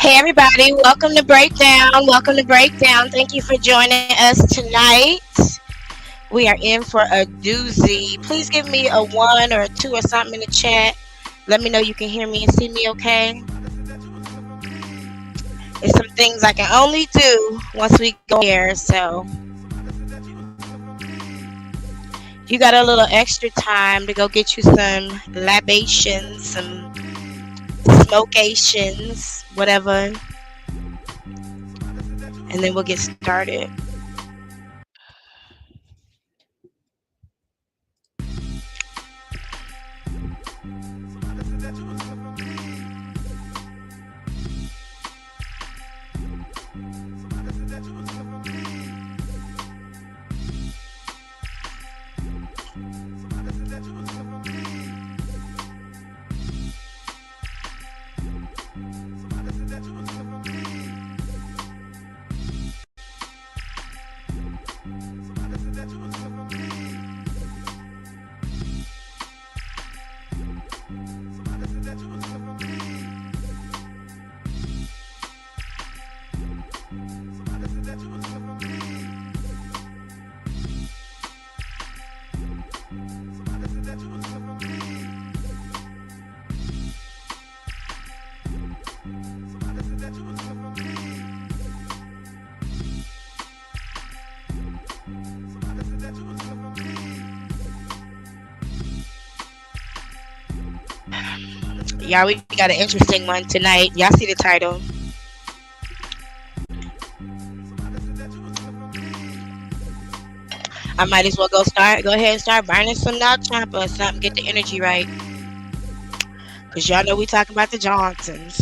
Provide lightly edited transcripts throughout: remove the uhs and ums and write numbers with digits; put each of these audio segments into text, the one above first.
Hey everybody, welcome to Breakdown. Welcome to Breakdown. Thank you for joining us tonight. We are in for a doozy. Please give me a one or a two or something in the chat. Let me know you can hear me and see me okay. It's some things I can only do once we go here. So if you got a little extra time to go get you some libations, some smokations, whatever, and then we'll get started. Y'all, we got an interesting one tonight. Y'all see the title. I might as well go ahead and start burning some knock chopper or something, get the energy right. Cause y'all know we talking about the Johnsons.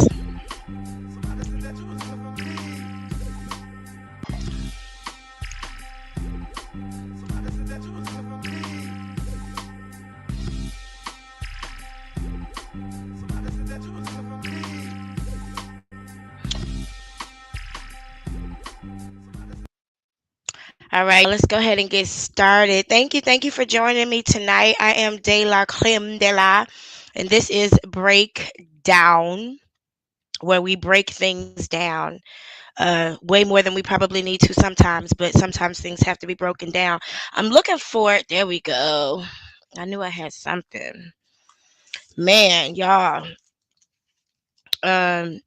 All right, let's go ahead and get started. Thank you for joining me tonight. I am DELACREMEDELA, and this is Breakdown, where we break things down. Way more than we probably need to sometimes, but sometimes things have to be broken down. I'm looking for it. There we go. I knew I had something. Man, y'all.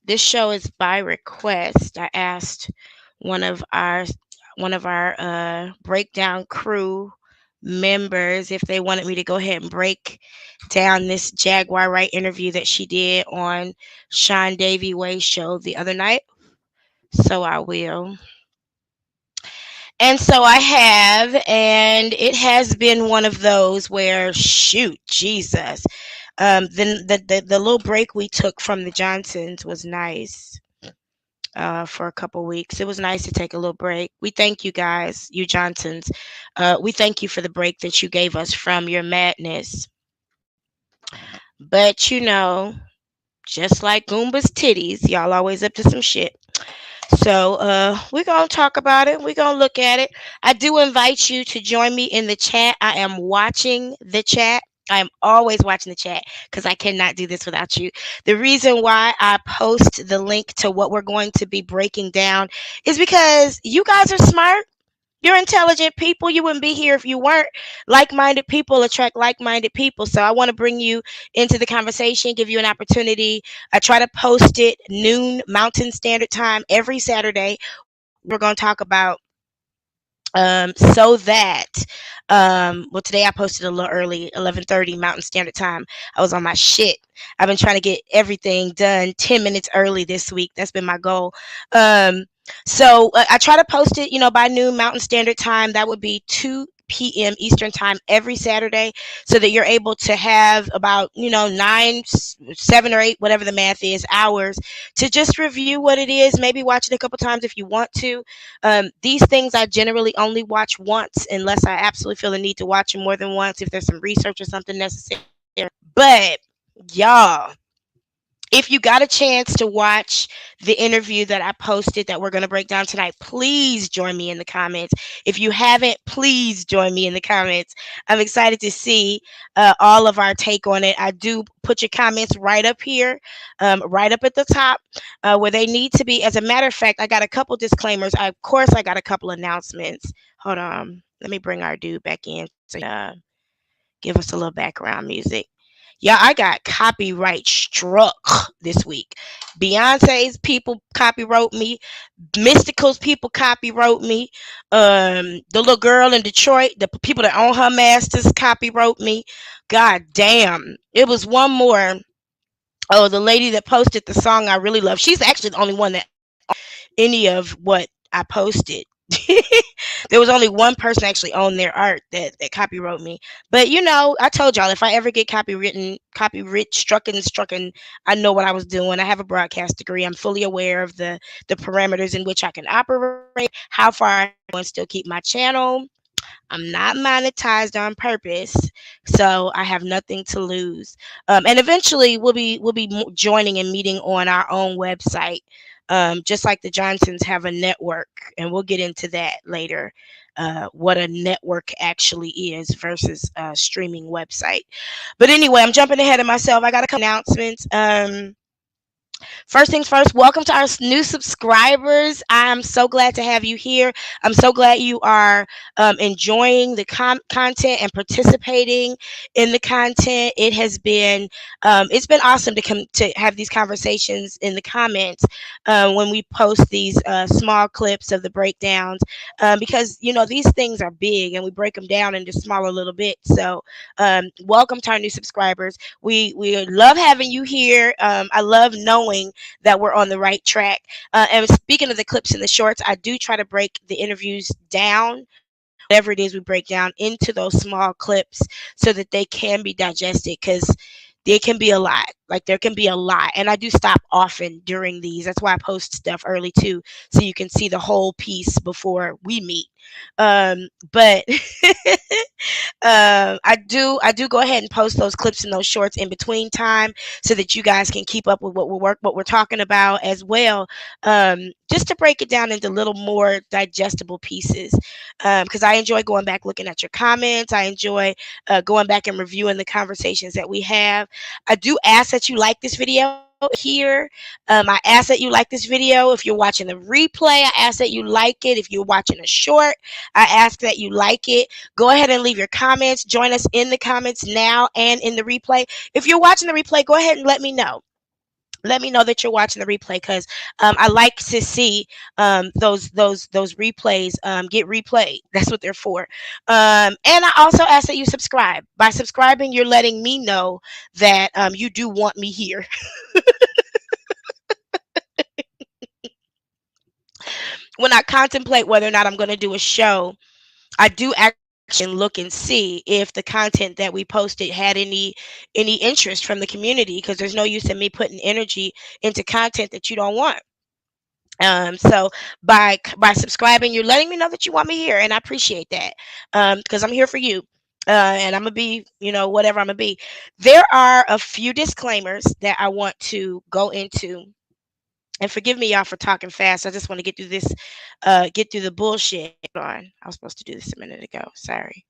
This show is by request. I asked one of our breakdown crew members if they wanted me to go ahead and break down this Jaguar Wright interview that she did on Sean Davy Way's show the other night. So I will. And so I have, and it has been one of those where, shoot, Jesus. Then the little break we took from the Johnsons was nice. For a couple weeks, it was nice to take a little break. We thank you guys, you Johnsons. We thank you for the break that you gave us from your madness. But just like Goomba's titties, y'all always up to some shit. So we're gonna talk about it. We're gonna look at it. I do invite you to join me in the chat. I am watching the chat. I am always watching the chat because I cannot do this without you. The reason why I post the link to what we're going to be breaking down is because you guys are smart. You're intelligent people. You wouldn't be here if you weren't. Like-minded people attract like-minded people. So I want to bring you into the conversation, give you an opportunity. I try to post it noon Mountain Standard Time every Saturday. We're going to talk about so that well, today I posted a little early, 11:30 Mountain Standard Time. I was on my shit. I've been trying to get everything done 10 minutes early this week. That's been my goal. So I try to post it, by noon Mountain Standard Time. That would be 2 p.m. Eastern Time every Saturday, so that you're able to have about 9, 7 or 8, whatever the math is, hours to just review what it is. Maybe watch it a couple times if you want to. These things I generally only watch once unless I absolutely feel the need to watch them more than once if there's some research or something necessary. But y'all, If you got a chance to watch the interview that I posted that we're going to break down tonight, please join me in the comments. If you haven't, please join me in the comments. I'm excited to see all of our take on it. I do put your comments right up here, right up at the top, where they need to be. As a matter of fact, I got a couple disclaimers. Of course, I got a couple announcements. Hold on. Let me bring our dude back in so give us a little background music. Yeah, I got copyright struck this week. Beyonce's people copywrote me. Mystical's people copywrote me. The little girl in Detroit, the people that own her masters copywrote me. God damn. It was one more. Oh, the lady that posted the song I really love. She's actually the only one that any of what I posted. There was only one person actually owned their art that copywrote me. But I told y'all if I ever get copyright strucken, I know what I was doing. I have a broadcast degree. I'm fully aware of the parameters in which I can operate, how far I can still keep my channel. I'm not monetized on purpose, so I have nothing to lose. And eventually, we'll be joining and meeting on our own website, just like the Johnsons have a network, and we'll get into that later. What a network actually is versus a streaming website. But anyway, I'm jumping ahead of myself. I got a couple announcements. First things first, welcome to our new subscribers. I'm so glad to have you here. I'm so glad you are enjoying the content and participating in the content. It's been awesome to come to have these conversations in the comments when we post these small clips of the breakdowns, because these things are big and we break them down into smaller little bits. So welcome to our new subscribers. We love having you here. I love knowing that we're on the right track. And speaking of the clips and the shorts, I do try to break the interviews down, whatever it is we break down, into those small clips so that they can be digested, because there can be a lot. Like, there can be a lot. And I do stop often during these. That's why I post stuff early too, so you can see the whole piece before we meet. But I do go ahead and post those clips and those shorts in between time so that you guys can keep up with what we're talking about as well. Just to break it down into little more digestible pieces. Because I enjoy going back looking at your comments. I enjoy going back and reviewing the conversations that we have. I do ask that you like this video here. I ask that you like this video. If you're watching the replay, I ask that you like it. If you're watching a short, I ask that you like it. Go ahead and leave your comments. Join us in the comments now and in the replay. If you're watching the replay, go ahead and let me know. Let me know that you're watching the replay, because I like to see those replays get replayed. That's what they're for. And I also ask that you subscribe. By subscribing, you're letting me know that you do want me here. When I contemplate whether or not I'm going to do a show, I do actually look and see if the content that we posted had any interest from the community, because there's no use in me putting energy into content that you don't want. So by subscribing, you're letting me know that you want me here, and I appreciate that, because I'm here for you. And I'm gonna be, whatever I'm gonna be. There are a few disclaimers that I want to go into. And forgive me, y'all, for talking fast. I just want to get through the bullshit. Hold on. I was supposed to do this a minute ago. Sorry.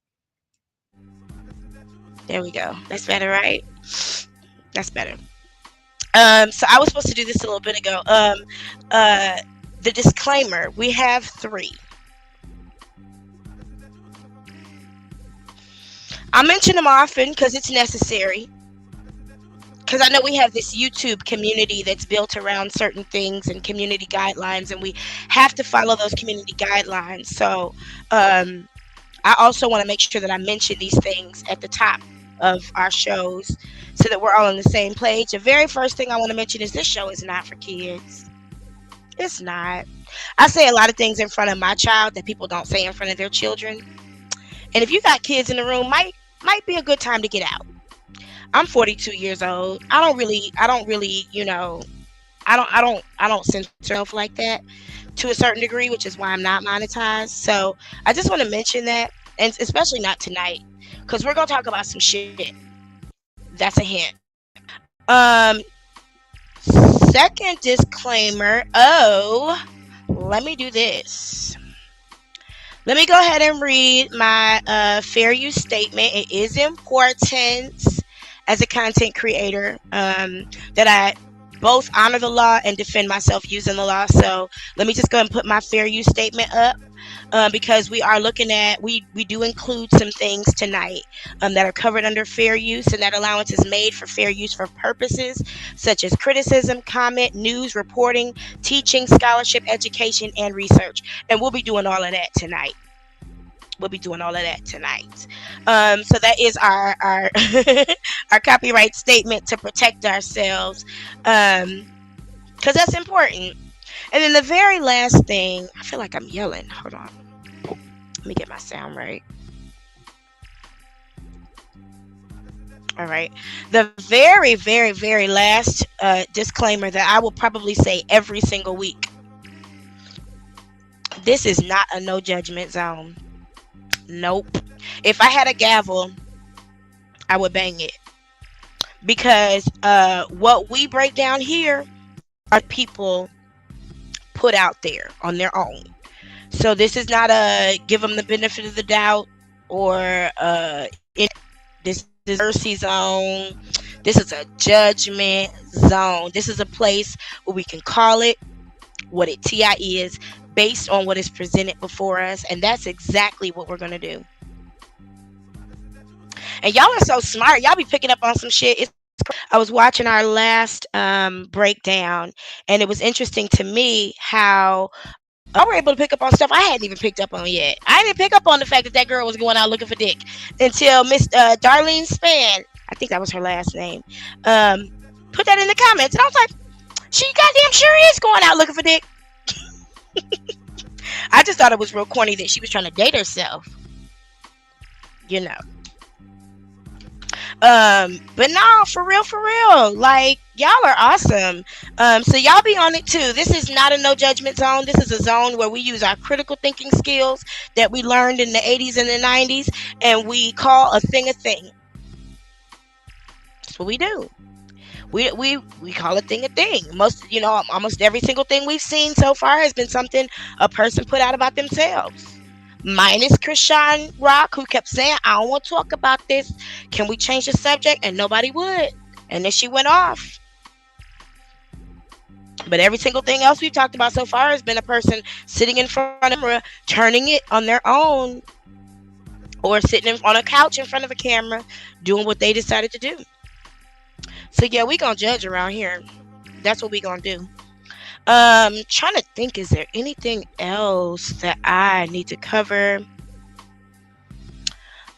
There we go. That's better, right? That's better. So I was supposed to do this a little bit ago. The disclaimer, we have 3. I mention them often because it's necessary. Because I know we have this YouTube community that's built around certain things and community guidelines, and we have to follow those community guidelines. So I also want to make sure that I mention these things at the top of our shows so that we're all on the same page. The very first thing I want to mention is this show is not for kids. It's not. I say a lot of things in front of my child that people don't say in front of their children. And if you got kids in the room, might be a good time to get out. I'm 42 years old. I don't really, I don't censor myself like that to a certain degree, which is why I'm not monetized. So I just want to mention that, and especially not tonight, because we're gonna talk about some shit. That's a hint. Um, Second disclaimer. Oh, let me do this. Let me go ahead and read my fair use statement. It is important as a content creator that I both honor the law and defend myself using the law. So let me just go ahead and put my fair use statement up. Because we are looking at, we do include some things tonight that are covered under fair use, and that allowance is made for fair use for purposes such as criticism, comment, news, reporting, teaching, scholarship, education, and research. And we'll be doing all of that tonight. We'll be doing all of that tonight. So that is our our copyright statement to protect ourselves, because that's important. And then the very last thing, I feel like I'm yelling. Hold on. Let me get my sound right. All right. The very, very, very last disclaimer that I will probably say every single week. This is not a no judgment zone. Nope. If I had a gavel, I would bang it. Because what we break down here are people put out there on their own. So this is not a give them the benefit of the doubt or this is a mercy zone. This is a judgment zone. This is a place where we can call it what it TI is based on what is presented before us, and that's exactly what we're gonna do. And y'all are so smart. Y'all be picking up on some shit. I was watching our last breakdown, and it was interesting to me how I were able to pick up on stuff I hadn't even picked up on yet. I didn't pick up on the fact that that girl was going out looking for dick until Miss Darlene Span, I think that was her last name, put that in the comments. And I was like, she goddamn sure is going out looking for dick. I just thought it was real corny that she was trying to date herself. You know. But no, for real, like, y'all are awesome. So y'all be on it too. This is not a no judgment zone. This is a zone where we use our critical thinking skills that we learned in the 80s and the 90s, and we call a thing a thing. That's what we do. We call a thing a thing. Almost every single thing we've seen so far has been something a person put out about themselves. Minus Krishan Rock, who kept saying, I don't want to talk about this. Can we change the subject? And nobody would. And then she went off. But every single thing else we've talked about so far has been a person sitting in front of a camera, turning it on their own, or sitting on a couch in front of a camera, doing what they decided to do. So yeah, we gonna judge around here. That's what we gonna do. Trying to think, is there anything else that I need to cover?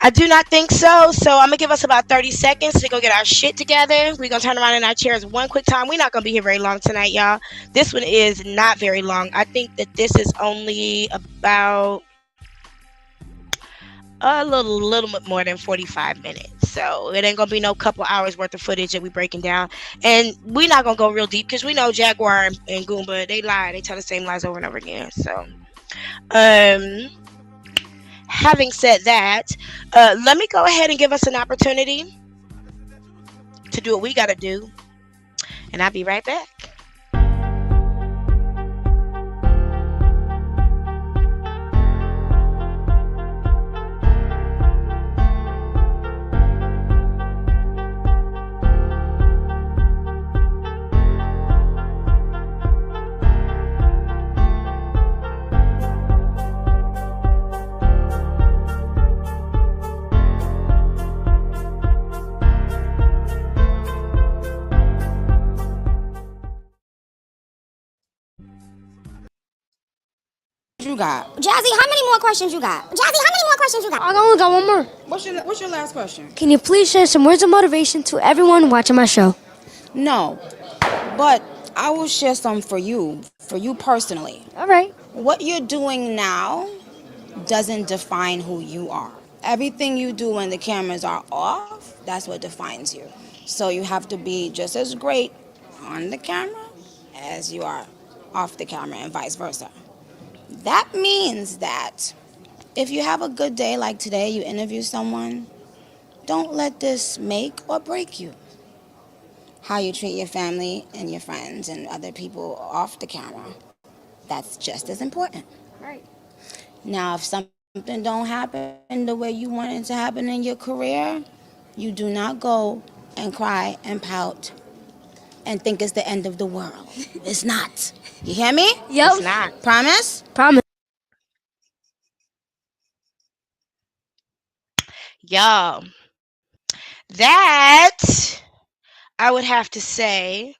I do not think so. So I'm gonna give us about 30 seconds to go get our shit together. We're gonna turn around in our chairs one quick time. We're not gonna be here very long tonight, y'all. This one is not very long. I think that this is only about a little bit more than 45 minutes. So it ain't gonna be no couple hours worth of footage that we breaking down. And we're not gonna go real deep because we know Jaguar and Goomba, they lie. They tell the same lies over and over again. So having said that, let me go ahead and give us an opportunity to do what we gotta do. And I'll be right back. You got? Jazzy, how many more questions you got? Jazzy, how many more questions you got? I only got one more. What's your last question? Can you please share some words of motivation to everyone watching my show? No, but I will share some for you personally. All right. What you're doing now doesn't define who you are. Everything you do when the cameras are off, that's what defines you. So you have to be just as great on the camera as you are off the camera and vice versa. That means that if you have a good day like today, you interview someone, don't let this make or break you. how you treat your family and your friends and other people off the camera. That's just as important. Right. Now, if something don't happen the way you want it to happen in your career, you do not go and cry and pout and think it's the end of the world. It's not. You hear me? It's Yep. not. Promise? Promise. Y'all, that I would have to say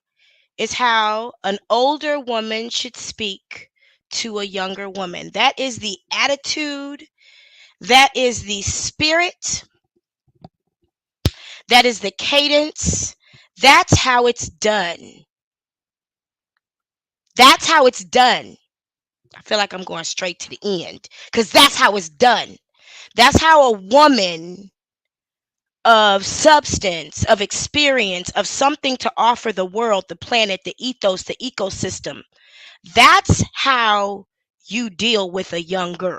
is how an older woman should speak to a younger woman. That is the attitude, that is the spirit, that is the cadence. That's how it's done. That's how it's done. I feel like I'm going straight to the end because that's how it's done. That's how a woman of substance, of experience, of something to offer the world, the planet, the ethos, the ecosystem. That's how you deal with a young girl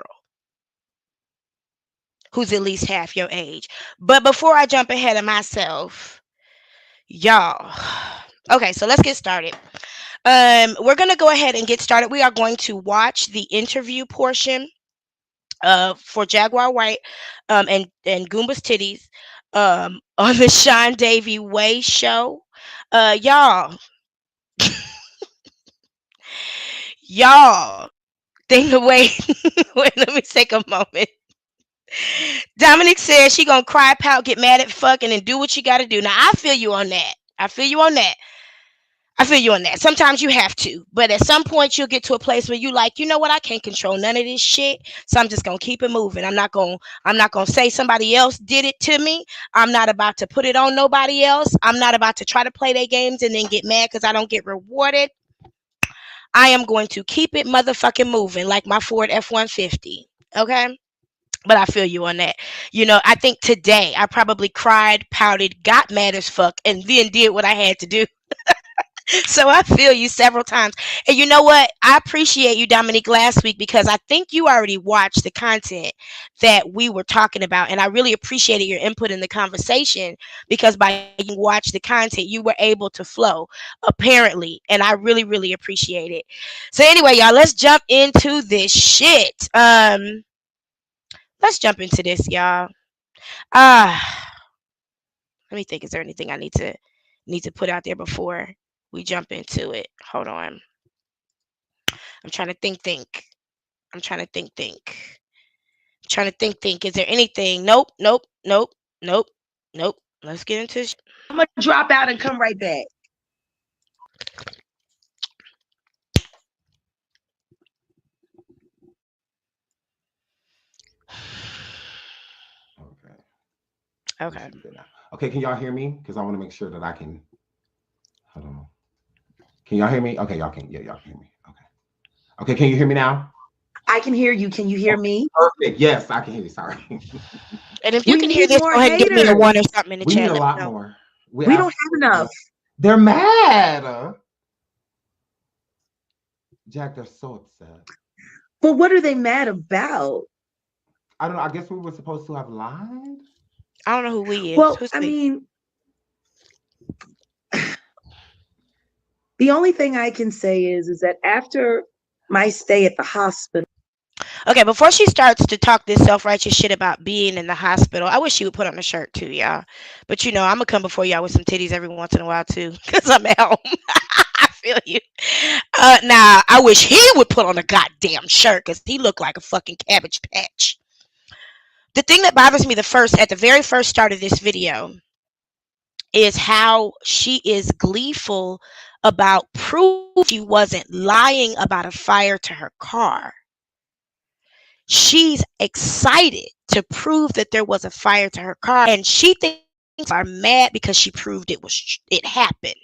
who's at least half your age. But before I jump ahead of myself, y'all. Okay, so let's get started. We're gonna go ahead and get started. We are going to watch the interview portion for Jaguar White and Goomba's Titties on the Sean Davy Way show. Y'all, y'all, think the way. Wait, let me take a moment. Dominic says she gonna cry, pout, get mad at fucking, and do what you gotta do. Now I feel you on that. I feel you on that. I feel you on that. Sometimes you have to, but at some point you'll get to a place where you like, you know what? I can't control none of this shit, so I'm just gonna keep it moving. I'm not gonna say somebody else did it to me. I'm not about to put it on nobody else. I'm not about to try to play their games and then get mad because I don't get rewarded. I am going to keep it motherfucking moving like my Ford F-150. Okay. But I feel you on that. You know, I think today I probably cried, pouted, got mad as fuck, and then did what I had to do. So I feel you several times. And you know what? I appreciate you, Dominique, last week because I think you already watched the content that we were talking about. And I really appreciated your input in the conversation because by you watch the content, you were able to flow, apparently. And I really, really appreciate it. So anyway, y'all, let's jump into this shit. Let's jump into this, y'all. Let me think. Is there anything I need to put out there before we jump into it? Hold on. I'm trying to think. I'm trying to think. I'm trying to think. Is there anything? Nope. Let's get into it. I'm gonna drop out and come right back. Okay. It Okay. should be good now. Okay, can y'all hear me? Because I want to make sure that I can. Hold on. Can y'all hear me? Okay, y'all can. Yeah, y'all can hear me. Okay. Okay, can you hear me now? I can hear you. Can you hear Okay, me? perfect. Yes, I can hear you. Sorry. And if you We can hear need this, more go ahead and give me a haters. one or something in the We need chat. a Let me lot know. more. We We don't have absolutely. enough. They're mad. Jack, they're so upset. But what are they mad about? I don't know. I guess we were supposed to have lied. I don't know who we is. Well, Who's I we? mean, the only thing I can say is that after my stay at the hospital, Okay, before she starts to talk this self-righteous shit about being in the hospital, I wish she would put on a shirt too, y'all. But you know, I'm gonna come before y'all with some titties every once in a while too, cause I'm at home. I feel you. Now, I wish he would put on a goddamn shirt, cause he looked like a fucking cabbage patch. The thing that bothers me the first, at the very first start of this video, is how she is gleeful about proof she wasn't lying about a fire to her car. She's excited to prove that there was a fire to her car, and she thinks are mad because she proved it happened.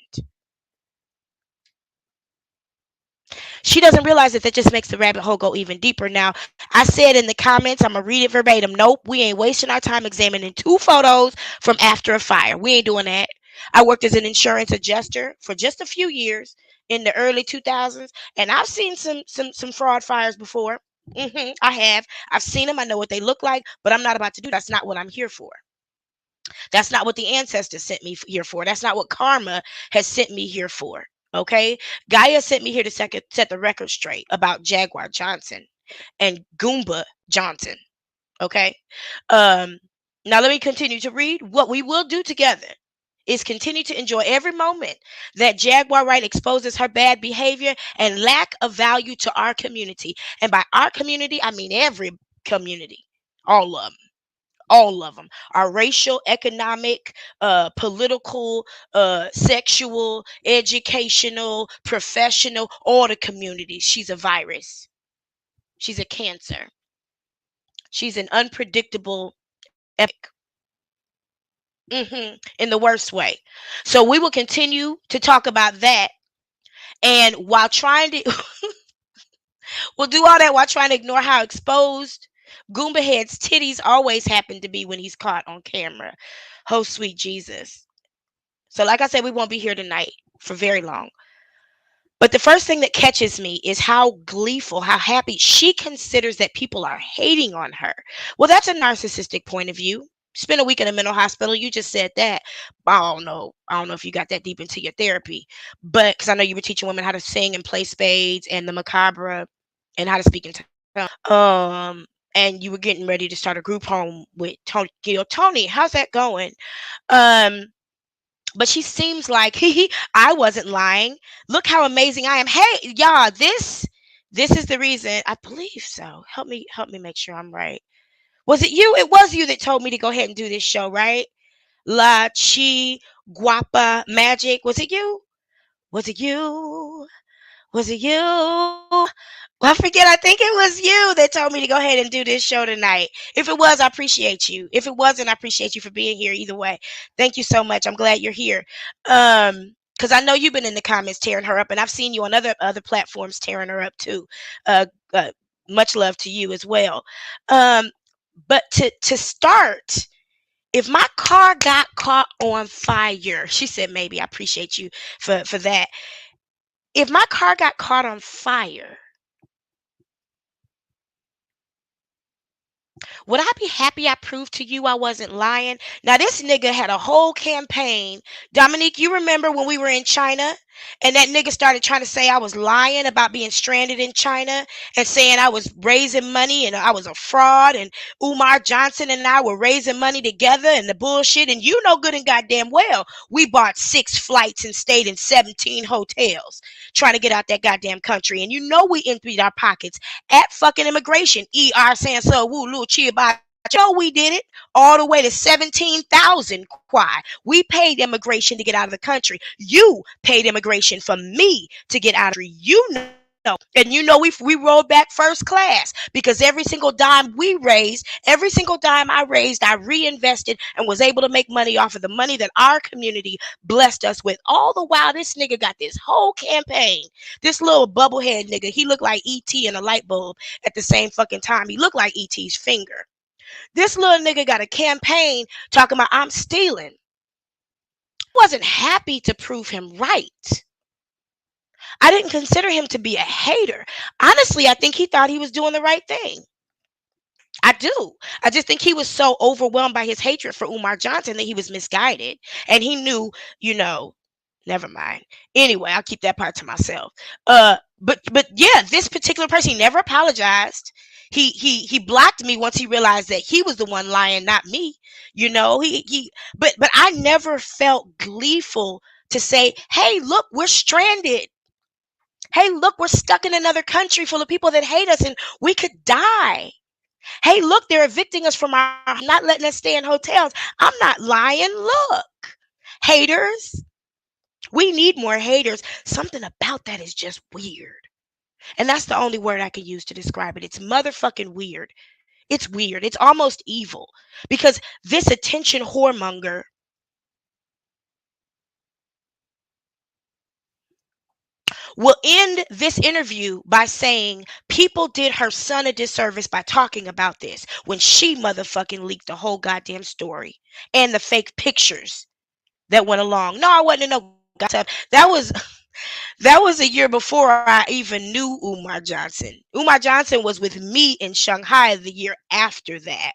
She doesn't realize that just makes the rabbit hole go even deeper. Now, I said in the comments, I'm gonna read it verbatim. Nope, we ain't wasting our time examining two photos from after a fire. We ain't doing that. I worked as an insurance adjuster for just a few years in the early 2000s, and I've seen some fraud fires before. I have. I've seen them. I know what they look like, but I'm not about to do. That's not what I'm here for. That's not what the ancestors sent me here for. That's not what karma has sent me here for. Okay? Gaia sent me here to set the record straight about Jaguar Johnson and Goomba Johnson. Okay? Um, Now let me continue to read. What we will do together is continue to enjoy every moment that Jaguar Wright exposes her bad behavior and lack of value to our community. And by our community, I mean every community. All of them, all of them, our racial, economic, political, sexual, educational, professional, all the communities. She's a virus. She's a cancer. She's an unpredictable in the worst way. So we will continue to talk about that. And while trying to, we'll do all that while trying to ignore how exposed Goomba Head's titties always happen to be when he's caught on camera. Oh, sweet Jesus. So, like I said, we won't be here tonight for very long. But the first thing that catches me is how gleeful, how happy she considers that people are hating on her. Well, that's a narcissistic point of view. Spend a week in a mental hospital. You just said that. I don't know. I don't know if you got that deep into your therapy, but because I know you were teaching women how to sing and play spades and the macabre and how to speak in tongues. And you were getting ready to start a group home with Tony. Tony, how's that going? Um, but she seems like I wasn't lying. Look how amazing I am. Hey, y'all, this is the reason. I believe so. Help me make sure I'm right. Was it you? It was you that told me to go ahead and do this show, right? La Chi Guapa Magic. Was it you? Was it you? Was it you? Well, I forget. I think it was you that told me to go ahead and do this show tonight. If it was, I appreciate you. If it wasn't, I appreciate you for being here either way. Thank you so much. I'm glad you're here. Because I know you've been in the comments tearing her up, and I've seen you on other platforms tearing her up too. Uh, uh, Much love to you as well. Um, but to start, if my car got caught on fire, she said maybe. I appreciate you for that. If my car got caught on fire, would I be happy I proved to you I wasn't lying? Now, this nigga had a whole campaign. Dominique, you remember when we were in China and that nigga started trying to say I was lying about being stranded in China and saying I was raising money and I was a fraud and Umar Johnson and I were raising money together and the bullshit. And you know good and goddamn well we bought 6 flights and stayed in 17 hotels trying to get out that goddamn country. And you know we emptied our pockets at fucking immigration. ER saying so woo loo chia by. Joe, we did it all the way to 17,000 kwai. We paid immigration to get out of the country. You paid immigration for me to get out of the country. You know. And you know we rolled back first class because every single dime we raised, every single dime I raised, I reinvested and was able to make money off of the money that our community blessed us with. All the while, this nigga got this whole campaign. This little bubblehead nigga, he looked like E.T. in a light bulb at the same fucking time. He looked like E.T.'s finger. This little nigga got a campaign talking about I'm stealing. I wasn't happy to prove him right. I didn't consider him to be a hater. Honestly, I think he thought he was doing the right thing. I do. I just think he was so overwhelmed by his hatred for Umar Johnson that he was misguided. And he knew, never mind. Anyway, I'll keep that part to myself. But yeah, this particular person, he never apologized. He blocked me once he realized that he was the one lying, not me. But I never felt gleeful to say, hey, look, we're stranded. Hey, look, we're stuck in another country full of people that hate us and we could die. Hey, look, they're evicting us from our, not letting us stay in hotels. I'm not lying. Look, haters. We need more haters. Something about that is just weird. And that's the only word I can use to describe it. It's motherfucking weird. It's weird. It's almost evil because this attention whoremonger will end this interview by saying people did her son a disservice by talking about this when she motherfucking leaked the whole goddamn story and the fake pictures that went along. No, I wasn't in no goddamn. That was a year before I even knew Umar Johnson. Umar Johnson was with me in Shanghai the year after that.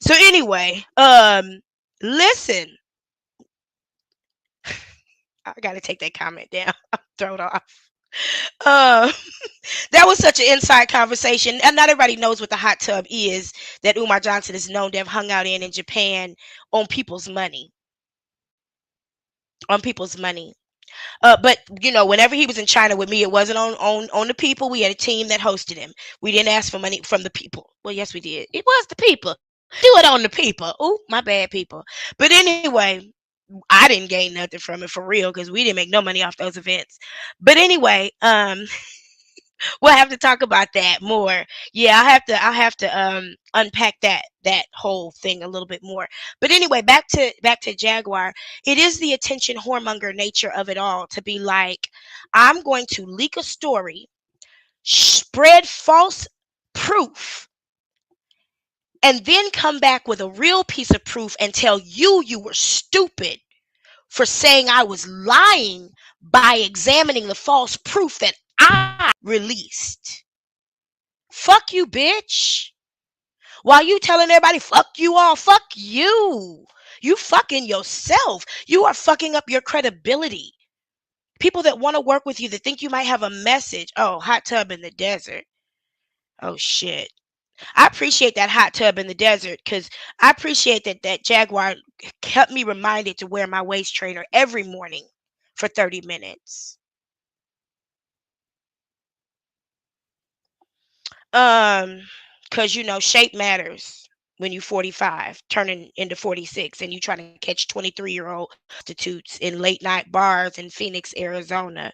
So anyway, listen, I gotta take that comment down. Throw it off. Um, that was such an inside conversation, and not everybody knows what the hot tub is that Umar Johnson is known to have hung out in Japan on people's money. On people's money. But whenever he was in China with me, it wasn't on the people. We had a team that hosted him. We didn't ask for money from the people. Well, yes, we did. It was the people. Do it on the people. Ooh, my bad, people. But anyway, I didn't gain nothing from it for real because we didn't make no money off those events. But anyway, we'll have to talk about that more. Yeah, I'll have to unpack that whole thing a little bit more. But anyway, back to Jaguar. It is the attention whoremonger nature of it all to be like, I'm going to leak a story, spread false proof, and then come back with a real piece of proof and tell you were stupid for saying I was lying by examining the false proof that I released. Fuck you, bitch. While you telling everybody, fuck you all, fuck you. You fucking yourself. You are fucking up your credibility. People that want to work with you that think you might have a message. Oh, hot tub in the desert. Oh shit. I appreciate that hot tub in the desert because I appreciate that Jaguar kept me reminded to wear my waist trainer every morning for 30 minutes. Um, because shape matters when you 45, turning into 46, and you trying to catch 23-year-old prostitutes in late night bars in Phoenix, Arizona.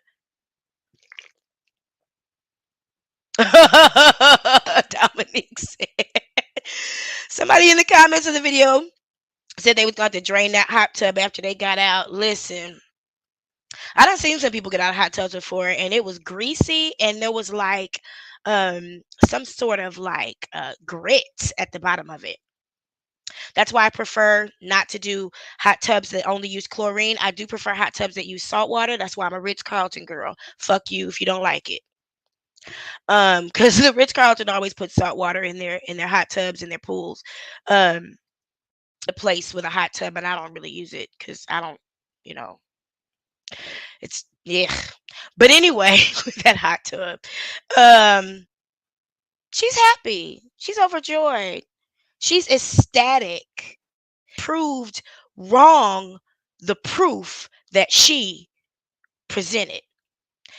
Dominique said. Somebody in the comments of the video said they was going to drain that hot tub after they got out. Listen, I done seen some people get out of hot tubs before, and it was greasy, and there was like some sort of like grit at the bottom of it. That's why I prefer not to do hot tubs that only use chlorine. I do prefer hot tubs that use salt water. That's why I'm a Ritz Carlton girl. Fuck you if you don't like it. Because the Ritz Carlton always puts salt water in their hot tubs and their pools. A place with a hot tub, and I don't really use it because I don't, you know, it's yeah. But anyway, with that hot tub, um, she's happy. She's overjoyed. She's ecstatic. Proved wrong the proof that she presented.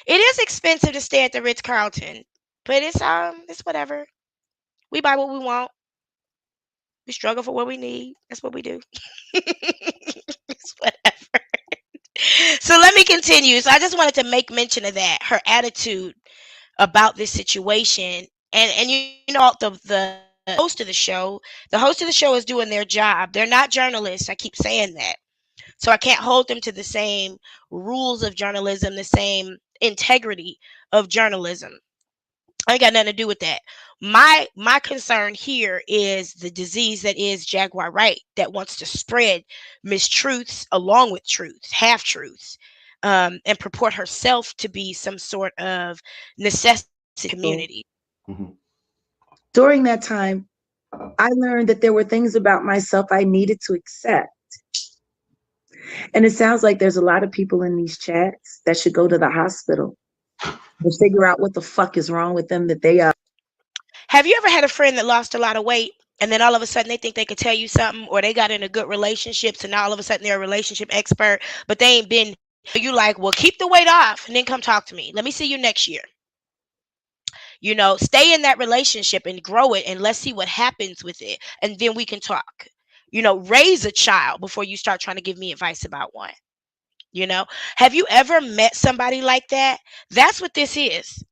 It is expensive to stay at the Ritz Carlton, but it's whatever. We buy what we want. We struggle for what we need. That's what we do. It's whatever. So let me continue. So I just wanted to make mention of that. Her attitude about this situation. And the host of the show is doing their job. They're not journalists. I keep saying that. So I can't hold them to the same rules of journalism, the same integrity of journalism. I ain't got nothing to do with that. My concern here is the disease that is Jaguar Wright that wants to spread mistruths along with truths, half truths, and purport herself to be some sort of necessity community. Mhm. During that time, I learned that there were things about myself I needed to accept. And it sounds like there's a lot of people in these chats that should go to the hospital and figure out what the fuck is wrong with them that they are. Have you ever had a friend that lost a lot of weight and then all of a sudden they think they could tell you something, or they got in a good relationship, so now all of a sudden they're a relationship expert, but they ain't been, you like, well, keep the weight off and then come talk to me. Let me see you next year. Stay in that relationship and grow it, and let's see what happens with it. And then we can talk. Raise a child before you start trying to give me advice about one. Have you ever met somebody like that? That's what this is.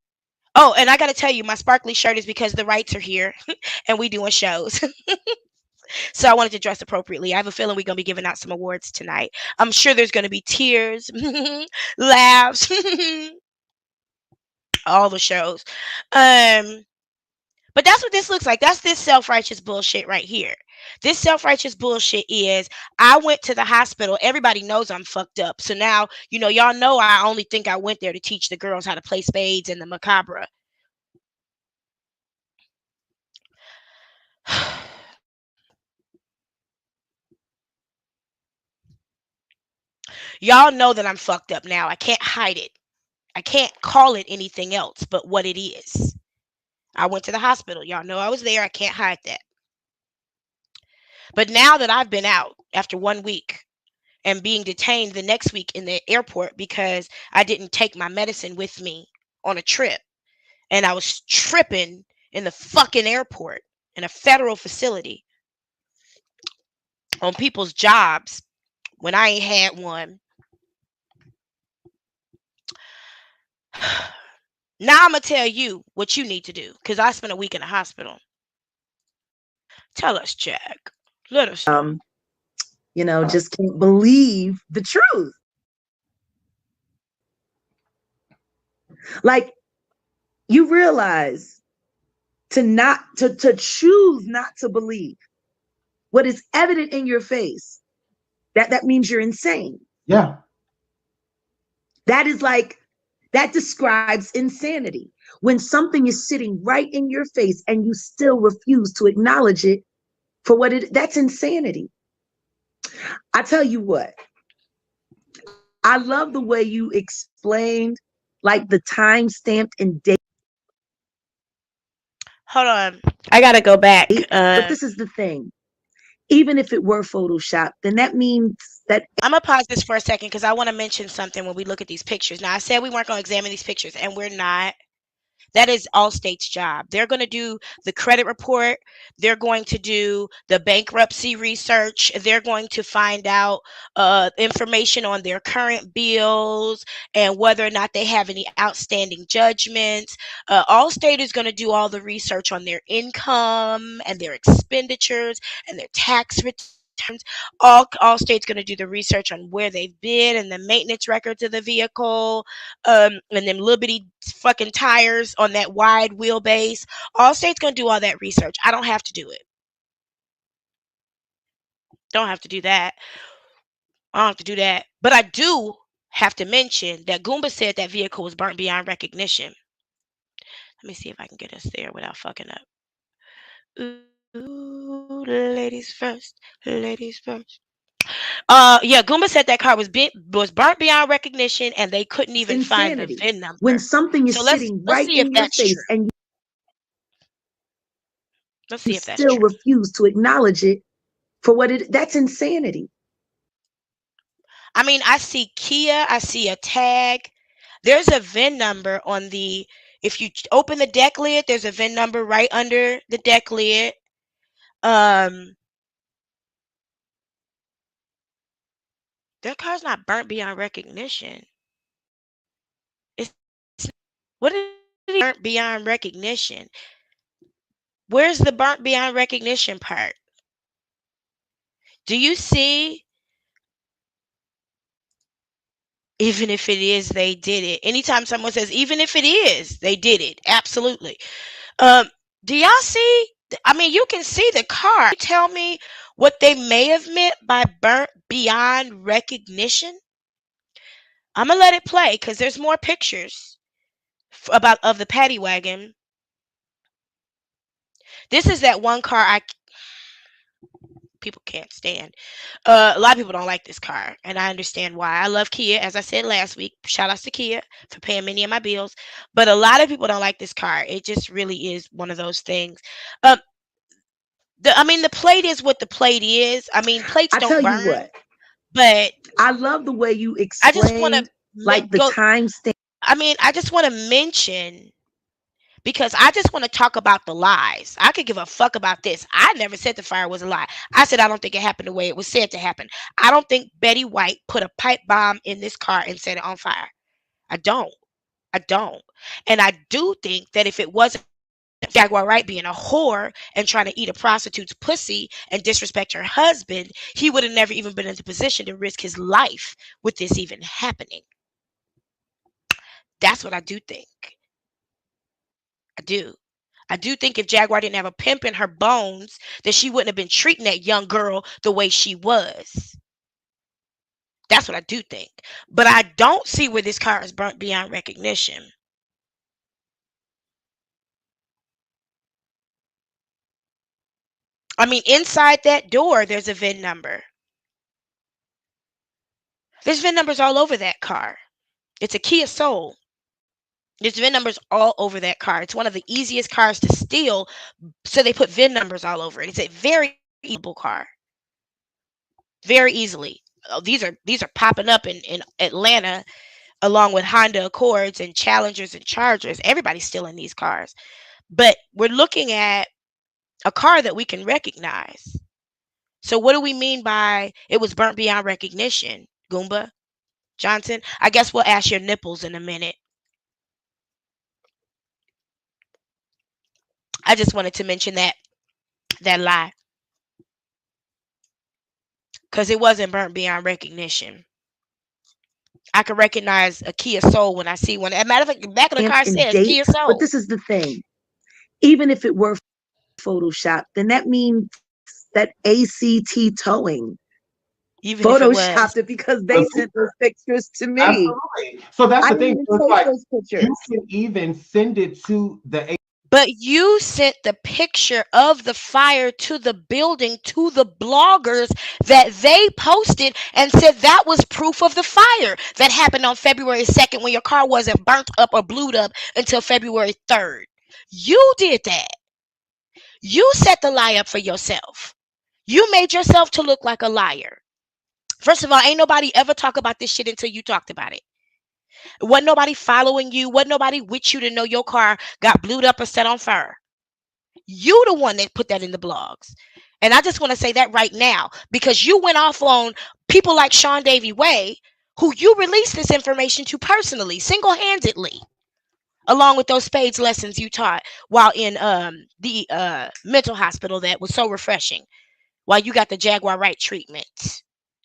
Oh, and I got to tell you, my sparkly shirt is because the Wrights are here and we doing shows. So I wanted to dress appropriately. I have a feeling we're going to be giving out some awards tonight. I'm sure there's going to be tears, laughs, all the shows. But that's what this looks like. That's this self-righteous bullshit right here. This self-righteous bullshit is, I went to the hospital. Everybody knows I'm fucked up. So now, y'all know I only think I went there to teach the girls how to play spades and the macabre. Y'all know that I'm fucked up now. I can't hide it. I can't call it anything else but what it is. I went to the hospital. Y'all know I was there. I can't hide that. But now that I've been out after 1 week and being detained the next week in the airport because I didn't take my medicine with me on a trip, and I was tripping in the fucking airport in a federal facility on people's jobs when I ain't had one. Now I'm gonna tell you what you need to do because I spent a week in the hospital. Tell us, Jack. Let us know. Just can't believe the truth. Like, you realize to choose not to believe what is evident in your face, that means you're insane. Yeah. That is like, that describes insanity. When something is sitting right in your face and you still refuse to acknowledge it for what that's insanity. I tell you what, I love the way you explained like the time stamped and date. Hold on. I gotta go back. But this is the thing. Even if it were Photoshop, then that means that I'm gonna pause this for a second because I want to mention something when we look at these pictures. Now, I said we weren't gonna examine these pictures, and we're not. That is Allstate's job. They're going to do the credit report. They're going to do the bankruptcy research. They're going to find out information on their current bills and whether or not they have any outstanding judgments. Allstate is going to do all the research on their income and their expenditures and their tax returns. Allstate's going to do the research on where they've been and the maintenance records of the vehicle, and them little bitty fucking tires on that wide wheelbase. Allstate's gonna do all that research. I don't have to do it. Don't have to do that. I don't have to do that. But I do have to mention that Goomba said that vehicle was burnt beyond recognition. Let me see if I can get us there without fucking up. Ooh, ladies first. Ladies first. Yeah, Goomba said that car was burnt beyond recognition, and they couldn't even find the insanity. VIN When number. something So is let's sitting let's right see if in your that's true. face and Let's you see if that's still true. refuse to acknowledge it for what that's insanity. I mean, I see Kia, I see a tag. There's a VIN number on the, if you open the deck lid, there's a VIN number right under the deck lid. Um, that car's not burnt beyond recognition. It's what did he burnt beyond recognition? Where's the burnt beyond recognition part? Do you see? Even if it is, they did it. Anytime someone says, even if it is, they did it. Absolutely. Um, do y'all see? I mean, you can see the car. Can you tell me what they may have meant by burnt beyond recognition? I'm gonna let it play because there's more pictures about of the paddy wagon. This is that one car people can't stand. A lot of people don't like this car, and I understand why. I love Kia, as I said last week. Shout outs to Kia for paying many of my bills, but a lot of people don't like this car. It just really is one of those things. Um, I mean, the plate is what the plate is. I mean, plates I don't tell you burn, what, but I love the way you I just want to explained like the go. time stamp. I mean, I just want to mention because I just want to talk about the lies. I could give a fuck about this. I never said the fire was a lie. I said I don't think it happened the way it was said to happen. I don't think Betty White put a pipe bomb in this car and set it on fire. I don't. I don't. And I do think that if it wasn't Jaguar Wright being a whore and trying to eat a prostitute's pussy and disrespect her husband, he would have never even been in the position to risk his life with this even happening. That's what I do think. I do. I do think if Jaguar didn't have a pimp in her bones, that she wouldn't have been treating that young girl the way she was. That's what I do think. But I don't see where this car is burnt beyond recognition. I mean, inside that door, there's a VIN number. There's VIN numbers all over that car. It's a Kia Soul. There's VIN numbers all over that car. It's one of the easiest cars to steal, so they put VIN numbers all over it. It's a very easy car, very easily. Oh, these are popping up in Atlanta along with Honda Accords and Challengers and Chargers. Everybody's stealing these cars, but we're looking at a car that we can recognize. So what do we mean by it was burnt beyond recognition, Goomba Johnson? I guess we'll ask your nipples in a minute. I just wanted to mention that lie, because it wasn't burnt beyond recognition. I can recognize a Kia Soul when I see one. As a matter of fact, the back of the car And says date. Kia But Soul. this is the thing. Even if it were Photoshop, then that means that ACT towing Even if it was. photoshopped it because they sent those pictures to me. Absolutely. So that's I the didn't thing. even So it's take like those you pictures. can even send it to the But you sent the picture of the fire to the building, to the bloggers that they posted and said that was proof of the fire that happened on February 2nd when your car wasn't burnt up or blued up until February 3rd. You did that. You set the lie up for yourself. You made yourself to look like a liar. First of all, ain't nobody ever talk about this shit until you talked about it. Wasn't nobody following you. Wasn't nobody with you to know your car got blued up or set on fire. You the one that put that in the blogs. And I just want to say that right now, because you went off on people like Sean Davy Way, who you released this information to personally, single-handedly, along with those spades lessons you taught while in the mental hospital that was so refreshing, while you got the Jaguar Wright treatment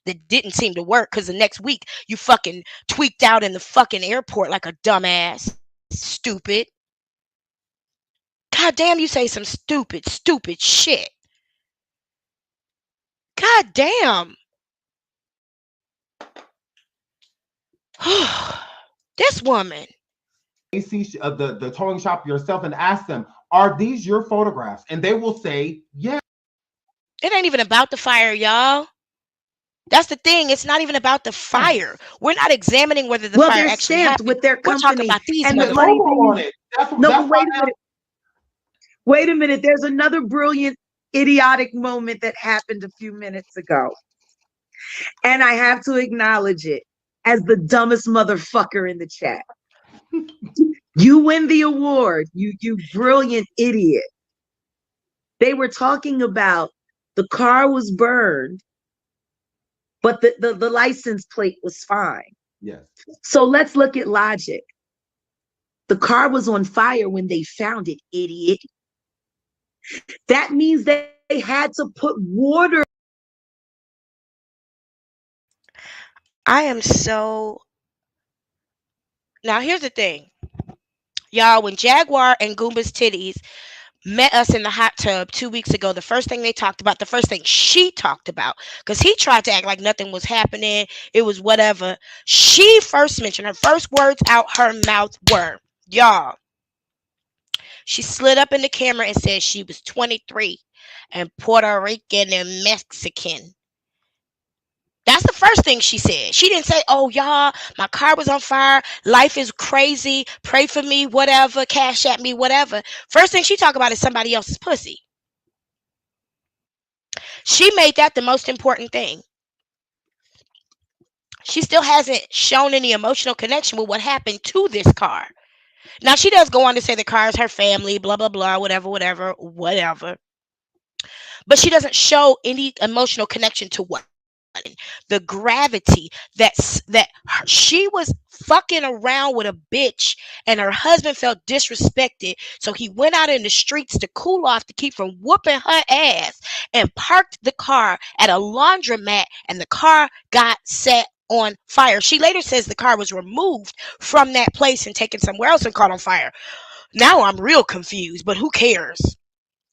that didn't seem to work because the next week you fucking tweaked out in the fucking airport like a dumbass. Stupid. God damn, you say some stupid, stupid shit. God damn. This woman. AC the towing shop yourself and ask them, "Are these your photographs?" And they will say, "Yeah." It ain't even about the fire, y'all. That's the thing. It's not even about the fire. We're not examining whether the Well, fire they're actually stamped happened. with their We're talking company. about these And the The funny motherfuckers. logo thing on is, it. That's no, that's but why wait a now minute. Wait a minute. There's another brilliant, idiotic moment that happened a few minutes ago. And I have to acknowledge it as the dumbest motherfucker in the chat. You win the award, you brilliant idiot. They were talking about the car was burned, but the license plate was fine. yes. So let's look at logic. The car was on fire when they found it, idiot. That means they had to put water. I am so. Now, here's the thing. Y'all, when Jaguar and Goomba's Titties met us in the hot tub 2 weeks ago, the first thing they talked about, the first thing she talked about, because he tried to act like nothing was happening, it was whatever. She first mentioned, her first words out her mouth were, y'all, she slid up in the camera and said she was 23 and Puerto Rican and Mexican. That's the first thing she said. She didn't say, "Oh, y'all, my car was on fire. Life is crazy. Pray for me, whatever. Cash at me, whatever." First thing she talk about is somebody else's pussy. She made that the most important thing. She still hasn't shown any emotional connection with what happened to this car. Now, she does go on to say the car is her family, blah, blah, blah, whatever, whatever, whatever. But she doesn't show any emotional connection to what the gravity that she was fucking around with a bitch and her husband felt disrespected, so he went out in the streets to cool off to keep from whooping her ass and parked the car at a laundromat, and the car got set on fire. She later says the car was removed from that place and taken somewhere else and caught on fire. Now I'm real confused, but who cares?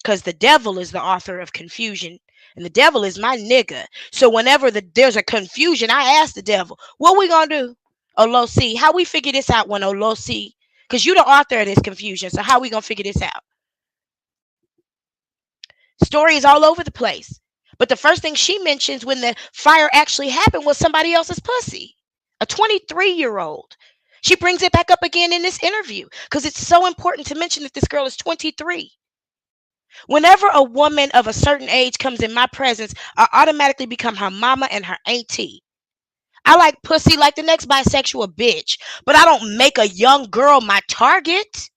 Because the devil is the author of confusion, and the devil is my nigga. So whenever there's a confusion, I ask the devil, what we gonna do? Olosi, how we figure this out when Olosi? Because you the author of this confusion, so how we gonna figure this out? Stories all over the place. But the first thing she mentions when the fire actually happened was somebody else's pussy. A 23-year-old. She brings it back up again in this interview because it's so important to mention that this girl is 23. Whenever a woman of a certain age comes in my presence, I automatically become her mama and her auntie. I like pussy like the next bisexual bitch, but I don't make a young girl my target.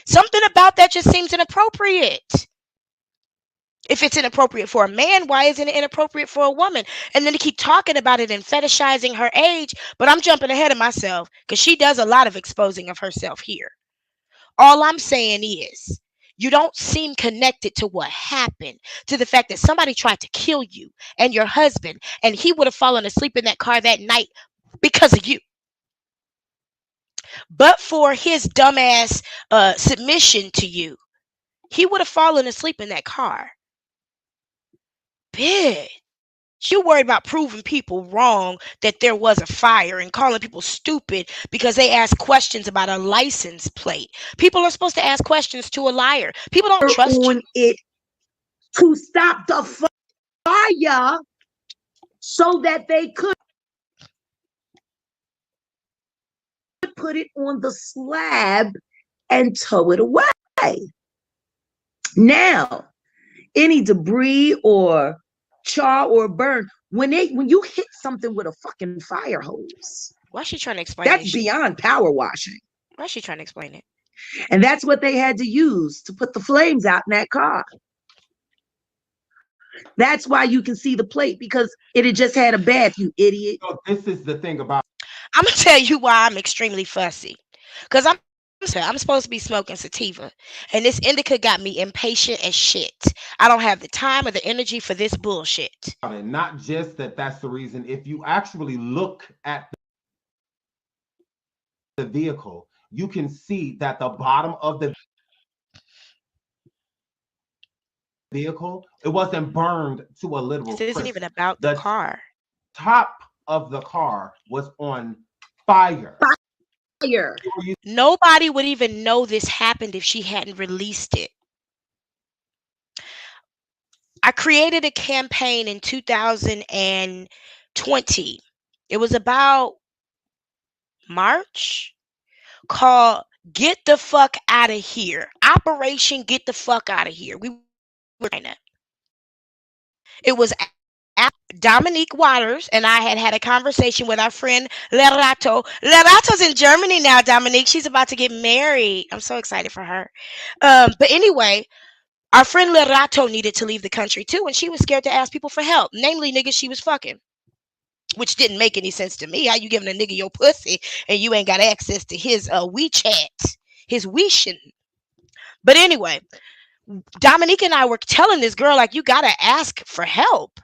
Something about that just seems inappropriate. If it's inappropriate for a man, why isn't it inappropriate for a woman? And then to keep talking about it and fetishizing her age, but I'm jumping ahead of myself because she does a lot of exposing of herself here. All I'm saying is, you don't seem connected to what happened, to the fact that somebody tried to kill you and your husband, and he would have fallen asleep in that car that night because of you. But for his dumbass submission to you, he would have fallen asleep in that car. Bitch. You worried about proving people wrong that there was a fire and calling people stupid because they ask questions about a license plate. People are supposed to ask questions to a liar. People don't trust you. On it to stop the fire so that they could put it on the slab and tow it away. Now, any debris or char or burn, when you hit something with a fucking fire hose, Why is she trying to explain that's beyond power washing. Why is she trying to explain it? And that's what they had to use to put the flames out in that car. That's why you can see the plate, because it had just had a bath, you idiot. So this is the thing about. I'm gonna tell you why I'm extremely fussy. Because I'm supposed to be smoking sativa, and this indica got me impatient as shit. I don't have the time or the energy for this bullshit. Not just that that's the reason. If you actually look at the vehicle, you can see that the bottom of the vehicle, it wasn't burned to a literal This isn't crisp. even about the car. Top of the car was on fire. Nobody would even know this happened if she hadn't released it. I created a campaign in 2020. It was about March, called Get the Fuck Out of Here. Operation Get the Fuck Out of Here. We were China. It was Dominique Waters and I had a conversation with our friend Lerato. Lerato's in Germany now, Dominique. She's about to get married. I'm so excited for her. But anyway, our friend Lerato needed to leave the country too, and she was scared to ask people for help, namely niggas she was fucking, which didn't make any sense to me. How you giving a nigga your pussy and you ain't got access to his WeChat, his WeChat? But anyway, Dominique and I were telling this girl, like, you gotta ask for help.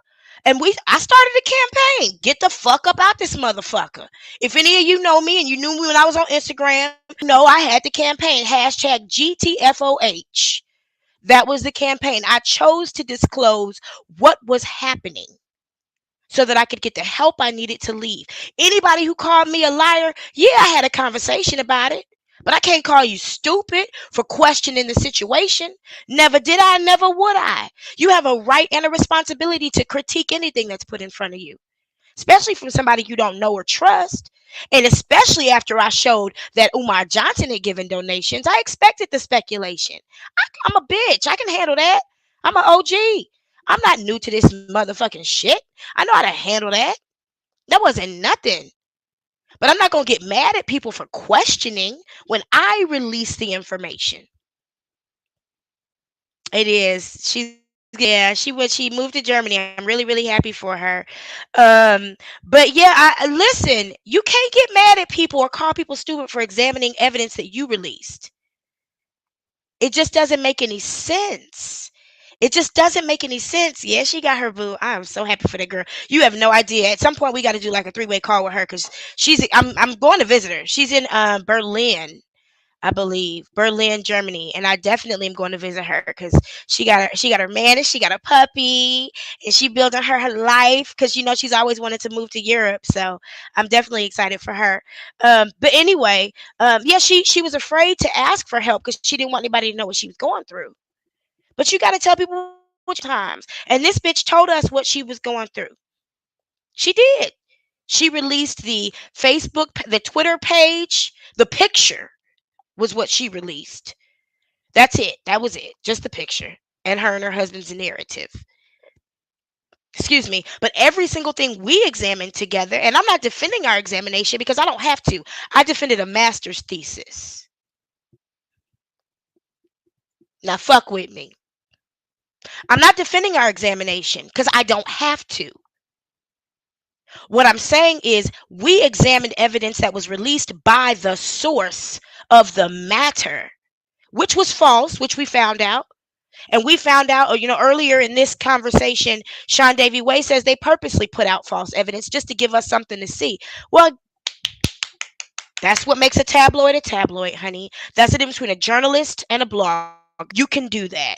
And I started a campaign. Get the fuck up out this motherfucker. If any of you know me and you knew me when I was on Instagram, you know I had the campaign. Hashtag GTFOH. That was the campaign. I chose to disclose what was happening so that I could get the help I needed to leave. Anybody who called me a liar, yeah, I had a conversation about it. But I can't call you stupid for questioning the situation. Never did I, never would I. You have a right and a responsibility to critique anything that's put in front of you, especially from somebody you don't know or trust. And especially after I showed that Umar Johnson had given donations, I expected the speculation. I'm a bitch. I can handle that. I'm an OG. I'm not new to this motherfucking shit. I know how to handle that. That wasn't nothing. But I'm not going to get mad at people for questioning when I release the information. It is. She moved to Germany. I'm really, really happy for her. But yeah, listen, you can't get mad at people or call people stupid for examining evidence that you released. It just doesn't make any sense. It just doesn't make any sense. Yeah, she got her boo. I'm so happy for that girl. You have no idea. At some point, we got to do like a 3-way call with her because I'm going to visit her. She's in Berlin, I believe, Berlin, Germany, and I definitely am going to visit her because she got her man and she got a puppy and she building her life because she's always wanted to move to Europe. So I'm definitely excited for her. But anyway, yeah, she was afraid to ask for help because she didn't want anybody to know what she was going through. But you got to tell people what times. And this bitch told us what she was going through. She did. She released the Facebook, the Twitter page, the picture was what she released. That's it. That was it. Just the picture and her husband's narrative. Excuse me. But every single thing we examined together, and I'm not defending our examination because I don't have to. I defended a master's thesis. Now, fuck with me. I'm not defending our examination because I don't have to. What I'm saying is, we examined evidence that was released by the source of the matter, which was false, which we found out. And we found out, earlier in this conversation, Sean Davy Way says they purposely put out false evidence just to give us something to see. Well, that's what makes a tabloid, honey. That's the difference between a journalist and a blogger. You can do that.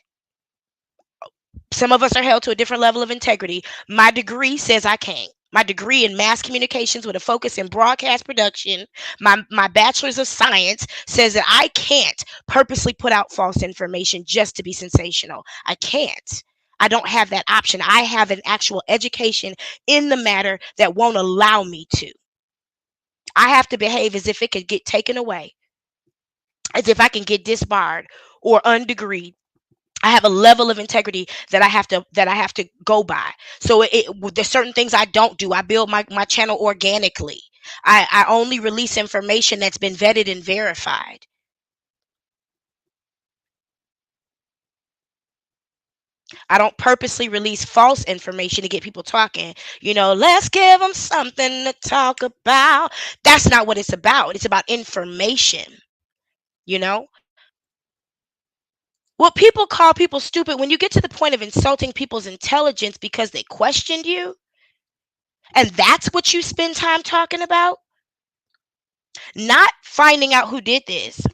Some of us are held to a different level of integrity. My degree says I can't. My degree in mass communications with a focus in broadcast production, my bachelor's of science says that I can't purposely put out false information just to be sensational. I can't. I don't have that option. I have an actual education in the matter that won't allow me to. I have to behave as if it could get taken away, as if I can get disbarred or undegreed. I have a level of integrity that I have to go by. So there's certain things I don't do. I build my channel organically. I only release information that's been vetted and verified. I don't purposely release false information to get people talking. Let's give them something to talk about. That's not what it's about. It's about information. You know, What people call people stupid, when you get to the point of insulting people's intelligence because they questioned you, and that's what you spend time talking about, not finding out who did this.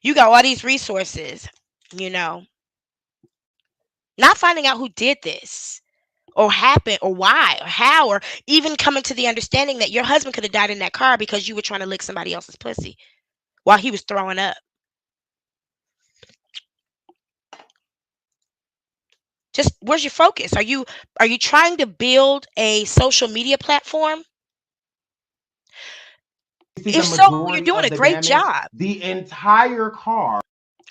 You got all these resources, you know, not finding out who did this or happened or why or how, or even coming to the understanding that your husband could have died in that car because you were trying to lick somebody else's pussy while he was throwing up. Just where's your focus? Are you trying to build a social media platform? See the If so, you're majority doing a of the great damage. job. The entire car.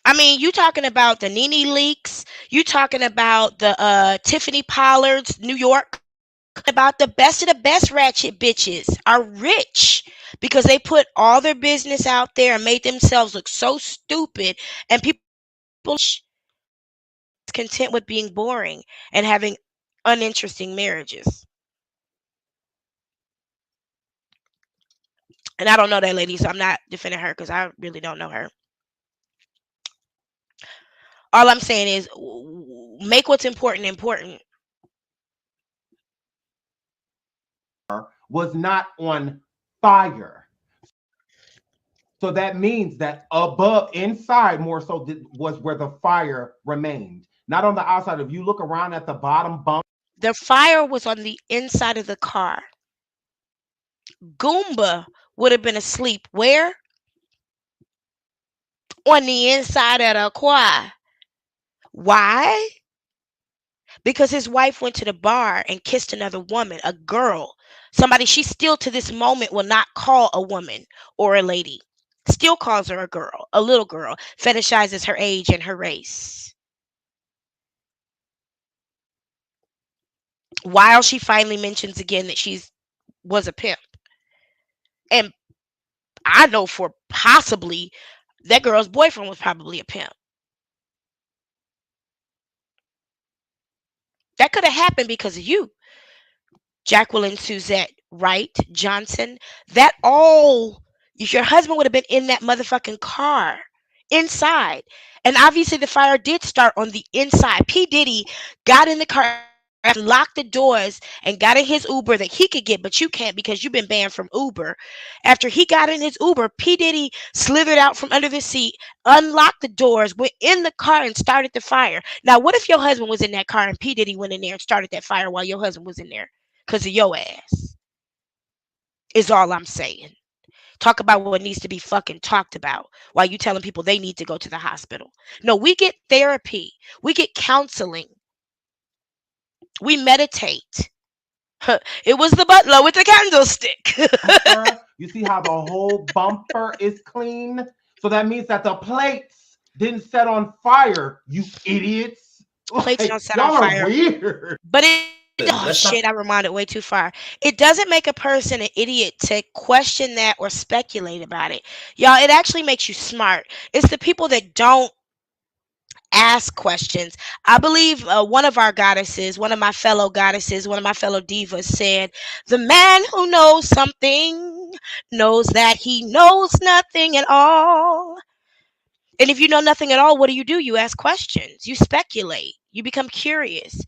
I mean, you talking about the Nene leaks, you talking about the Tiffany Pollard's New York, about the best of the best ratchet bitches are rich because they put all their business out there and made themselves look so stupid, and people content with being boring and having uninteresting marriages. And I don't know that lady, so I'm not defending her because I really don't know her. All I'm saying is, make what's important important. Was not on fire. So that means that above, inside more so was where the fire remained. Not on the outside. If you look around at the bottom bump. The fire was on the inside of the car. Goomba would have been asleep where? On the inside of the car. Why? Because his wife went to the bar and kissed another woman, a girl, somebody she still to this moment will not call a woman or a lady. Still calls her a girl, a little girl, fetishizes her age and her race. While she finally mentions again that she's was a pimp. And I know for possibly that girl's boyfriend was probably a pimp. That could have happened because of you, Jacqueline Suzette Wright Johnson. That all, if your husband would have been in that motherfucking car inside. And obviously the fire did start on the inside. P. Diddy got in the car, locked the doors, and got in his Uber that he could get, but you can't because you've been banned from Uber. After he got in his Uber, P. Diddy slithered out from under the seat, unlocked the doors, went in the car, and started the fire. Now, what if your husband was in that car and P. Diddy went in there and started that fire while your husband was in there? Because of your ass, is all I'm saying. Talk about what needs to be fucking talked about while you telling people they need to go to the hospital. No, we get therapy. We get counseling. We meditate. It was the butler with the candlestick. You see how the whole bumper is clean? So that means that the plates didn't set on fire, you idiots. Plates Like, don't set on y'all are fire. weird. But oh shit, I reminded way too far. It doesn't make a person an idiot to question that or speculate about it. Y'all, it actually makes you smart. It's the people that don't ask questions. I believe one of our goddesses, one of my fellow goddesses, one of my fellow divas said, "The man who knows something knows that he knows nothing at all." And if you know nothing at all, what do? You ask questions, you speculate, you become curious.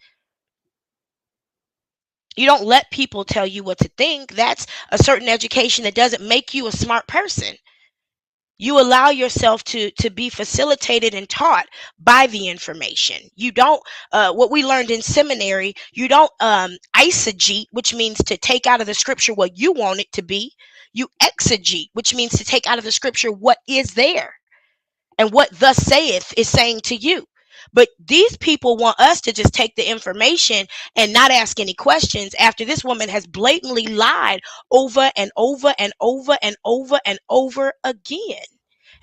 You don't let people tell you what to think. That's a certain education that doesn't make you a smart person. You allow yourself to be facilitated and taught by the information. You don't what we learned in seminary, you don't eisegete, which means to take out of the scripture what you want it to be. You exegete, which means to take out of the scripture what is there and what thus saith is saying to you. But these people want us to just take the information and not ask any questions after this woman has blatantly lied over and over and over and over and over again.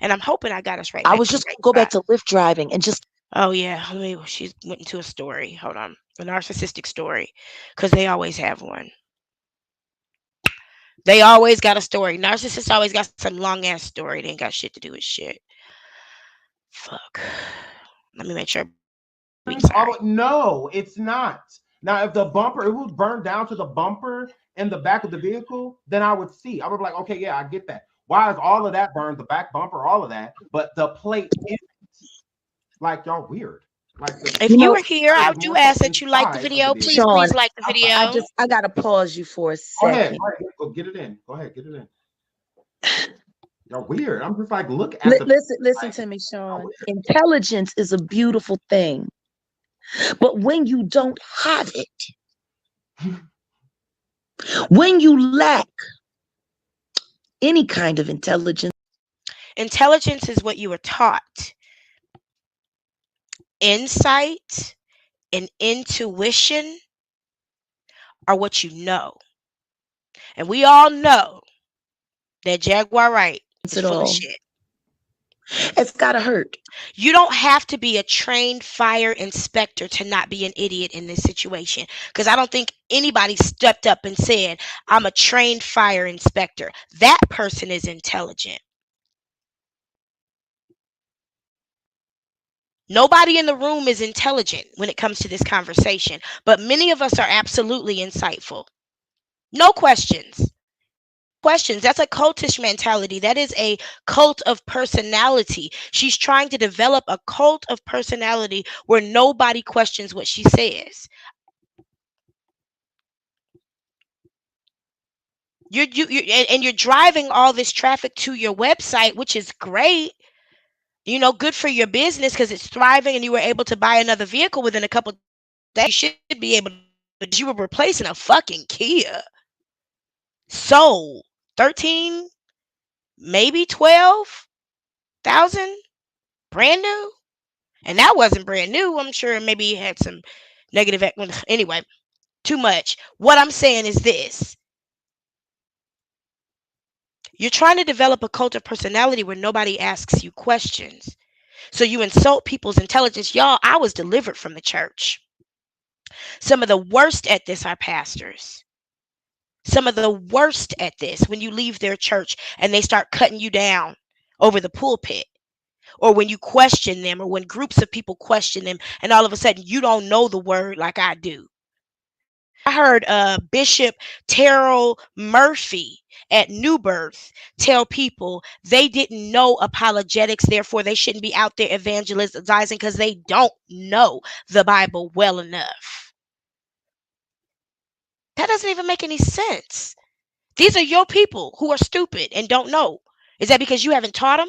And I'm hoping I got us right I back was to the just right gonna go back spot. to Lyft driving and just Oh yeah, she went into a story. Hold on, a narcissistic story, because they always have one. They always got a story. Narcissists always got some long ass story. They ain't got shit to do with shit. Fuck. Let me make sure we sorry. Oh no, it's not. Now, if the bumper, it was burned down to the bumper in the back of the vehicle, then I would see. I would be like, okay, yeah, I get that. Why is all of that burned? The back bumper, all of that, but the plate is like y'all weird. Like the If you you know, were here, it I was do more so ask that you like the inside of the video. Please, vehicle. Sean, please like the video. I gotta pause you for a Go second. ahead, go get it in. Go ahead, get it in. Y'all weird. I'm just like, look at the Listen like, to me, y'all Sean. weird. Intelligence is a beautiful thing, but when you don't have it, when you lack any kind of intelligence, Intelligence is what you were taught. Insight and intuition are what you know. And we all know that Jaguar Wright is at full of all, shit. it's gotta hurt. You don't have to be a trained fire inspector to not be an idiot in this situation. Because I don't think anybody stepped up and said, "I'm a trained fire inspector." That person is intelligent. Nobody in the room is intelligent when it comes to this conversation, but many of us are absolutely insightful. No questions. Questions. That's a cultish mentality. That is a cult of personality. She's trying to develop a cult of personality where nobody questions what she says. And you're driving all this traffic to your website, which is great. Good for your business because it's thriving and you were able to buy another vehicle within a couple days. You should be able to. You were replacing a fucking Kia. Sold 13, maybe 12,000, brand new. And that wasn't brand new. I'm sure maybe it had some negative. Anyway, too much. What I'm saying is this: you're trying to develop a cult of personality where nobody asks you questions. So you insult people's intelligence. Y'all, I was delivered from the church. Some of the worst at this are pastors. Some of the worst at this when you leave their church and they start cutting you down over the pulpit, or when you question them, or when groups of people question them, and all of a sudden you don't know the word like I do. I heard Bishop Terrell Murphy at New Birth tell people they didn't know apologetics, therefore they shouldn't be out there evangelizing because they don't know the Bible well enough. That doesn't even make any sense. These are your people who are stupid and don't know. Is that because you haven't taught them?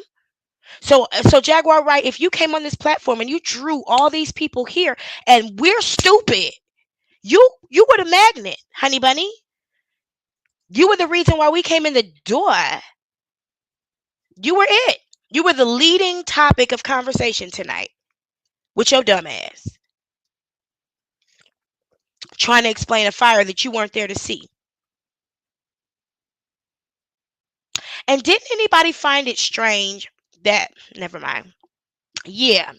So Jaguar Wright, if you came on this platform and you drew all these people here and we're stupid, you were the magnet, honey bunny. You were the reason why we came in the door. You were it. You were the leading topic of conversation tonight with your dumb ass. trying to explain a fire that you weren't there to see. And didn't anybody find it strange that, never mind. Yeah.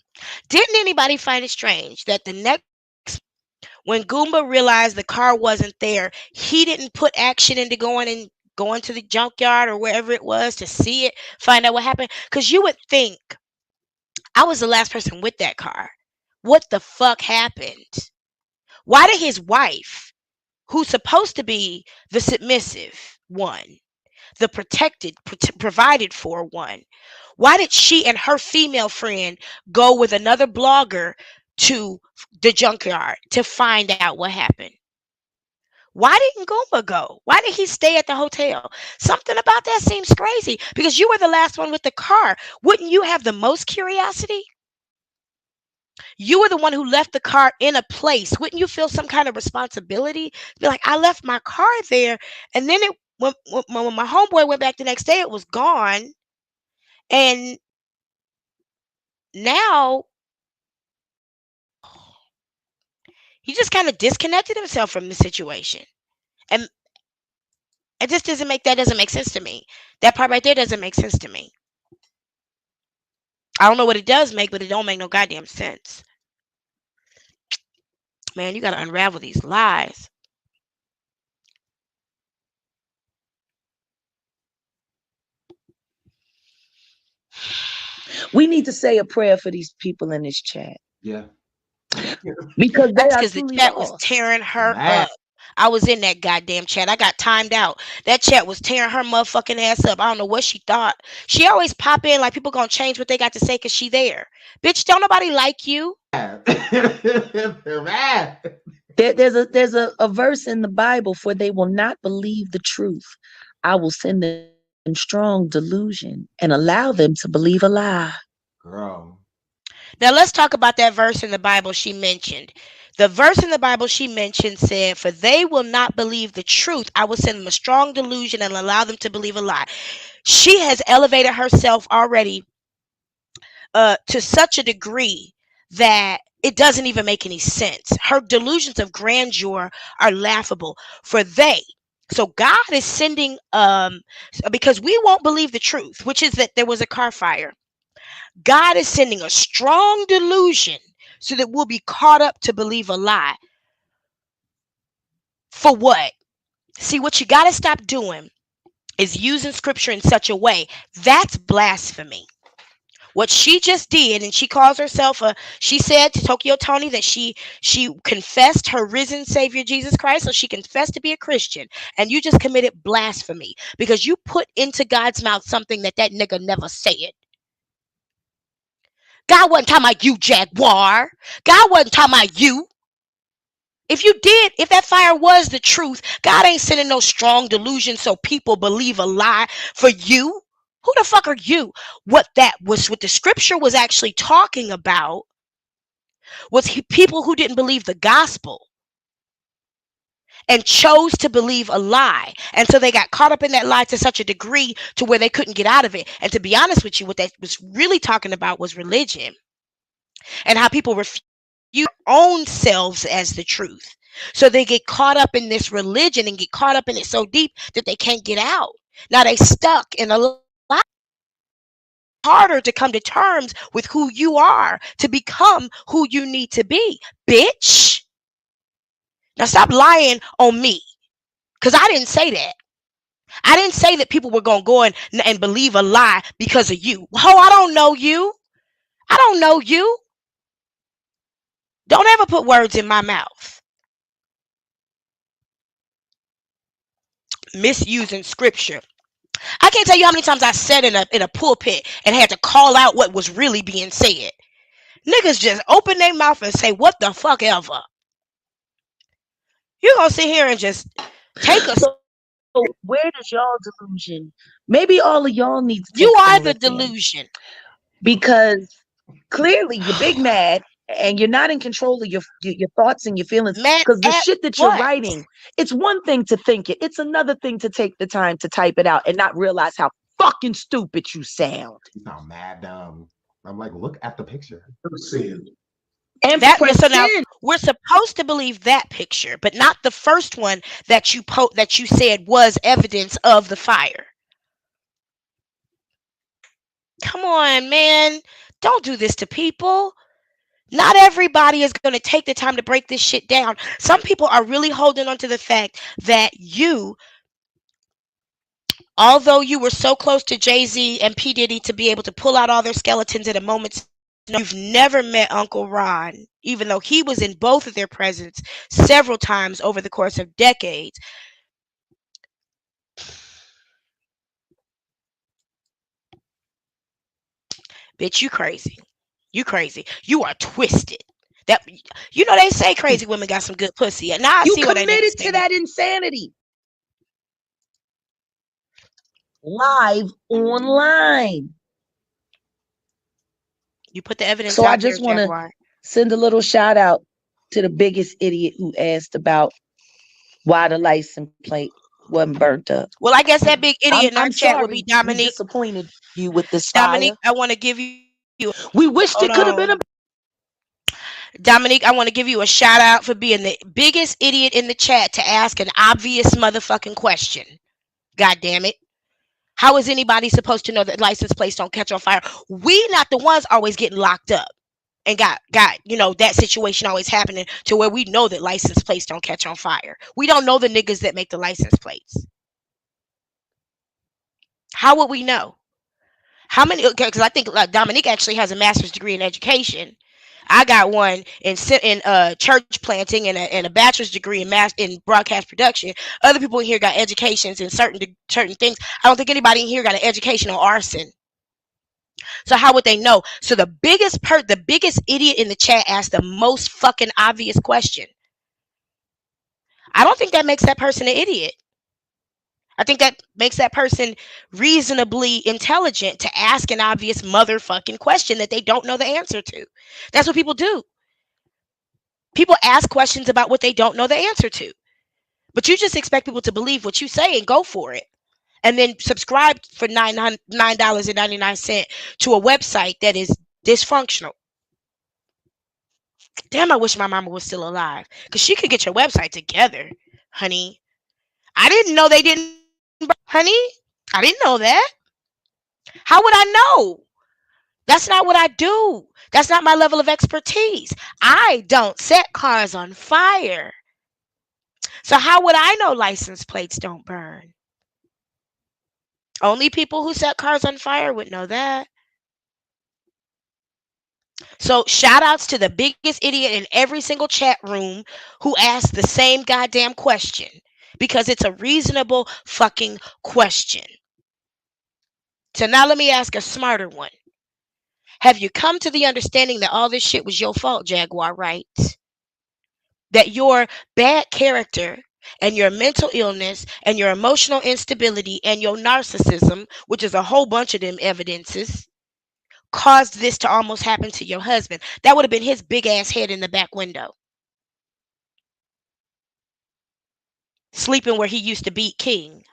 Didn't anybody find it strange that the next when Goomba realized the car wasn't there, he didn't put action into going to the junkyard or wherever it was to see it, find out what happened? Because you would think I was the last person with that car. What the fuck happened? Why did his wife, who's supposed to be the submissive one, the protected, provided for one, why did she and her female friend go with another blogger to the junkyard to find out what happened? Why didn't Goomba go? Why did he stay at the hotel? Something about that seems crazy because you were the last one with the car. Wouldn't you have the most curiosity? You were the one who left the car in a place. Wouldn't you feel some kind of responsibility? Be like, I left my car there, and then when my homeboy went back the next day, it was gone, and now he just kind of disconnected himself from the situation, and it just doesn't make sense to me. That part right there doesn't make sense to me. I don't know what it does make, but it don't make no goddamn sense. Man, you gotta unravel these lies. We need to say a prayer for these people in this chat Yeah. because they That's are because the truly chat was lost. tearing her Man. up. I was in that goddamn chat. I got timed out. That chat was tearing her motherfucking ass up. I don't know what she thought. She always pop in like people gonna change what they got to say because she there. Bitch, don't nobody like you. They're mad. There's a verse in the Bible, for they will not believe the truth. I will send them strong delusion and allow them to believe a lie. Girl. Now let's talk about that verse in the Bible she mentioned. The verse in the Bible she mentioned said, "For they will not believe the truth. I will send them a strong delusion and allow them to believe a lie." She has elevated herself already to such a degree that it doesn't even make any sense. Her delusions of grandeur are laughable. For they, so God is sending because we won't believe the truth, which is that there was a car fire. God is sending a strong delusion so that we'll be caught up to believe a lie. For what? See, what you got to stop doing is using scripture in such a way that's blasphemy. What she just did, and she calls herself she said to Tokyo Tony that she confessed her risen Savior Jesus Christ, so she confessed to be a Christian, and you just committed blasphemy because you put into God's mouth something that nigga never said. God wasn't talking about you, Jaguar. God wasn't talking about you. If that fire was the truth, God ain't sending no strong delusion so people believe a lie for you. Who the fuck are you? What the scripture was actually talking about was people who didn't believe the gospel and chose to believe a lie. And so they got caught up in that lie to such a degree to where they couldn't get out of it. And to be honest with you, what that was really talking about was religion and how people refuse their own selves as the truth. So they get caught up in this religion and get caught up in it so deep that they can't get out. Now they stuck in a lie. Harder to come to terms with who you are to become who you need to be, bitch. Now stop lying on me, because I didn't say that. I didn't say that people were going to go and believe a lie because of you. Oh, I don't know you. I don't know you. Don't ever put words in my mouth. Misusing scripture. I can't tell you how many times I sat in a pulpit and had to call out what was really being said. Niggas just open their mouth and say what the fuck ever. You're going to sit here and just take us. So where does y'all delusion? Maybe all of y'all need to take You are some the lithium, delusion. because clearly you're big mad and you're not in control of your thoughts and your feelings, Mad because the at shit that you're what? writing, it's one thing to think it, it's another thing to take the time to type it out and not realize how fucking stupid you sound. You sound mad dumb. I'm like, look at the picture. and That so press now in. we're supposed to believe that picture, but not the first one that that you said was evidence of the fire. Come on, man. Don't do this to people. Not everybody is going to take the time to break this shit down. Some people are really holding on to the fact that you, although you were so close to Jay-Z and P. Diddy to be able to pull out all their skeletons at a moment's notice, you've never met Uncle Ron, even though he was in both of their presence several times over the course of decades. Bitch, you crazy. You crazy. You are twisted. That they say crazy women got some good pussy. And now I You see why that nigga committed to stay. that insanity. Live online. You put the evidence So I out there, just want to Jaguar. send a little shout out to the biggest idiot who asked about why the license plate wasn't burnt up. Well, I guess that big idiot in our I'm chat will be sorry we Dominique. disappointed you with this Dominique, fire. I want to give you. We wished Hold it could have been a on. Dominique, I want to give you a shout out for being the biggest idiot in the chat to ask an obvious motherfucking question. God damn it. How is anybody supposed to know that license plates don't catch on fire? We not the ones always getting locked up and got that situation always happening to where we know that license plates don't catch on fire. We don't know the niggas that make the license plates. How would we know? How many? Because I think Dominique actually has a master's degree in education. I got one in church planting and a bachelor's degree in broadcast production. Other people in here got educations in certain things. I don't think anybody in here got an education on arson. So how would they know? So the biggest idiot in the chat asked the most fucking obvious question. I don't think that makes that person an idiot. I think that makes that person reasonably intelligent to ask an obvious motherfucking question that they don't know the answer to. That's what people do. People ask questions about what they don't know the answer to. But you just expect people to believe what you say and go for it. And then subscribe for $9.99 to a website that is dysfunctional. Damn, I wish my mama was still alive. Because she could get your website together, honey. I didn't know they didn't, honey. I didn't know that. How would I know? That's not what I do. That's not my level of expertise. I don't set cars on fire. So how would I know license plates don't burn? Only people who set cars on fire would know that. So shout outs to the biggest idiot in every single chat room who asked the same goddamn question. Because it's a reasonable fucking question. So now let me ask a smarter one. Have you come to the understanding that all this shit was your fault, Jaguar, right? That your bad character and your mental illness and your emotional instability and your narcissism, which is a whole bunch of them evidences, caused this to almost happen to your husband. That would have been his big ass head in the back window. Sleeping where he used to beat King.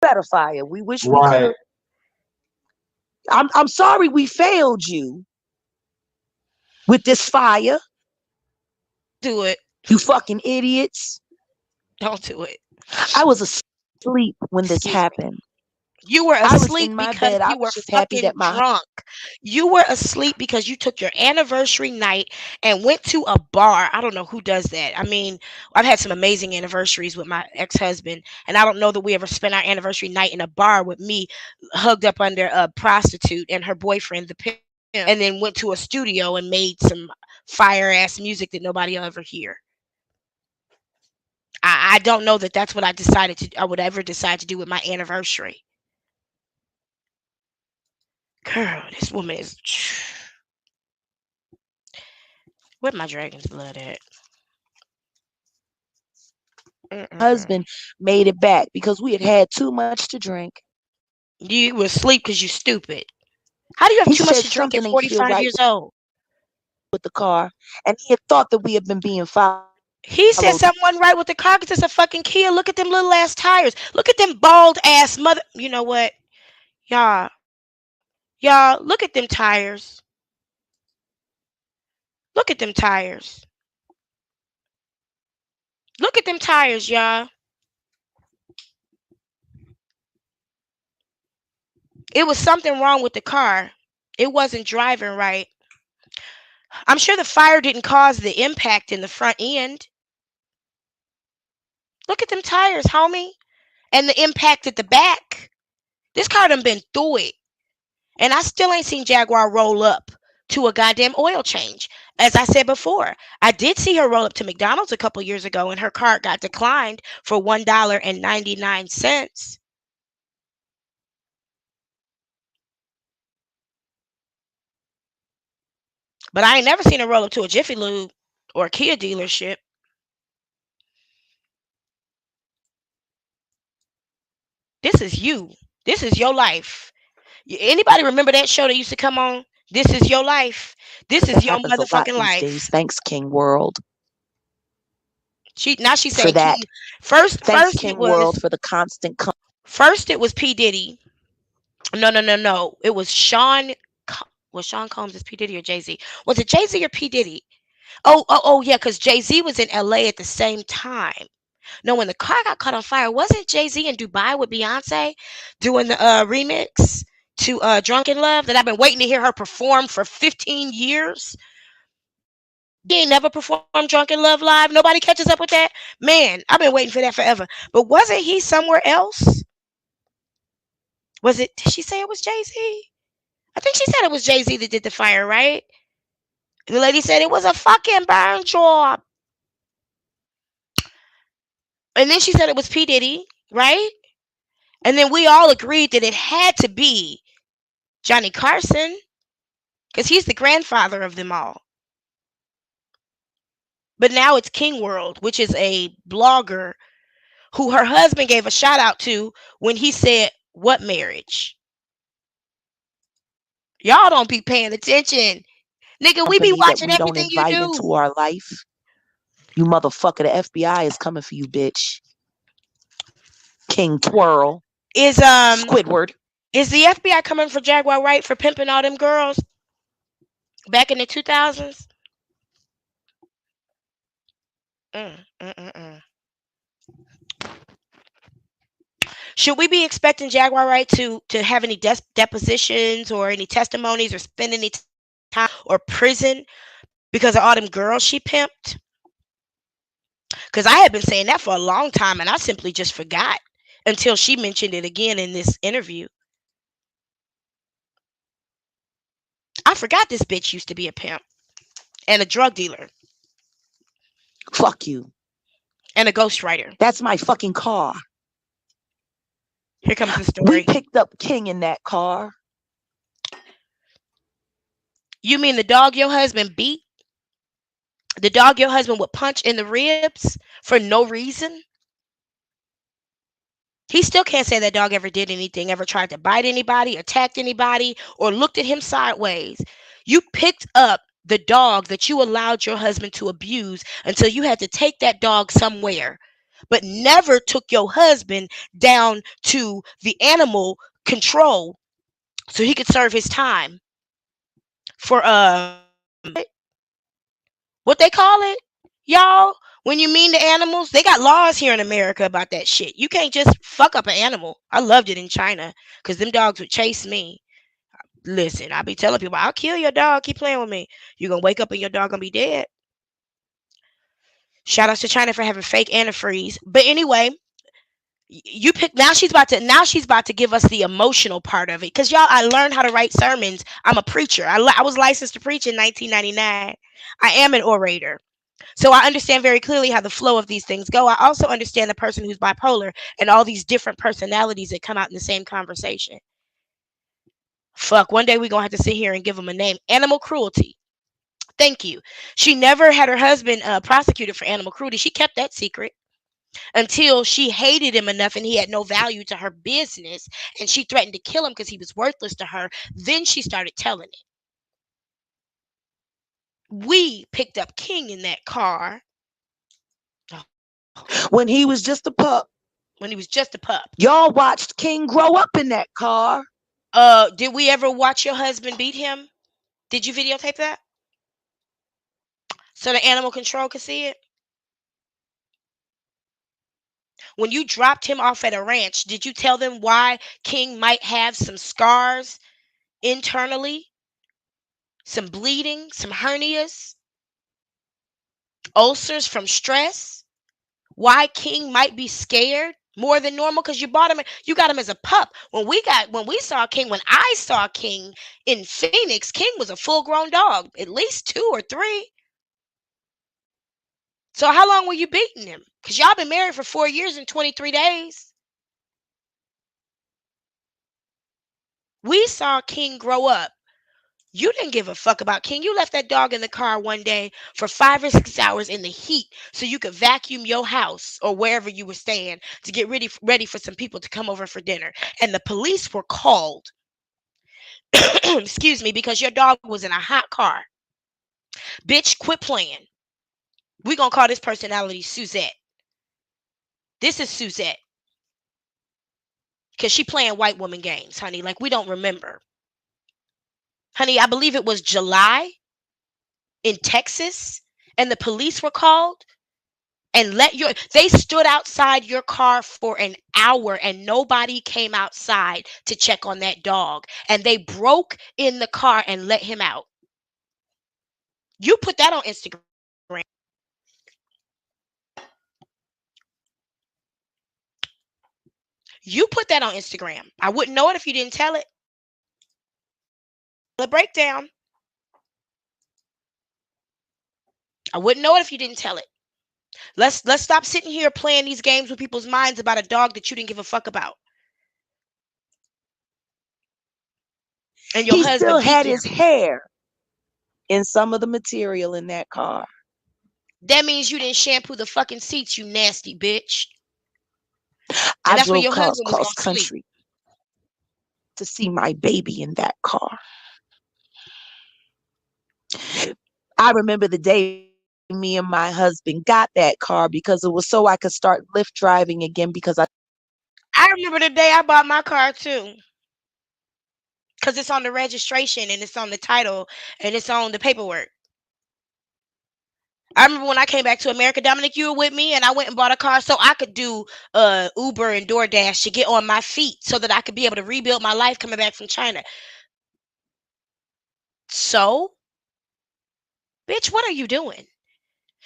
better fire. We wish we could Right. have. I'm sorry we failed you with this fire. Do it. You fucking idiots. Don't do it. I was asleep when this Excuse me. happened. You were I was asleep in my because bed. I you was were just happy fucking that my drunk. You were asleep because you took your anniversary night and went to a bar. I don't know who does that. I mean, I've had some amazing anniversaries with my ex-husband, and I don't know that we ever spent our anniversary night in a bar with me hugged up under a prostitute and her boyfriend, the pimp, and then went to a studio and made some fire ass music that nobody will ever hear. I don't know that that's what I would ever decide to do with my anniversary. Girl, this woman is. Where my dragon's blood at? Mm-mm-mm. husband made it back because we had had too much to drink. You was asleep because you stupid. How do you have He too much said to drink at something ain't feel 45 right years old? with the car, and he had thought that we had been being followed. He said something wasn't right with the car because it's a fucking Kia. Look at them little ass tires. Look at them bald ass You know what? Y'all, look at them tires. Look at them tires. Look at them tires, y'all. It was something wrong with the car. It wasn't driving right. I'm sure the fire didn't cause the impact in the front end. Look at them tires, homie. And the impact at the back. This car done been through it. And I still ain't seen Jaguar roll up to a goddamn oil change. As I said before, I did see her roll up to McDonald's a couple years ago and her card got declined for $1.99. But I ain't never seen her roll up to a Jiffy Lube or a Kia dealership. This is you. This is your life. Anybody remember that show that used to come on? This is your life. This is That your happens a lot motherfucking these days. life. Thanks, King World, She for saying that. King. First Thanks, first it King World, was for the constant. first it was P Diddy. No. It was Sean. Was Sean Combs is P Diddy or Jay Z? Was it Jay Z or P Diddy? Oh yeah, because Jay Z was in L.A. at the same time. No, when the car got caught on fire, wasn't Jay Z in Dubai with Beyonce doing the remix to "Drunken Love" that I've been waiting to hear her perform for 15 years? He ain't never performed "Drunken Love" live. Nobody catches up with that. Man, I've been waiting for that forever. But wasn't he somewhere else? Was it? Did she say it was Jay Z? I think she said it was Jay Z that did the fire, right? The lady said it was a fucking burn job. And then she said it was P. Diddy, right? And then we all agreed that it had to be Johnny Carson because he's the grandfather of them all. But now it's King World, which is a blogger who her husband gave a shout out to when he said, "What marriage?" Y'all don't be paying attention. Nigga, we be Company that watching we don't everything you invite do. into our life. You motherfucker, the FBI is coming for you, bitch. King Twirl. Is Squidward. is the FBI coming for Jaguar Wright for pimping all them girls back in the 2000s? Mm, mm, mm, mm. Should we be expecting Jaguar Wright to have any depositions or any testimonies or spend any time or prison because of all them girls she pimped? Because I had been saying that for a long time and I simply just forgot until she mentioned it again in this interview. I forgot this bitch used to be a pimp and a drug dealer Fuck you. and a ghostwriter. That's my fucking car. Here comes the We story. picked up King in that car. You mean the dog your husband beat? The dog your husband would punch in the ribs for no reason? He still can't say that dog ever did anything, ever tried to bite anybody, attacked anybody, or looked at him sideways. You picked up the dog that you allowed your husband to abuse until you had to take that dog somewhere, but never took your husband down to the animal control so he could serve his time for what they call it, y'all. When you mean the animals, they got laws here in America about that shit. You can't just fuck up an animal. I loved it in China because them dogs would chase me. Listen, I be telling people, I'll kill your dog. Keep playing with me. You're gonna wake up and your dog gonna be dead. Shout outs to China for having fake antifreeze. But anyway, you pick now she's about to give us the emotional part of it because y'all, I learned how to write sermons. I'm a preacher. I was licensed to preach in 1999. I am an orator. So I understand very clearly how the flow of these things go. I also understand the person who's bipolar and all these different personalities that come out in the same conversation. Fuck, one day we're going to have to sit here and give them a name. Animal cruelty. Thank you. She never had her husband prosecuted for animal cruelty. She kept that secret until she hated him enough and he had no value to her business and she threatened to kill him because he was worthless to her. Then she started telling it. We picked up King in that car When he was just a pup. when he was just a pup. Y'all watched King grow up in that car. Did we ever watch your husband beat him? Did you videotape that? so the animal control could see it? When you dropped him off at a ranch, did you tell them why King might have some scars internally, some bleeding, some hernias, ulcers from stress? Why King might be scared more than normal? Because you bought him, you got him as a pup. When I saw King in Phoenix, King was a full grown dog, at least 2 or 3. So how long were you beating him? Because y'all been married for 4 years and 23 days. We saw King grow up. You didn't give a fuck about King. You left that dog in the car one day for 5 or 6 hours in the heat so you could vacuum your house or wherever you were staying to get ready for some people to come over for dinner. And the police were called, excuse me, because your dog was in a hot car. Bitch, quit playing. We gonna call this personality Suzette. This is Suzette. Because she playing white woman games, honey. Like, we don't remember. Honey, I believe it was July in Texas, and the police were called and they stood outside your car for an hour and nobody came outside to check on that dog. And they broke in the car and let him out. You put that on Instagram. You put that on Instagram. I wouldn't know it if you didn't tell it. The breakdown. I wouldn't know it if you didn't tell it. Let's stop sitting here playing these games with people's minds about a dog that you didn't give a fuck about. And your He still husband beat had him. his hair in some of the material in that car. That means you didn't shampoo the fucking seats, you nasty bitch. And I that's where drove your cross husband was gonna sleep. country to see my baby in that car. I remember the day me and my husband got that car because it was so I could start Lyft driving again because I remember the day I bought my car too. Because it's on the registration and it's on the title and it's on the paperwork. I remember when I came back to America, Dominic, you were with me, and I went and bought a car so I could do Uber and DoorDash to get on my feet so that I could be able to rebuild my life coming back from China. So, bitch, what are you doing?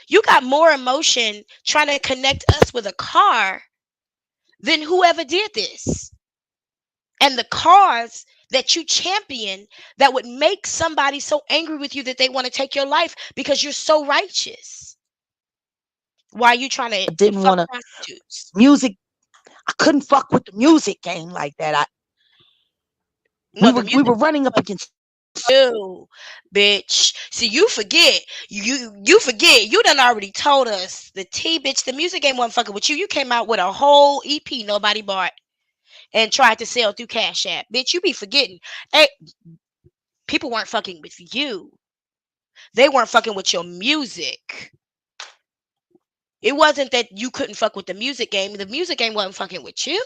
You got more emotion trying to connect us with a car than whoever did this. And the cause that you champion that would make somebody so angry with you that they want to take your life because you're so righteous. Why are you trying to didn't fuck want to prostitutes? music. I couldn't fuck with the music game like that. No, the We music were running up against. you, bitch. See, you forget. You forget. You done already told us the T, bitch. The music game wasn't fucking with you. You came out with a whole EP nobody bought and tried to sell through Cash App, bitch. You be forgetting. Hey, people weren't fucking with you. They weren't fucking with your music. It wasn't that you couldn't fuck with the music game. The music game wasn't fucking with you.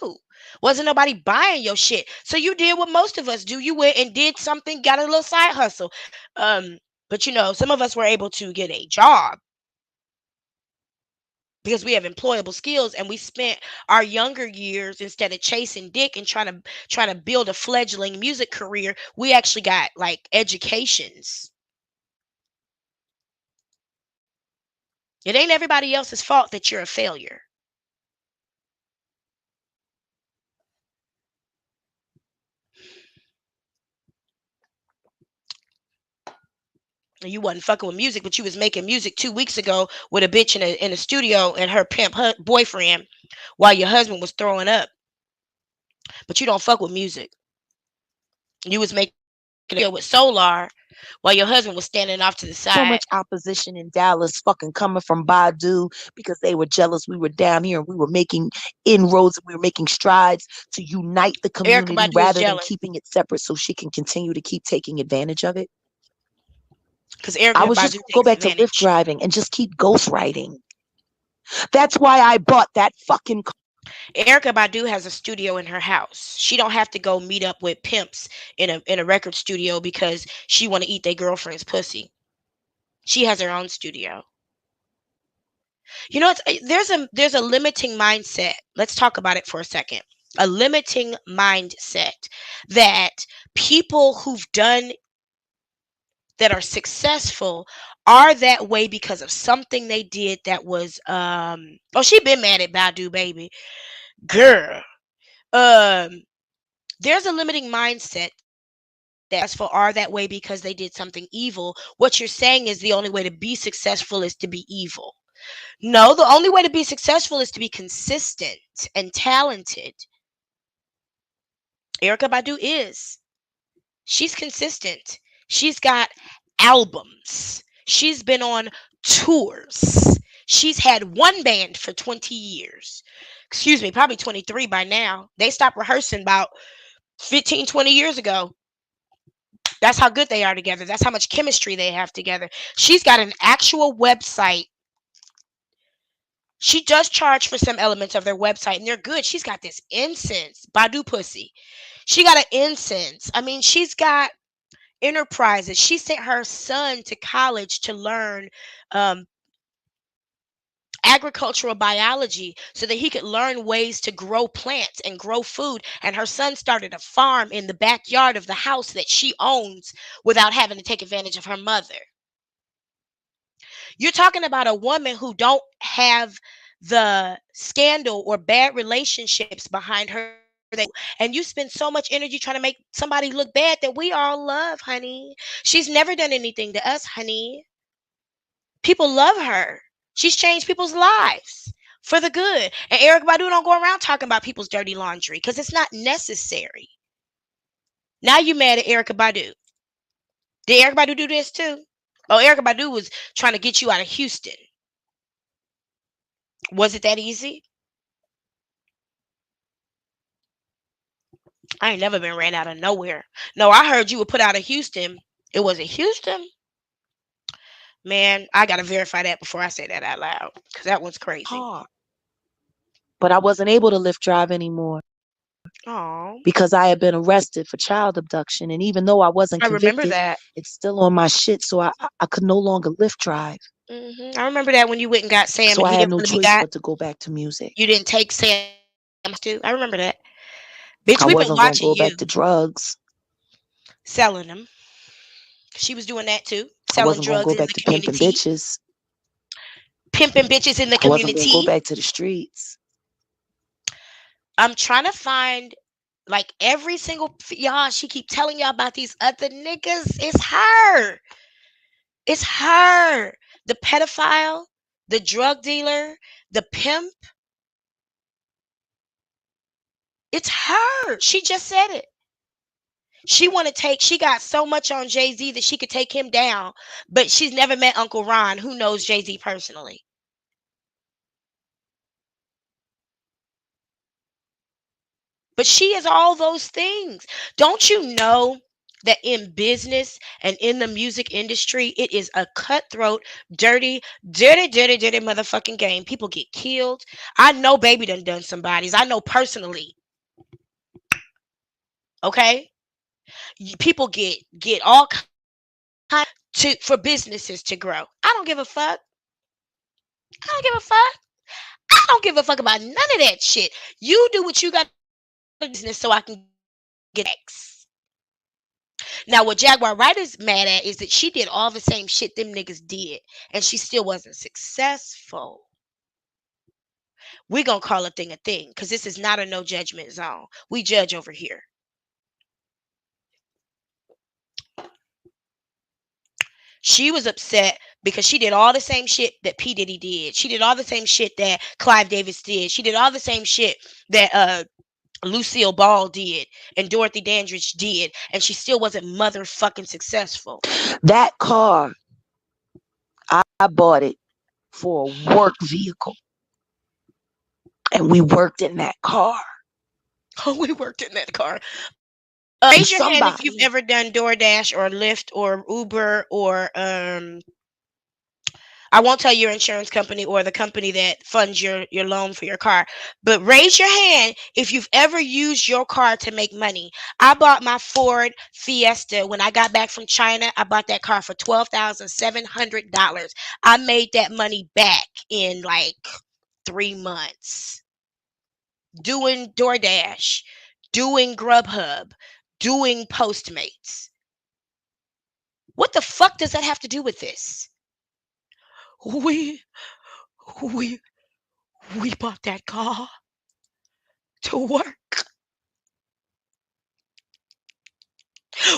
Wasn't nobody buying your shit. So you did what most of us do. You went and did something, got a little side hustle. But some of us were able to get a job because we have employable skills, and we spent our younger years, instead of chasing dick and trying to build a fledgling music career, we actually got like educations. It ain't everybody else's fault that you're a failure. You wasn't fucking with music, but you was making music 2 weeks ago with a bitch in a studio and her pimp boyfriend while your husband was throwing up. But you don't fuck with music. You was making a video with Solar while your husband was standing off to the So side. much opposition in Dallas fucking coming from Badu because they were jealous we were down here and we were making inroads and we were making strides to unite the Erica community Badu is rather than jealous keeping it separate so she can continue to keep taking advantage of it. because I Erica was just Badu gonna go takes back to Lyft advantage. driving and just keep ghostwriting. That's why I bought that fucking car. Erica Badu has a studio in her house. She don't have to go meet up with pimps in a record studio because she want to eat their girlfriend's pussy. She has her own studio. You know, there's a limiting mindset. Let's talk about it for a second. A limiting mindset that people who've done that are successful are that way because of something they did that was oh, she been mad at Badu, baby. Girl. Um there's a limiting mindset that successful are that way because they did something evil. What you're saying is the only way to be successful is to be evil. No, the only way to be successful is to be consistent and talented. Erica Badu is. She's consistent. She's got albums. She's been on tours. She's had one band for 20 years. Excuse me, probably 23 by now. They stopped rehearsing about 15, 20 years ago. That's how good they are together. That's how much chemistry they have together. She's got an actual website. She does charge for some elements of their website, and they're good. She's got this incense, Badu Pussy. She got an incense. I mean, she's got enterprises. She sent her son to college to learn um, agricultural biology so that he could learn ways to grow plants and grow food. And her son started a farm in the backyard of the house that she owns without having to take advantage of her mother. You're talking about a woman who don't have the scandal or bad relationships behind her that, and you spend so much energy trying to make somebody look bad that we all love, honey. She's never done anything to us, honey. People love her. She's changed people's lives for the good. And Eric Badu don't go around talking about people's dirty laundry because it's not necessary. Now you mad at Erica Badu. Did Erica Badu do this too? Oh, Erica Badu was trying to get you out of Houston. Was it that easy? I ain't never been ran out of nowhere. No, I heard you were put out of Houston. It was in Houston? Man, I gotta verify that before I say that out loud. Because that one's crazy. Car. But I wasn't able to lift drive anymore Oh, because I had been arrested for child abduction. And even though I wasn't I remember convicted, that. it's still on my shit. So I could no longer lift drive. I remember that when you went and got Sam So and I he had didn't no want to be choice got. but to go back to music. You didn't take Sam too. I remember that. Bitch, I we've been wasn't going to watching go you back to drugs. selling them. She was doing that too. I Selling wasn't going to drugs go in back the to pimping community. bitches. Pimping bitches in the I wasn't going to go community. back to the streets. I'm trying to find like every single y'all. She keep telling y'all about these other niggas. It's her. It's her. The pedophile, the drug dealer, the pimp. It's her. She just said it. She got so much on Jay-Z that she could take him down, but she's never met Uncle Ron, who knows Jay-Z personally. But she is all those things. Don't you know that in business and in the music industry, it is a cutthroat, dirty, dirty, dirty, dirty motherfucking game. People get killed. I know Baby done some bodies. I know personally. Okay, people get all kinds to for businesses to grow. I don't give a fuck. I don't give a fuck. I don't give a fuck about none of that shit. You do what you got to do in business so I can get X. Now, what Jaguar Wright is mad at is that she did all the same shit them niggas did, and she still wasn't successful. We're gonna call a thing, because this is not a no judgment zone. We judge over here. She was upset because she did all the same shit that P. Diddy did. She did all the same shit that Clive Davis did. She did all the same shit that Lucille Ball did and Dorothy Dandridge did, and she still wasn't motherfucking successful. That car, I bought it for a work vehicle. And we worked in that car. Oh, we worked in that car. Raise your hand if you've Somebody, ever done DoorDash or Lyft or Uber or I won't tell your insurance company or the company that funds your loan for your car, but raise your hand if you've ever used your car to make money. I bought my Ford Fiesta when I got back from China. I bought that car for $12,700. I made that money back in like 3 months doing DoorDash, doing Grubhub, doing Postmates. What the fuck does that have to do with this? We we we bought that car to work.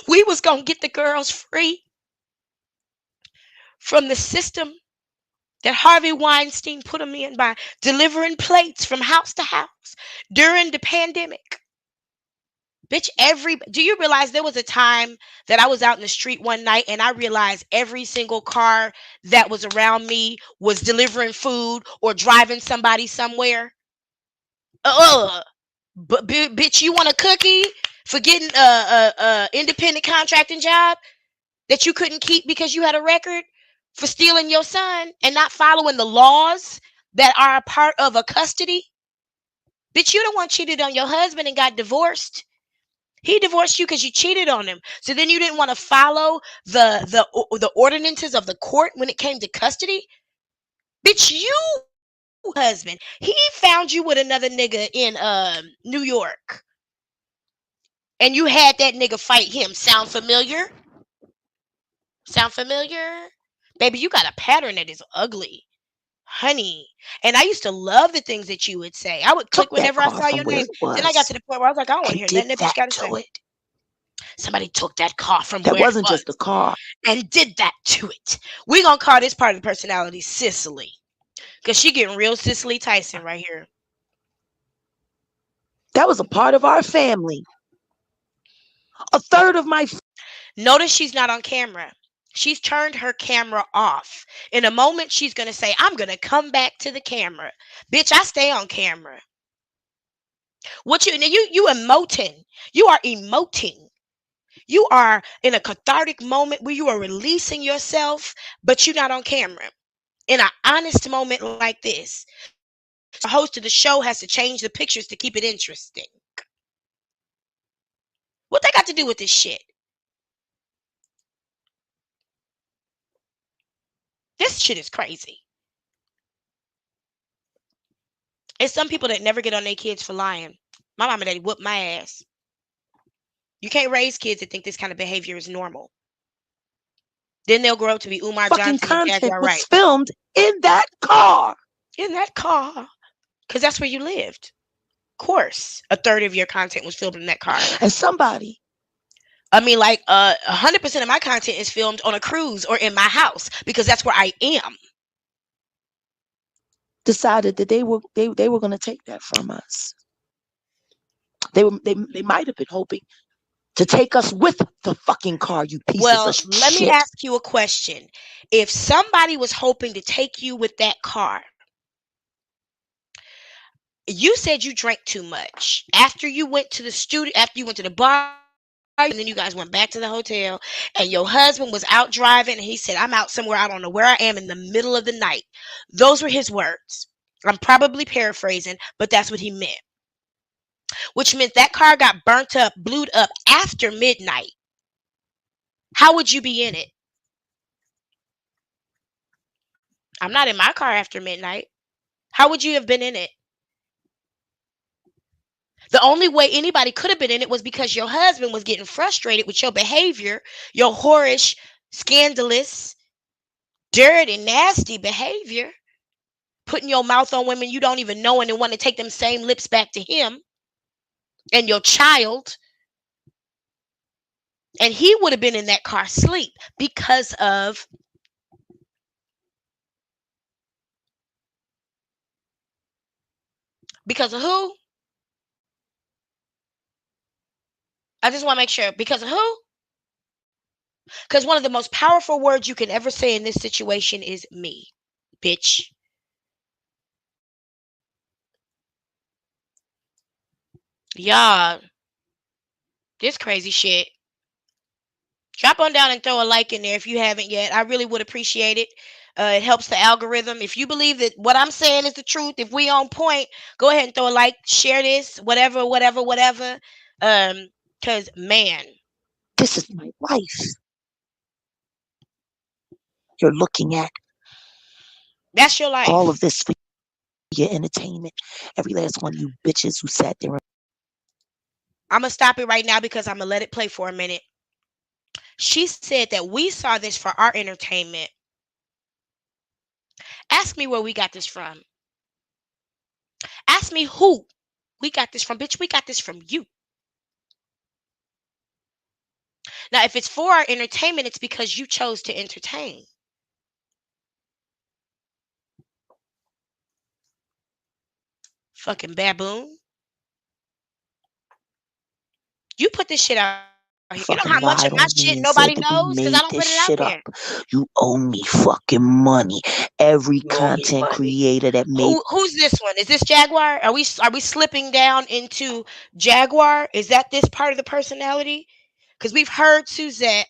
We was gonna get the girls free from the system that Harvey Weinstein put them in by delivering plates from house to house during the pandemic. Bitch, do you realize there was a time that I was out in the street one night and I realized every single car that was around me was delivering food or driving somebody somewhere? But bitch, you want a cookie for getting a independent contracting job that you couldn't keep because you had a record for stealing your son and not following the laws that are a part of a custody? Bitch, you the one cheated on your husband and got divorced. He divorced you because you cheated on him. So then you didn't want to follow the ordinances of the court when it came to custody. Bitch, you husband, he found you with another nigga in New York, and you had that nigga fight him. Sound familiar? Sound familiar? Baby, you got a pattern that is ugly, honey. And I used to love the things that you would say. I would click Took that whenever I car saw from your where name. it Then I got was to the point where I was like, I don't want to and hear did nothing that bitch that got to say. to it. Somebody took that car from That where it wasn't was just the car. and did that to it. We're going to call this part of the personality Cicely, because she getting real Cicely Tyson right here. That was a part of our family. A third of my Notice she's not on camera. She's turned her camera off. In a moment, she's going to say, I'm going to come back to the camera. Bitch, I stay on camera. What you emoting. You are emoting. You are in a cathartic moment where you are releasing yourself, but you're not on camera. In an honest moment like this, the host of the show has to change the pictures to keep it interesting. What they got to do with this shit? This shit is crazy. It's some people that never get on their kids for lying. My mama and daddy whooped my ass. You can't raise kids that think this kind of behavior is normal. Then they'll grow up to be Umar fucking Johnson and content Jaguar was Wright. filmed in that car. In that car. Because that's where you lived. Of course, a third of your content was filmed in that car. And somebody, I mean, like 100% of my content is filmed on a cruise or in my house because that's where I am. decided that they were going to take that from us. They might have been hoping to take us with the fucking car, you pieces Well, of let me shit. ask you a question. If somebody was hoping to take you with that car, you said you drank too much. After you went to the studio, after you went to the bar, and then you guys went back to the hotel, and your husband was out driving, and he said, I'm out somewhere, I don't know where I am in the middle of the night. Those were his words. I'm probably paraphrasing, but that's what he meant. Which meant that car got burnt up, blued up after midnight. How would you be in it? I'm not in my car after midnight. How would you have been in it? The only way anybody could have been in it was because your husband was getting frustrated with your behavior, your whorish, scandalous, dirty, nasty behavior, putting your mouth on women you don't even know and then want to take them same lips back to him and your child. And he would have been in that car asleep because of who? I just want to make sure. Because of who? Because one of the most powerful words you can ever say in this situation is me, bitch. Y'all, this crazy shit. Drop on down and throw a like in there if you haven't yet. I really would appreciate it. It helps the algorithm. If you believe that what I'm saying is the truth, if we on point, go ahead and throw a like, share this, whatever, whatever, whatever. Cause man, This is my life. You're looking at that's your all life. of this for your entertainment. Every last one of you bitches who sat there and I'm gonna stop it right now because I'm gonna let it play for a minute. She said that we saw this for our entertainment. Ask me where we got this from. Ask me who we got this from, bitch. We got this from you. Now, if it's for our entertainment, it's because you chose to entertain. Fucking baboon. You put this shit out here. You know how much of my fucking shit lied on nobody me and knows said because that I we don't put it out made this there. shit up. You owe me fucking money. Every You owe me content money. creator that made Who's this one? Is this Jaguar? Are we slipping down into Jaguar? Is that this part of the personality? Because we've heard Suzette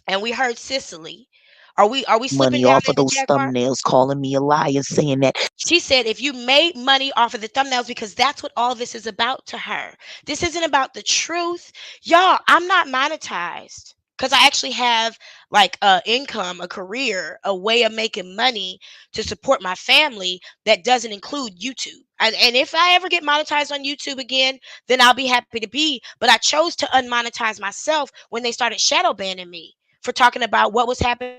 and we heard Cicely. Are we slipping money down off of into those Jaguar? thumbnails, calling me a liar, saying that She said if you made money off of the thumbnails, because that's what all this is about to her. This isn't about the truth. Y'all, I'm not monetized because I actually have like a income, a career, a way of making money to support my family that doesn't include YouTube. And if I ever get monetized on YouTube again, then I'll be happy to be. But I chose to unmonetize myself when they started shadow banning me for talking about what was happening,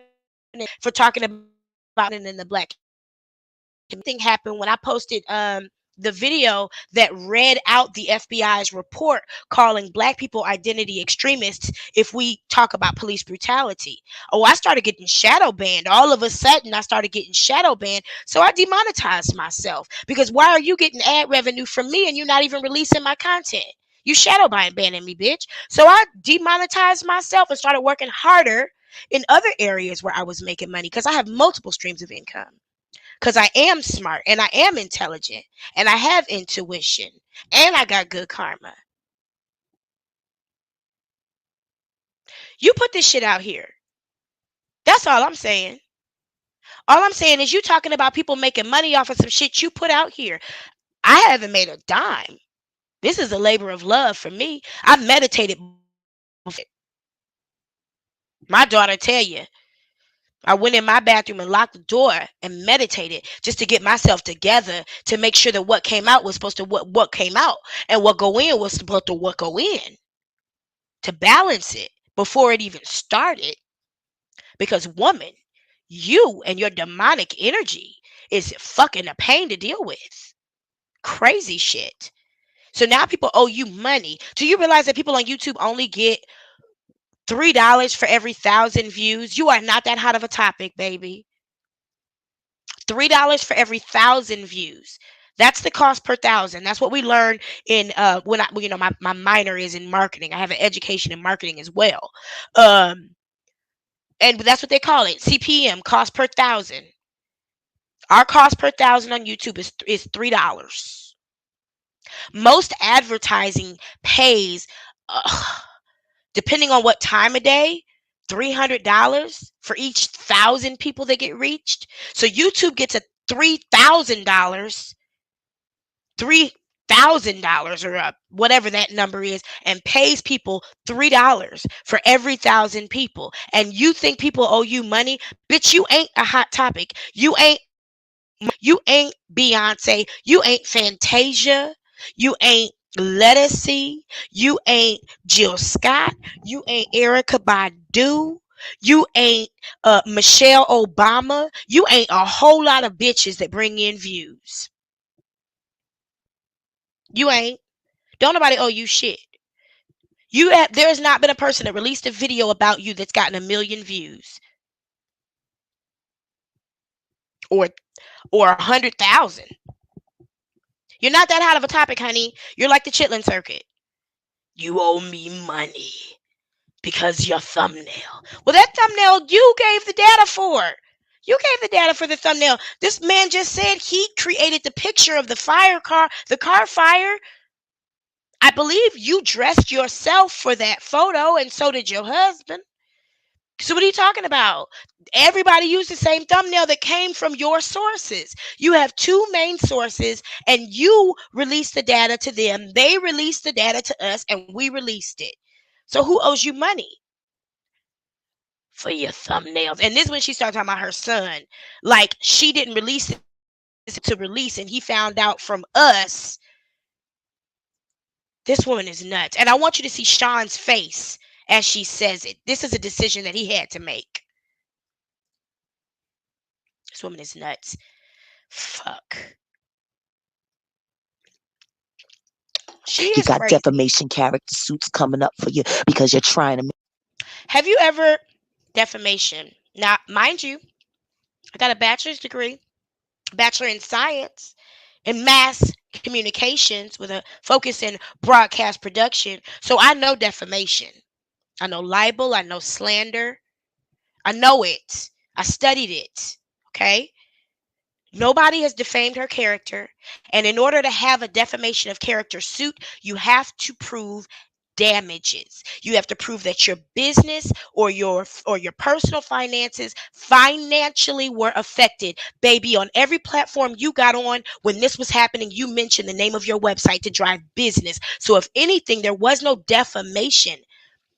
for talking about in the black thing happened when I posted the video that read out the FBI's report calling black people identity extremists if we talk about police brutality. Oh, I started getting shadow banned. All of a sudden, I started getting shadow banned. So I demonetized myself because why are you getting ad revenue from me and you're not even releasing my content? You shadow banning me, bitch. So I demonetized myself and started working harder in other areas where I was making money because I have multiple streams of income because I am smart and I am intelligent and I have intuition and I got good karma. You put this shit out here. That's all I'm saying. All I'm saying is you talking about people making money off of some shit you put out here. I haven't made a dime. This is a labor of love for me. I meditated. My daughter tell you, I went in my bathroom and locked the door and meditated just to get myself together to make sure that what came out was supposed to what came out and what go in was supposed to what go in to balance it before it even started. Because woman, you and your demonic energy is fucking a pain to deal with. Crazy shit. So now people owe you money. Do you realize that people on YouTube only get $3 for every 1,000 views? You are not that hot of a topic, baby. $3 for every 1,000 views. That's the cost per thousand. That's what we learn in when I my minor is in marketing. I have an education in marketing as well. And that's what they call it. CPM, cost per thousand. Our cost per thousand on YouTube is $3. Most advertising pays depending on what time of day, $300 for each 1,000 people that get reached. So YouTube gets a $3,000, $3,000 or whatever that number is, and pays people $3 for every 1,000 people. And you think people owe you money? Bitch, you ain't a hot topic. You ain't Beyonce. You ain't Fantasia. You ain't Lettucey. You ain't Jill Scott. You ain't Erica Badu. You ain't Michelle Obama. You ain't a whole lot of bitches that bring in views. You ain't. Don't nobody owe you shit. There has not been a person that released a video about you that's gotten 1,000,000 views or 100,000. You're not that hot of a topic, honey. You're like the Chitlin Circuit. You owe me money because your thumbnail. Well, that thumbnail you gave the data for. You gave the data for the thumbnail. This man just said he created the picture of the car fire. I believe you dressed yourself for that photo, and so did your husband. So what are you talking about? Everybody used the same thumbnail that came from your sources. You have two main sources, and you release the data to them. They release the data to us, and we released it. So who owes you money for your thumbnails? And this is when she started talking about her son. Like she didn't release it to release, and he found out from us. This woman is nuts. And I want you to see Sean's face as she says it. This is a decision that he had to make. This woman is nuts. Fuck. She You is got crazy. defamation character suits coming up for you because you're trying to. Have you ever defamation? Now, mind you, I got a bachelor's degree, bachelor in science and mass communications with a focus in broadcast production. So I know defamation. I know libel, I know slander. I know it. I studied it. Okay? Nobody has defamed her character. And in order to have a defamation of character suit, you have to prove damages. You have to prove that your business or your personal finances financially were affected. Baby, on every platform you got on when this was happening, you mentioned the name of your website to drive business. So if anything, there was no defamation.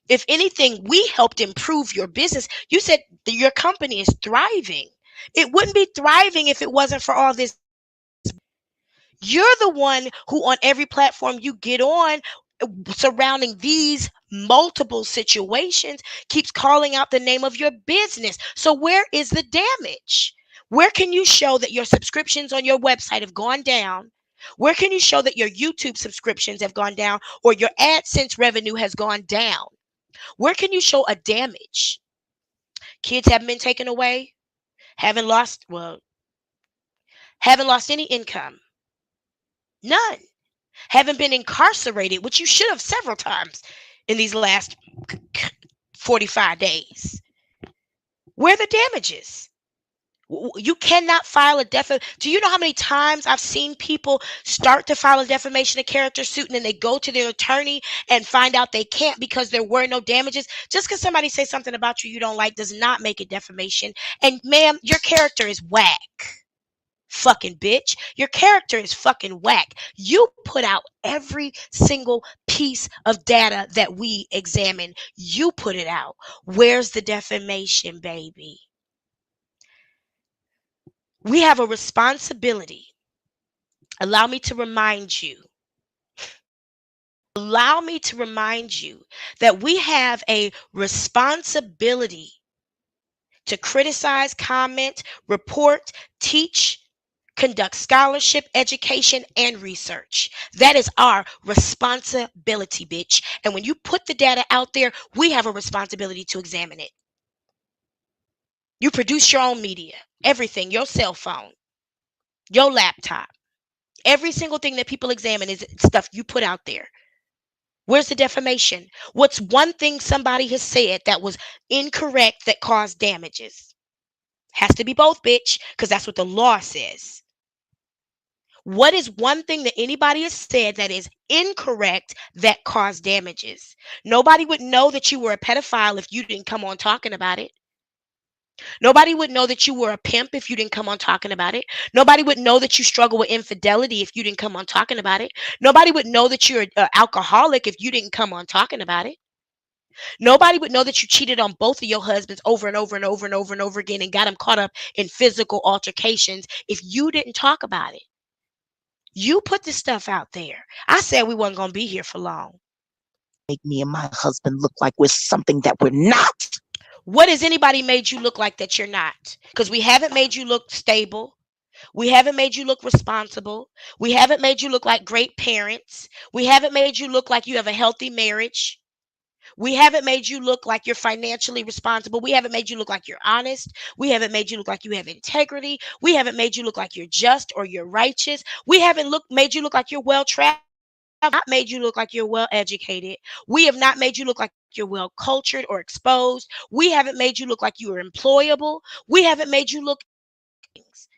If anything, we helped improve your business. You said that your company is thriving. It wouldn't be thriving if it wasn't for all this. You're the one who, on every platform you get on, surrounding these multiple situations, keeps calling out the name of your business. So, where is the damage? Where can you show that your subscriptions on your website have gone down? Where can you show that your YouTube subscriptions have gone down or your AdSense revenue has gone down? Where can you show a damage? Kids haven't been taken away, haven't lost any income. None. Haven't been incarcerated, which you should have several times in these last 45 days. Where are the damages? You cannot file a Do you know how many times I've seen people start to file a defamation of character suit and then they go to their attorney and find out they can't because there were no damages? Just because somebody says something about you don't like does not make it defamation. And ma'am, your character is whack. Fucking bitch. Your character is fucking whack. You put out every single piece of data that we examine. You put it out. Where's the defamation, baby? We have a responsibility. Allow me to remind you. Allow me to remind you that we have a responsibility to criticize, comment, report, teach, conduct scholarship, education, and research. That is our responsibility, bitch. And when you put the data out there, we have a responsibility to examine it. You produce your own media, everything, your cell phone, your laptop. Every single thing that people examine is stuff you put out there. Where's the defamation? What's one thing somebody has said that was incorrect that caused damages? Has to be both, bitch, because that's what the law says. What is one thing that anybody has said that is incorrect that caused damages? Nobody would know that you were a pedophile if you didn't come on talking about it. Nobody would know that you were a pimp if you didn't come on talking about it. Nobody would know that you struggle with infidelity if you didn't come on talking about it. Nobody would know that you're an alcoholic if you didn't come on talking about it. Nobody would know that you cheated on both of your husbands over and over and over and over and over again and got them caught up in physical altercations if you didn't talk about it. You put this stuff out there. I said we weren't going to be here for long. Make me and my husband look like we're something that we're not. What has anybody made you look like that you're not? Because we haven't made you look stable. We haven't made you look responsible. We haven't made you look like great parents. We haven't made you look like you have a healthy marriage. We haven't made you look like you're financially responsible. We haven't made you look like you're honest. We haven't made you look like you have integrity. We haven't made you look like you're just or you're righteous. We haven't made you look like you're well traveled. Not made you look like you're well educated. We have not made you look like you're well cultured or exposed. We haven't made you look like you are employable. We haven't made you look things.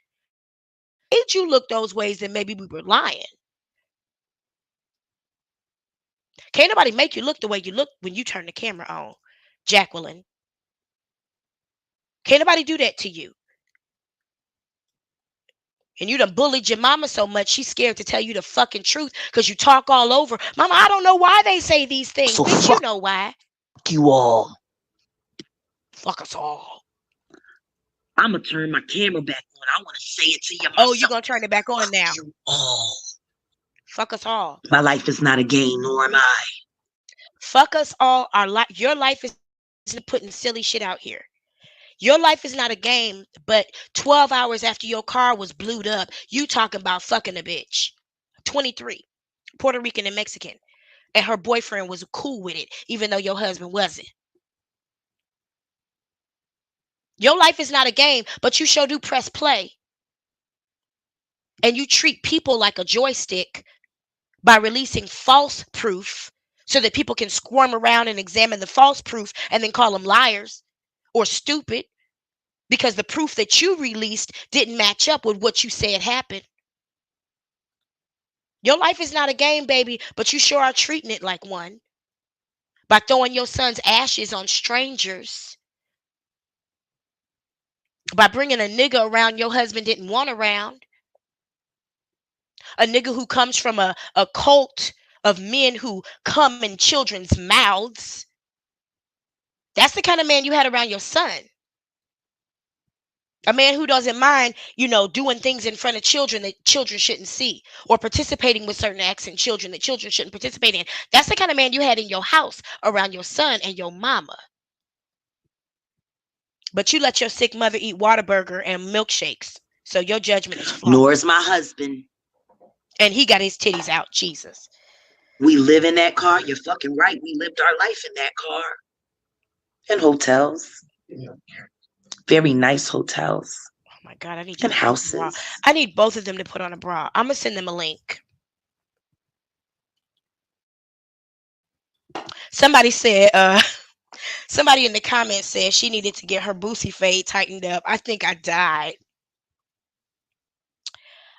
Made you look those ways, then maybe we were lying. Can't nobody make you look the way you look when you turn the camera on, Jacqueline. Can't nobody do that to you. And you done bullied your mama so much she's scared to tell you the fucking truth because you talk all over. Mama, I don't know why they say these things. So Bitch, you fuck know why. you all. Fuck us all. I'ma turn my camera back on. I want to say it to you Oh, you myself. gonna turn it back on Fuck now. you all. Fuck us all. My life is not a game, nor am I. Fuck us all. Your life is putting silly shit out here. Your life is not a game, but 12 hours after your car was blued up, you talking about fucking a bitch. 23, Puerto Rican and Mexican. And her boyfriend was cool with it, even though your husband wasn't. Your life is not a game, but you sure do press play. And you treat people like a joystick by releasing false proof so that people can squirm around and examine the false proof and then call them liars or stupid because the proof that you released didn't match up with what you said happened. Your life is not a game, baby, but you sure are treating it like one by throwing your son's ashes on strangers, by bringing a nigga around your husband didn't want around, a nigga who comes from a cult of men who come in children's mouths. That's the kind of man you had around your son. A man who doesn't mind, doing things in front of children that children shouldn't see, or participating with certain acts in children that children shouldn't participate in. That's the kind of man you had in your house around your son and your mama. But you let your sick mother eat Whataburger and milkshakes. So your judgment is flawed. Nor is my husband. And he got his titties out, Jesus. We live in that car. You're fucking right. We lived our life in that car. And hotels. Very nice hotels. Oh my God, I need you and to put on a bra. houses. I need both of them to put on a bra. I'm going to send them a link. Somebody said, somebody in the comments said she needed to get her boosie fade tightened up. I think I died.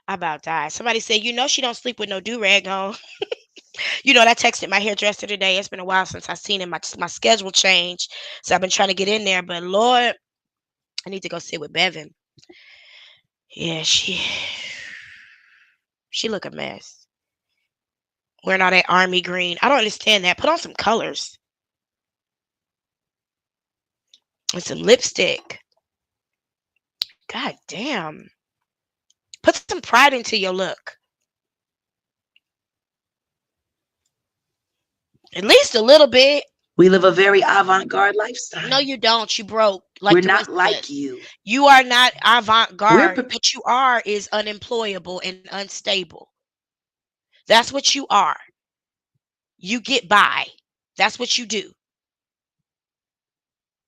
I about died. Somebody said, she don't sleep with no do-rag on. I texted my hairdresser today. It's been a while since I've seen him. My schedule changed. So I've been trying to get in there. But Lord, I need to go sit with Bevan. Yeah, she look a mess. Wearing all that army green. I don't understand that. Put on some colors. And some lipstick. God damn. Put some pride into your look. At least a little bit. We live a very avant-garde lifestyle. No, you don't. You broke. Like We're the not rest of like us. you. You are not avant-garde. We're What you are is unemployable and unstable. That's what you are. You get by. That's what you do.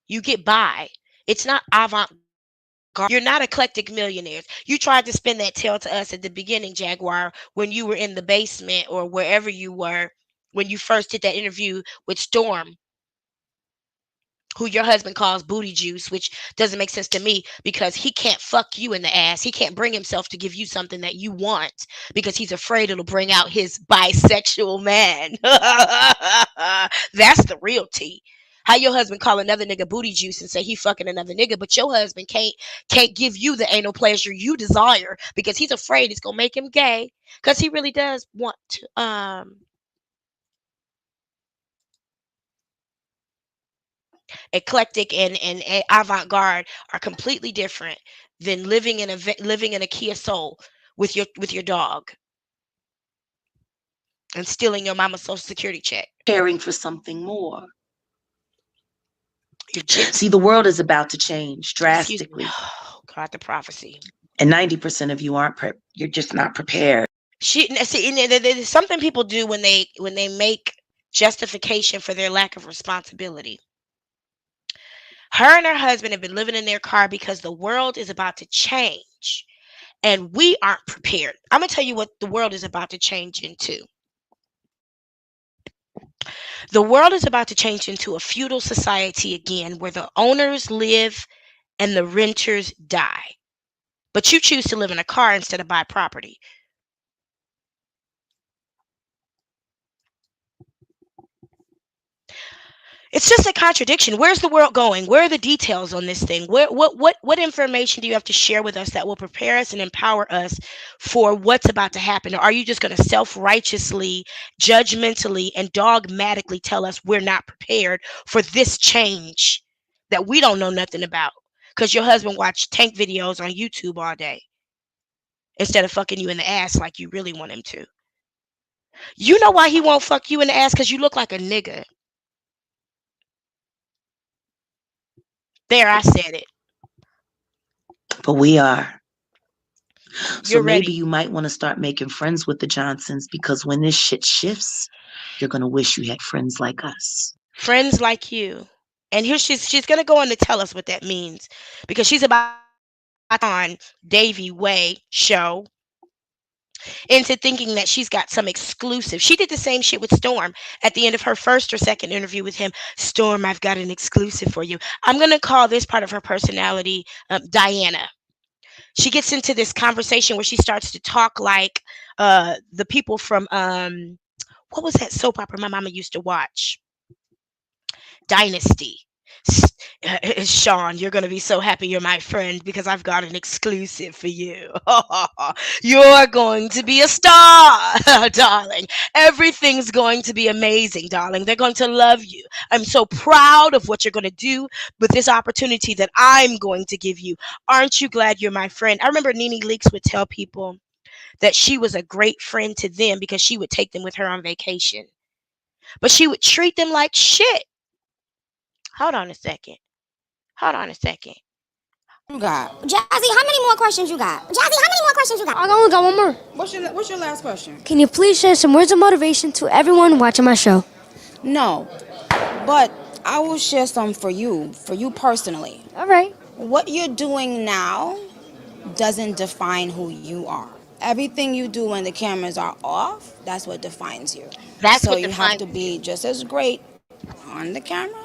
You get by. It's not avant-garde. You're not eclectic millionaires. You tried to spin that tale to us at the beginning, Jaguar, when you were in the basement or wherever you were when you first did that interview with Storm, who your husband calls booty juice, which doesn't make sense to me because he can't fuck you in the ass. He can't bring himself to give you something that you want because he's afraid it'll bring out his bisexual man. That's the real tea. How your husband call another nigga booty juice and say he fucking another nigga, but your husband can't give you the anal pleasure you desire because he's afraid it's gonna make him gay because he really does want to eclectic and avant-garde are completely different than living in a Kia Soul with your dog and stealing your mama's social security check. Caring for something more. You're gypsy. See, the world is about to change Excuse me. drastically. Oh God, the prophecy. And 90% of you aren't you're just not prepared. There's something people do when they make justification for their lack of responsibility. Her and her husband have been living in their car because the world is about to change and we aren't prepared. I'm going to tell you what the world is about to change into. The world is about to change into a feudal society again where the owners live and the renters die. But you choose to live in a car instead of buy property. It's just a contradiction. Where's the world going? Where are the details on this thing? What information do you have to share with us that will prepare us and empower us for what's about to happen? Or are you just going to self-righteously, judgmentally, and dogmatically tell us we're not prepared for this change that we don't know nothing about? Because your husband watched tank videos on YouTube all day instead of fucking you in the ass like you really want him to. You know why he won't fuck you in the ass? Because you look like a nigga. There, I said it. But we are. So You're maybe ready. you might want to start making friends with the Johnsons, because when this shit shifts, you're going to wish you had friends like us. Friends like you. And here she's gonna go on to tell us what that means, because she's about on Davy Way show into thinking that she's got some exclusive. She did the same shit with Storm at the end of her first or second interview with him. Storm, I've got an exclusive for you. I'm gonna call this part of her personality Diana. She gets into this conversation where she starts to talk like the people from what was that soap opera my mama used to watch? Dynasty. Sean, you're going to be so happy you're my friend because I've got an exclusive for you. You're going to be a star, darling. Everything's going to be amazing, darling. They're going to love you. I'm so proud of what you're going to do with this opportunity that I'm going to give you. Aren't you glad you're my friend? I remember Nene Leakes would tell people that she was a great friend to them because she would take them with her on vacation. But she would treat them like shit. Hold on a second. Hold on a second. You got. Jazzy, how many more questions you got? Jazzy, how many more questions you got? I only got one more. What's your last question? Can you please share some words of motivation to everyone watching my show? No, but I will share some for you personally. All right. What you're doing now doesn't define who you are. Everything you do when the cameras are off, that's what defines you. That's So what you have defines to you. be just as great on the camera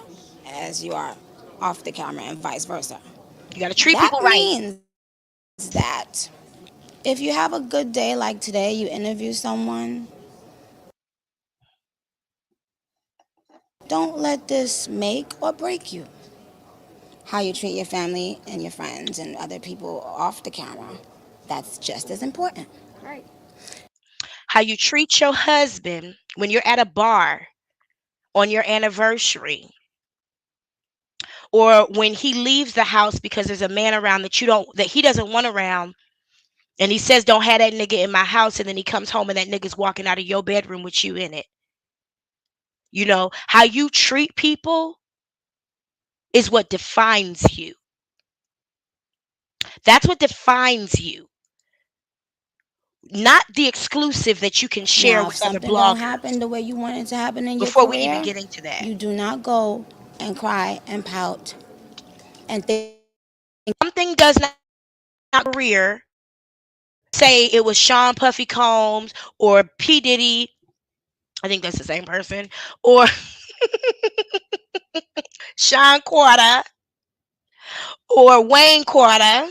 as you are off the camera and vice versa. You got to treat That people right. means that if you have a good day like today, you interview someone, don't let this make or break you. How you treat your family and your friends and other people off the camera, that's just as important. All right. How you treat your husband when you're at a bar on your anniversary, or when he leaves the house because there's a man around that he doesn't want around, and he says don't have that nigga in my house, and then he comes home and that nigga's walking out of your bedroom with you in it. You know, how you treat people is what defines you. That's what defines you. Not the exclusive that you can share Now, if with other something don't bloggers. happen the way you want it to happen in your Before we even career, get into that, you do not go and cry and pout and think something does not career, say it was Sean Puffy Combs or P. Diddy, I think that's the same person, or Sean Quarter or Wayne Quarter.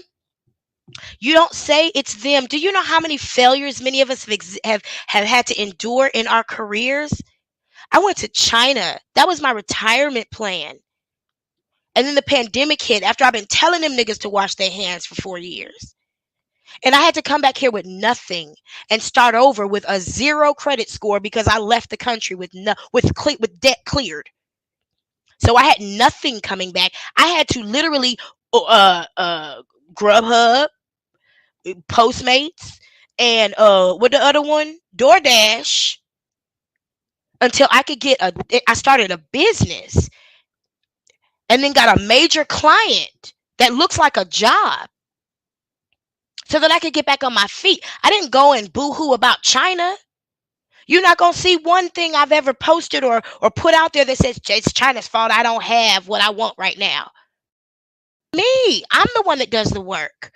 You don't say it's them. Do you know how many failures many of us have had to endure in our careers? I went to China. That was my retirement plan. And then the pandemic hit after I've been telling them niggas to wash their hands for 4 years. And I had to come back here with nothing and start over with a zero credit score because I left the country with debt cleared. So I had nothing coming back. I had to literally Grubhub, Postmates, and what the other one? DoorDash, until I could I started a business and then got a major client that looks like a job so that I could get back on my feet. I didn't go and boo-hoo about China. You're not going to see one thing I've ever posted or put out there that says it's China's fault I don't have what I want right now. Me, I'm the one that does the work.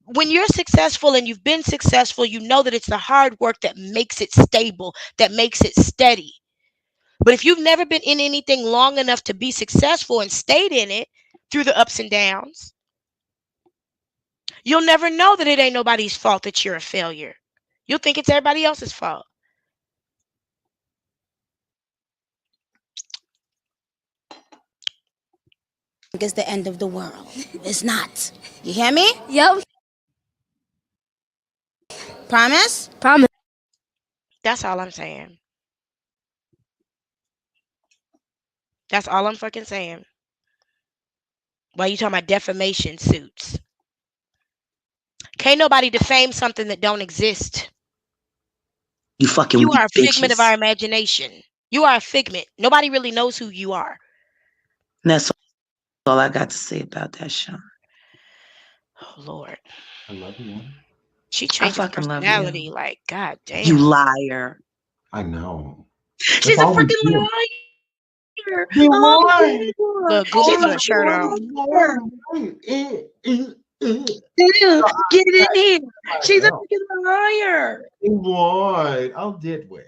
When you're successful and you've been successful, you know that it's the hard work that makes it stable, that makes it steady. But if you've never been in anything long enough to be successful and stayed in it through the ups and downs, you'll never know that it ain't nobody's fault that you're a failure. You'll think it's everybody else's fault. it's the end of the world. It's not. You hear me? Yep. Promise? Promise. That's all I'm saying. That's all I'm fucking saying. Why you talking about defamation suits? Can't nobody defame something that don't exist. You fucking You weak are a figment of bitches. our imagination. You are a figment. Nobody really knows who you are. And that's all I got to say about that, Sean. Oh Lord. I love you. She I changing fucking love you. personality like god You damn. liar. I know. That's She's a all we freaking do. liar. Be Oh, lying. Look, Goomba she's put a her freaking shirt on. liar. Ew, get it in here. She's a freaking liar. What? Oh, did we?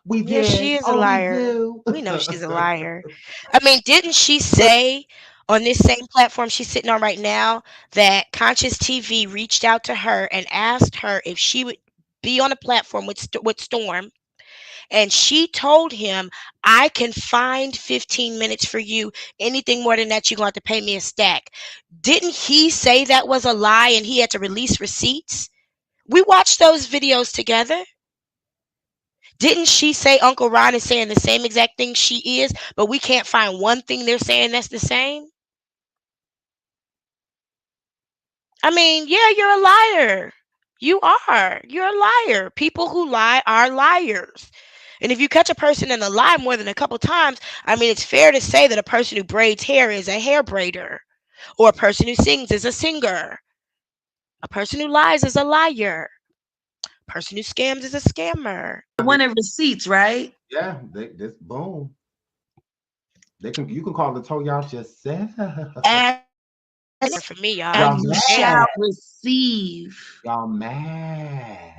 We Yeah, did. she is a Oh, we liar. do. We know she's a liar. I mean, didn't she say on this same platform she's sitting on right now that Conscious TV reached out to her and asked her if she would be on a platform with Storm, and she told him, "I can find 15 minutes for you. Anything more than that, you're going to have to pay me a stack." Didn't he say that was a lie and he had to release receipts? We watched those videos together. Didn't she say Uncle Ron is saying the same exact thing she is, but we can't find one thing they're saying that's the same? I mean, yeah, you're a liar. You are. You're a liar. People who lie are liars. And if you catch a person in a lie more than a couple times, I mean, it's fair to say that a person who braids hair is a hair braider, or a person who sings is a singer. A person who lies is a liar. A person who scams is a scammer. Wanted receipts, right? Yeah, this boom. You can call it told y'all yourself. Ask For me, y'all. and Y'all you mad. shall receive. Y'all mad.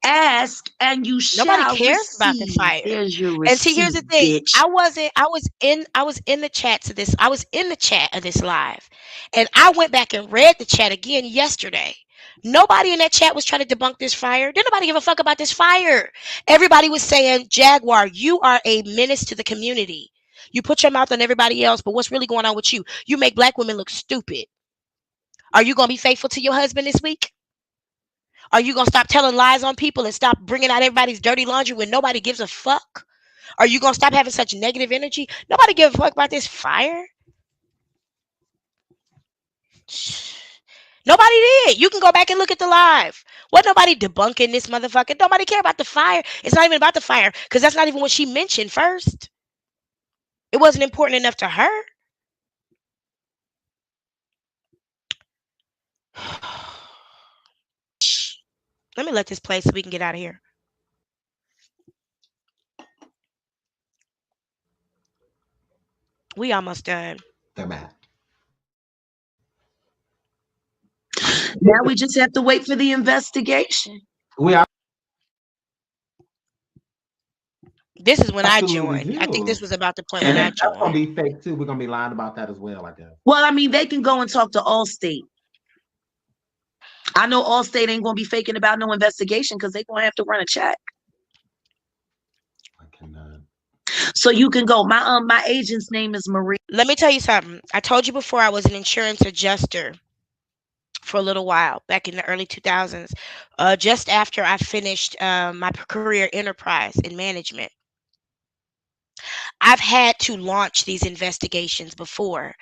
Ask and you Nobody shall cares about the receive. fire. There's your And see, here's receipt, the thing. bitch. I was in the chat to this. I was in the chat of this live. And I went back and read the chat again yesterday. Nobody in that chat was trying to debunk this fire. Didn't nobody give a fuck about this fire. Everybody was saying, Jaguar, you are a menace to the community. You put your mouth on everybody else, but what's really going on with you? You make black women look stupid. Are you going to be faithful to your husband this week? Are you going to stop telling lies on people and stop bringing out everybody's dirty laundry when nobody gives a fuck? Are you gonna stop having such negative energy? Nobody give a fuck about this fire. Nobody did. You can go back and look at the live. What nobody debunking this motherfucker? Nobody care about the fire. It's not even about the fire because that's not even what she mentioned first. It wasn't important enough to her. Let me let this play so we can get out of here. We almost done. They're mad. Now we just have to wait for the investigation. We This is when I absolutely joined. I think do. this was about the point when And I That's gonna joined. be fake too. We're gonna be lying about that as well, I guess. well, I mean, they can go and talk to Allstate. I know Allstate ain't gonna be faking about no investigation because they're gonna have to run a check. I cannot. So you can go. My agent's name is Marie. Let me tell you something. I told you before I was an insurance adjuster for a little while back in the early 2000s, just after I finished my career enterprise in management. I've had to launch these investigations before.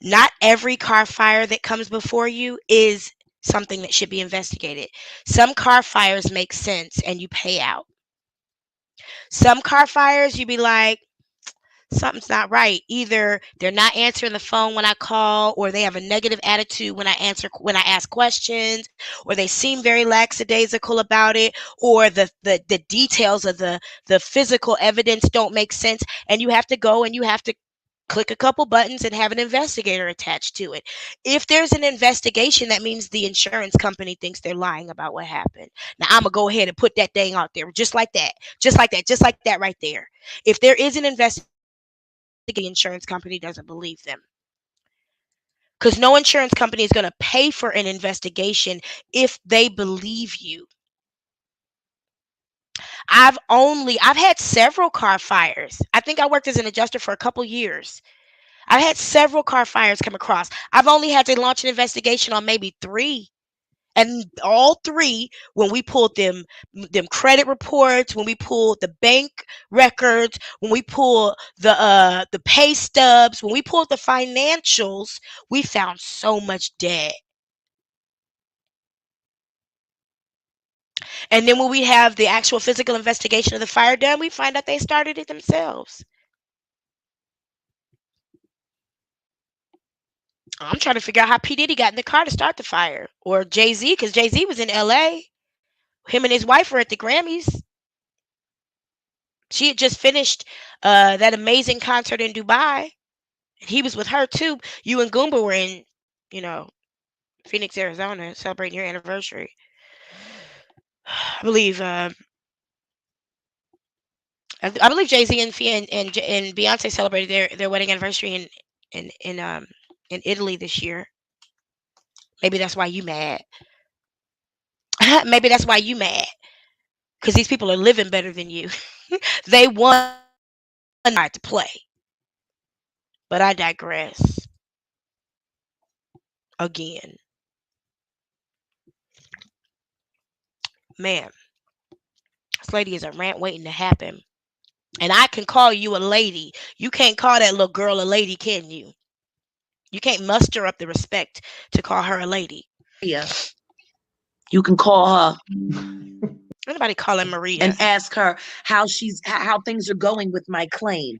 Not every car fire that comes before you is something that should be investigated. Some car fires make sense and you pay out. Some car fires, you be like, something's not right. Either they're not answering the phone when I call, or they have a negative attitude when I ask questions, or they seem very lackadaisical about it, or the details of the physical evidence don't make sense, and you have to go and you have to click a couple buttons and have an investigator attached to it. If there's an investigation, that means the insurance company thinks they're lying about what happened. Now I'm gonna go ahead and put that thing out there, just like that, just like that, just like that right there. If there is an investigation, the insurance company doesn't believe them. Because no insurance company is going to pay for an investigation if they believe you. I've had several car fires. I think I worked as an adjuster for a couple years. I had several car fires come across. I've only had to launch an investigation on maybe 3. And all 3, when we pulled them credit reports, when we pulled the bank records, when we pulled the pay stubs, when we pulled the financials, we found so much debt. And then when we have the actual physical investigation of the fire done, we find out they started it themselves. I'm trying to figure out how P. Diddy got in the car to start the fire. Or Jay-Z, because Jay-Z was in LA. Him and his wife were at the Grammys. She had just finished that amazing concert in Dubai. He was with her too. You and Goomba were in, you know, Phoenix, Arizona, celebrating your anniversary. I believe I believe Jay-Z and Beyonce celebrated their wedding anniversary in Italy this year. Maybe that's why you mad. Maybe that's why you mad. Because these people are living better than you. They won not to play. But I digress. Again. Man, this lady is a rant waiting to happen. And I can call you a lady. You can't call that little girl a lady, can you? You can't muster up the respect to call her a lady. Yeah. You can call her. Anybody call her Maria? And ask her how things are going with my claim.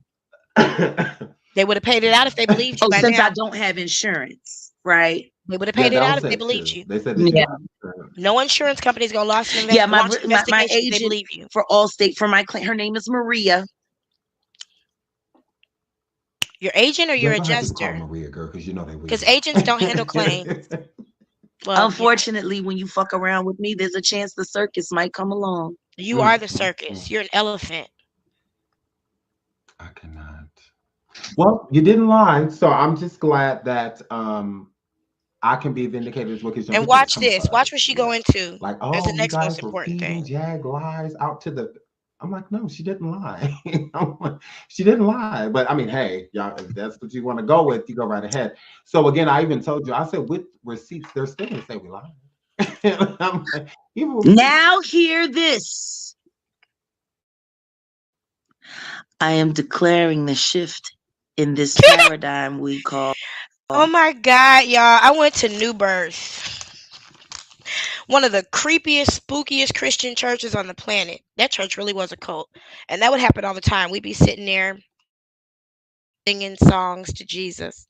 They would have paid it out if they believed you. Since I don't have insurance, right? They would have paid it out if they believed you. They said no insurance company is gonna launch an investigation. My if they agent believe you. for Allstate for my claim. Her name is Maria. Your agent or your adjuster? Maria, girl, because you know they will. Because agents don't handle claims. Well, unfortunately, when you fuck around with me, there's a chance the circus might come along. You are the circus. You're an elephant. I cannot. Well, you didn't lie, so I'm just glad that I can be vindicated as well. And watch this. Watch what she go into. Like, oh, that's the next you guys most important thing. Jag lies out to the. I'm like, no, she didn't lie. She didn't lie. But I mean, hey, y'all, if that's what you want to go with, you go right ahead. So again, I even told you, I said with receipts, they're still gonna say we lied. Now hear this. I am declaring the shift in this paradigm we call. Oh my God, y'all. I went to New Birth. One of the creepiest, spookiest Christian churches on the planet. That church really was a cult. And that would happen all the time. We'd be sitting there singing songs to Jesus.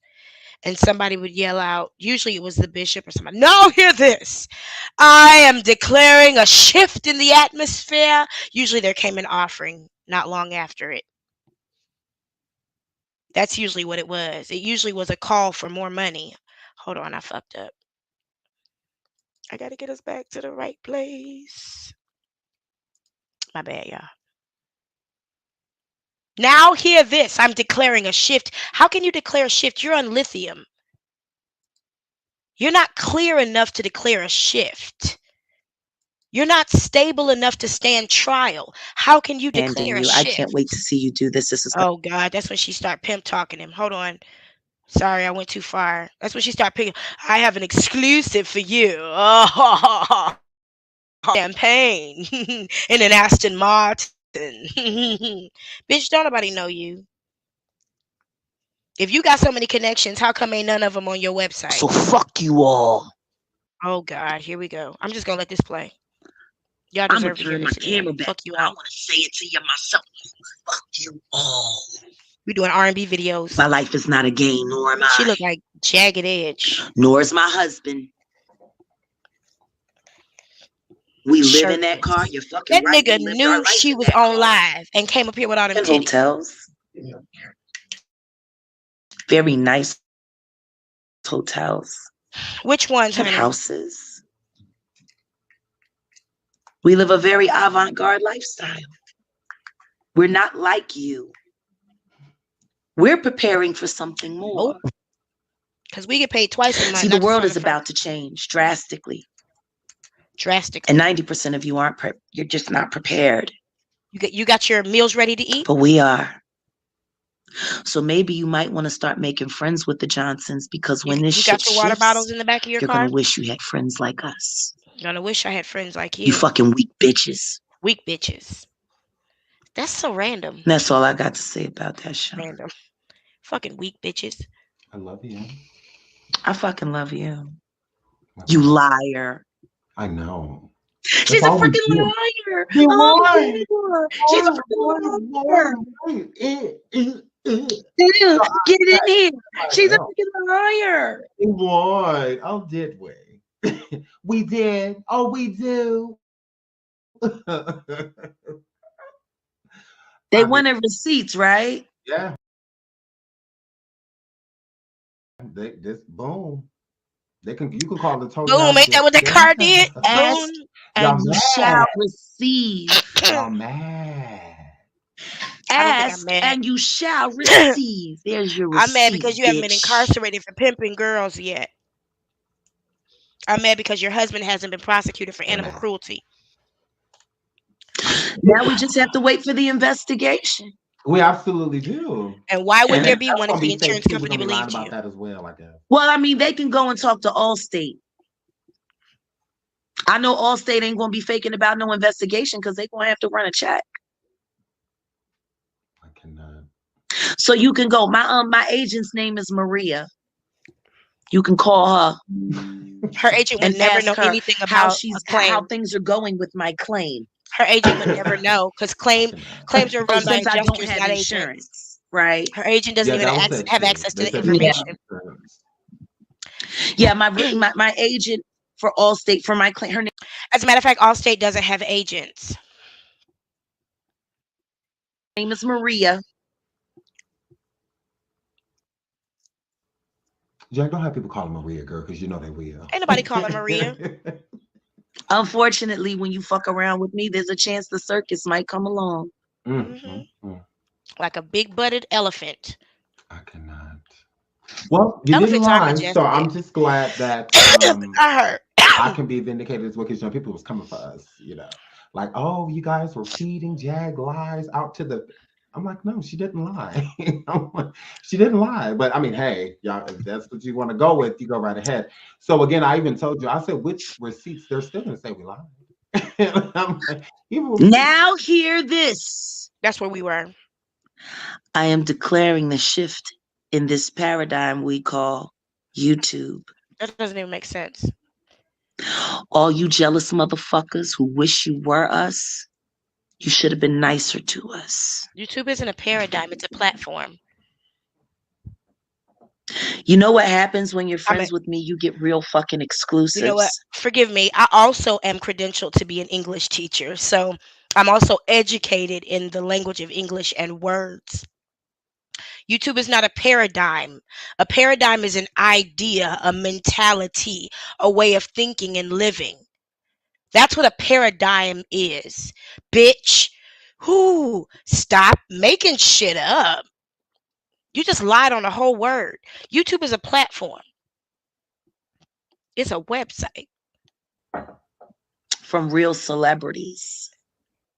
And somebody would yell out, usually it was the bishop or somebody, "No, hear this. I am declaring a shift in the atmosphere." Usually there came an offering not long after it. That's usually what it was. It usually was a call for more money. Hold on, I fucked up. I got to get us back to the right place. My bad, y'all. Now hear this. I'm declaring a shift. How can you declare a shift? You're on lithium. You're not clear enough to declare a shift. You're not stable enough to stand trial. How can you declare a shift? I can't wait to see you do this. Oh, God. That's when she start pimp talking him. Hold on. Sorry, I went too far. That's when she started picking. I have an exclusive for you. Oh, champagne in an Aston Martin. Bitch, don't nobody know you. If you got so many connections, how come ain't none of them on your website? So fuck you all. Oh God, here we go. I'm just gonna let this play. Y'all deserve to hear this. Camera back. Fuck you I all. want to say it to you myself. Fuck you all. We doing R&B videos. My life is not a game, nor am I. She look like Jagged Edge. Nor is my husband. We live in that car. You're fucking that right. Nigga knew she was on live and came up here with all them titties. Hotels. Very nice hotels. Which ones, honey? Houses. We live a very avant-garde lifestyle. We're not like you. We're preparing for something more. Because we get paid twice a month. See, the world is about to change drastically. Drastically. And 90% of you aren't you're just not prepared. You got your meals ready to eat? But we are. So maybe you might want to start making friends with the Johnsons because You when this you shit got your water shifts, bottles in the back of your you're gonna car? wish you had friends like us. Gonna wish I had friends like You you. fucking weak bitches. Weak bitches. That's so random. That's all I got to say about that show. Random. Fucking weak bitches. I love you. I fucking love you. I You love you. liar. I know. That's She's a all we freaking do. liar. You Oh won. my God. She's a Won, freaking won, liar. won, won. Ew, get in here. I She's a know. freaking liar. We won. Oh, did we? We did. Oh, we do. They I mean, wanted receipts, right? yeah. This boom. They can. You can call the total Boom, ain't that navigate. what that car did? Ask Boom. and Y'all you shall mad. receive. Y'all mad. I don't think I'm Ask mad. and you shall receive. There's your I'm mad receipt, because you haven't been bitch. incarcerated for pimping girls yet. I'm mad because your husband hasn't been prosecuted for They're animal mad. cruelty. Now we just have to wait for the investigation. We absolutely do. And why would And there And be that's one if gonna the be fake insurance too. We're company gonna be lying believed about you? that as well, I guess. well, I mean, they can go and talk to Allstate. I know Allstate ain't gonna be faking about no investigation because they're gonna have to run a check. I cannot. So you can go. My agent's name is Maria. You can call her Her agent would and never ask know her anything about a how claim. things are going with my claim. Her agent would never know because I cannot. claims are Oh, run by since I don't adjusters, have not agents. insurance, right? Her agent doesn't Yeah, even that was said have too. access to They the said she didn't Yeah, information. have insurance. yeah. My agent for Allstate for my claim. Her As a matter of fact, Allstate doesn't have agents. name is Maria. Jack, don't have people call her Maria, girl, because you know they will. Ain't nobody calling Maria. Unfortunately, when you fuck around with me, there's a chance the circus might come along. Hmm. Mm. Like a big butted elephant. I cannot. Well, you didn't Elephants are lie, so majestic. I'm just glad that I I heard. can be vindicated as well because people was coming for us. Like, oh, you guys were feeding Jag lies out to the. I'm like, no, she didn't lie. I'm like, she didn't lie. But I mean, hey, y'all, if that's what you want to go with, you go right ahead. So again, I even told you, I said, which receipts? They're still gonna say we lied. I'm like, even with receipts. Now hear this. That's where we were. I am declaring the shift in this paradigm we call YouTube. That doesn't even make sense. All you jealous motherfuckers who wish you were us, you should have been nicer to us. YouTube isn't a paradigm, it's a platform. You know what happens when you're I mean, friends with me? You get real fucking you know what? exclusives. Forgive me. I also am credentialed to be an English teacher. So I'm also educated in the language of English and words. YouTube is not a paradigm. A paradigm is an idea, a mentality, a way of thinking and living. That's what a paradigm is. Bitch, who stop making shit up. You just lied on the whole word. YouTube is a platform. It's a website. From real celebrities.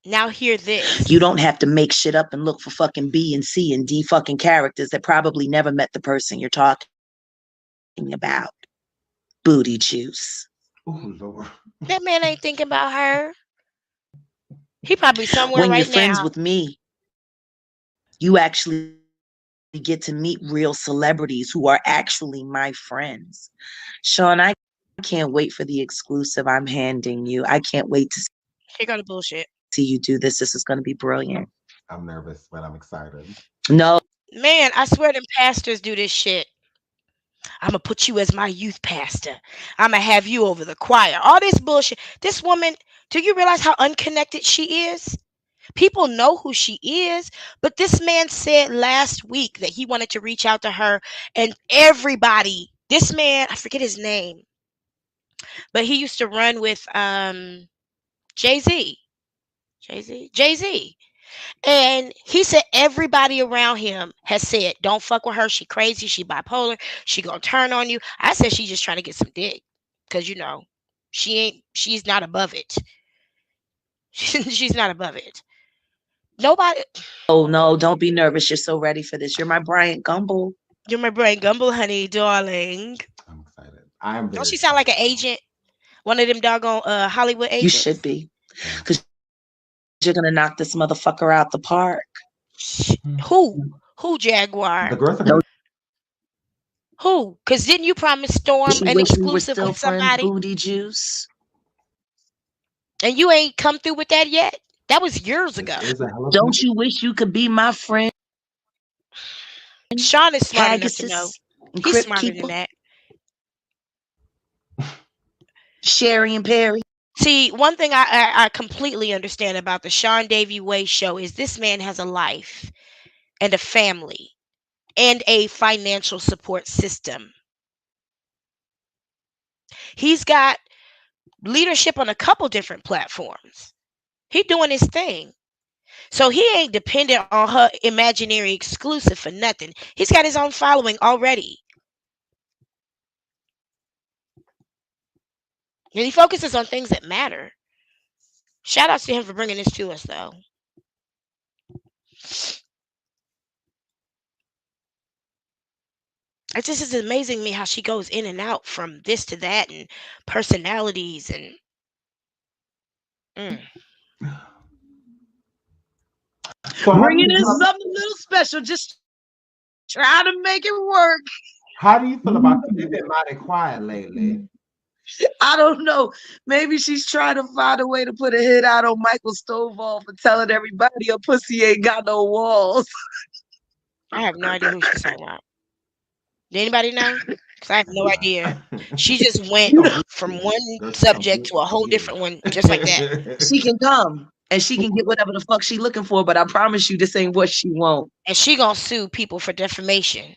Now hear this. You don't have to make shit up and look for fucking B and C and D fucking characters that probably never met the person you're talking about. Booty juice. Oh Lord. That man ain't thinking about her. He probably somewhere When you're right friends now. with me, you actually get to meet real celebrities who are actually my friends. Sean, I can't wait for the exclusive I'm handing you. I can't wait to Here go the bullshit. see you do this. This is going to be brilliant. I'm nervous, but I'm excited. No, Man, I swear them pastors do this shit. I'm gonna put you as my youth pastor. I'm gonna have you over the choir. All this bullshit. This woman, do you realize how unconnected she is? People know who she is, but this man said last week that he wanted to reach out to her and everybody. This man, I forget his name, but he used to run with Jay Z. Jay Z. And he said everybody around him has said, don't fuck with her. She crazy. She bipolar. She gonna turn on you. I said she's just trying to get some dick. Cause she's not above it. She's not above it. Nobody. Oh no, don't be nervous. You're so ready for this. You're my Bryant Gumbel. You're my brain gumble, honey, darling. I'm excited. I am Don't very she sound like excited an now. agent? One of them doggone Hollywood You should agents. be. Yeah. Because you're gonna knock this motherfucker out the park. Who? Mhm. Who The Jaguar? girls are Don't gonna. Who? Cause didn't you promise Storm you an wish we were exclusive still with friends, somebody? booty juice? And you ain't come through with that yet? That was years This ago. is a hell of Don't you wish you could be my friend, Sean is smart enough to know. Pegasus and He's Crypt smarter than Keeper, that. Sherry and Perry? See, one thing I completely understand about the Sean Davy Way show is this man has a life and a family and a financial support system. He's got leadership on a couple different platforms. He doing his thing. So he ain't dependent on her imaginary exclusive for nothing. He's got his own following already. And he focuses on things that matter. Shout outs to him for bringing this to us, though. It just is amazing me how she goes in and out from this to that and personalities and mm. So Bringing in something a little special, just trying to make it work. how do you feel about them? You've been mighty quiet lately. I don't know. Maybe she's trying to find a way to put a hit out on Michael Stovall for telling everybody her pussy ain't got no walls. I have no idea who she's talking about. Did anybody know? Because I have no idea. She just went from one That's subject to a whole confused. different one, just like that. She can come and she can get whatever the fuck she looking for, but I promise you this ain't what she want. And she gonna sue people for defamation.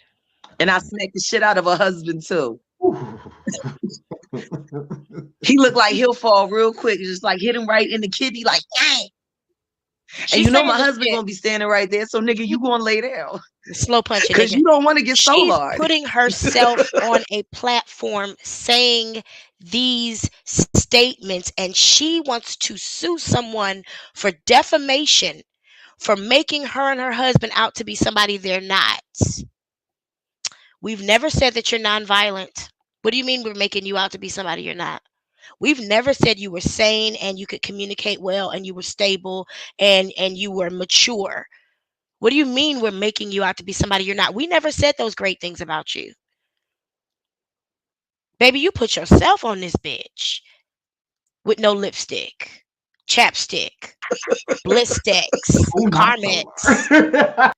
And I smacked the shit out of her husband too. He looked like he'll fall real quick, just like hit him right in the kidney, like dang. And She's you know saying my the husband shit. gonna be standing right there, so nigga, you gonna lay down Slow punching because nigga. you don't want to get She's solar. putting herself on a platform saying these statements, and she wants to sue someone for defamation for making her and her husband out to be somebody they're not. We've never said that you're nonviolent. What do you mean we're making you out to be somebody you're not? We've never said you were sane and you could communicate well and you were stable and you were mature. What do you mean we're making you out to be somebody you're not? We never said those great things about you. Baby, you put yourself on this bitch with no lipstick, chapstick, Blistex, Oh, not Carmex. so.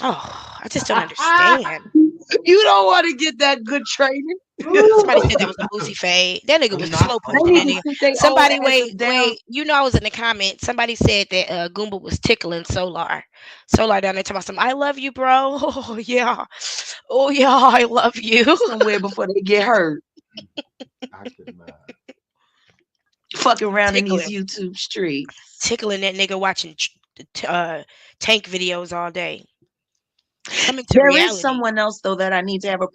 Oh, I just don't understand. You don't want to get that good training. Somebody said that was a boozy fade. That nigga I'm was not slow so punching that They need nigga. to sit their old Somebody asses down. wait. You know I was in the comments. Somebody said that Goomba was tickling Solar. Solar down there talking about some. I love you, bro. Oh yeah. Oh yeah. I love you. Somewhere before they get hurt. I could not. Fucking around in these Tickling, YouTube streets. tickling that nigga watching tank videos all day. Coming to There is reality. someone else though that I need to have a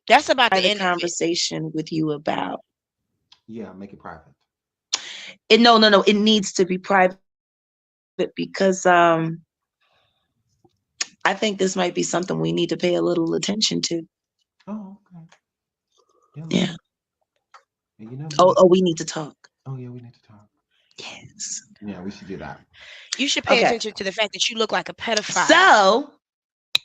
That's about the private end of it. conversation with you about. Yeah, make it private. No. It needs to be private because I think this might be something we need to pay a little attention to. Oh, okay. Yeah. And you know me. Oh, we need to talk. Oh, yeah, we need to talk. Yes. Yeah, we should do that. You should pay Okay. attention to the fact that you look like a pedophile So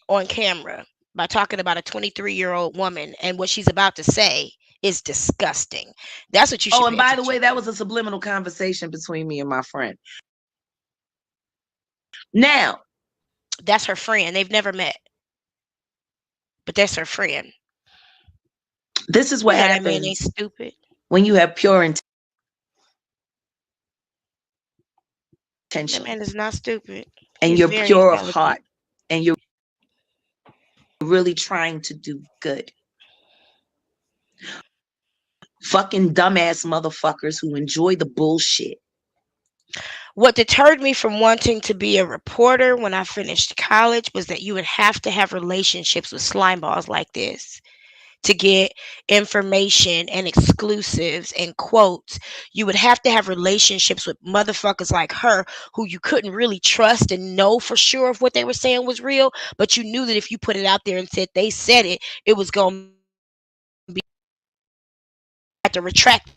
on camera by talking about a 23-year-old woman, and what she's about to say is disgusting. That's what you should oh, and pay by the attention way, that was a subliminal conversation between me and my friend. Now, to. That's her friend. They've never met. But that's her friend. this is You what know that man ain't happens stupid. when you have pure That intention man is not stupid. and He's you're very pure of intelligent. heart and you're really trying to do good. Fucking dumbass motherfuckers who enjoy the bullshit. What deterred me from wanting to be a reporter when I finished college was that you would have to have relationships with slime balls like this to get information and exclusives and quotes. You would have to have relationships with motherfuckers like her who you couldn't really trust and know for sure if what they were saying was real, but you knew that if you put it out there and said they said it was going to be had to retract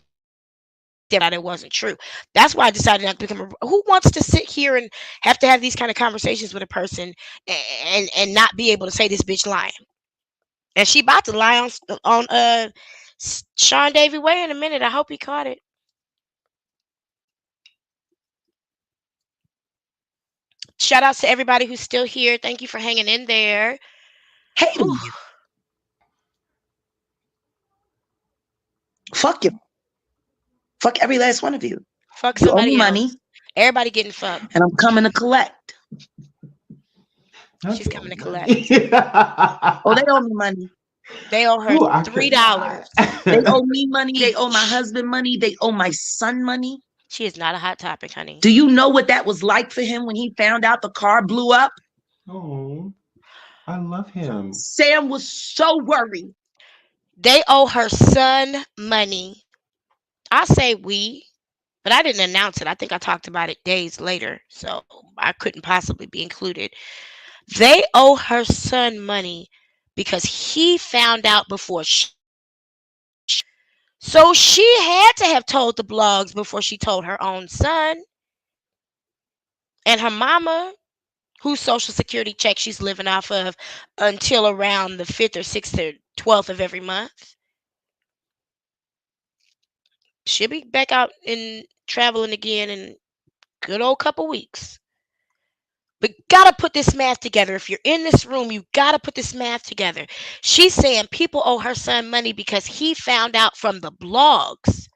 that it wasn't true. That's why I decided not to become a. Who wants to sit here and have these kind of conversations with a person and not be able to say this bitch lying? And she about to lie on Sean Davy Way in a minute. I hope he caught it. Shout outs to everybody who's still here. Thank you for hanging in there. Hating Whew. you. Fuck you. Fuck every last one of you. Fuck You owe me somebody money, else. Everybody getting fucked. and I'm coming to collect. She's coming to collect. Oh, they owe me money. They owe her Ooh, I $3. could not. They owe me money. They owe my husband money. They owe my son money. She is not a hot topic, honey. Do you know what that was like for him when he found out the car blew up? Oh, I love him. Sam was so worried. They owe her son money. I say we, but I didn't announce it. I think I talked about it days later, so I couldn't possibly be included. They owe her son money because he found out before she. So she had to have told the blogs before she told her own son. And her mama, whose social security check she's living off of until around the 5th or 6th or 12th of every month. She'll be back out and traveling again in good old couple weeks. But gotta put this math together. If you're in this room, you gotta put this math together. She's saying people owe her son money because he found out from the blogs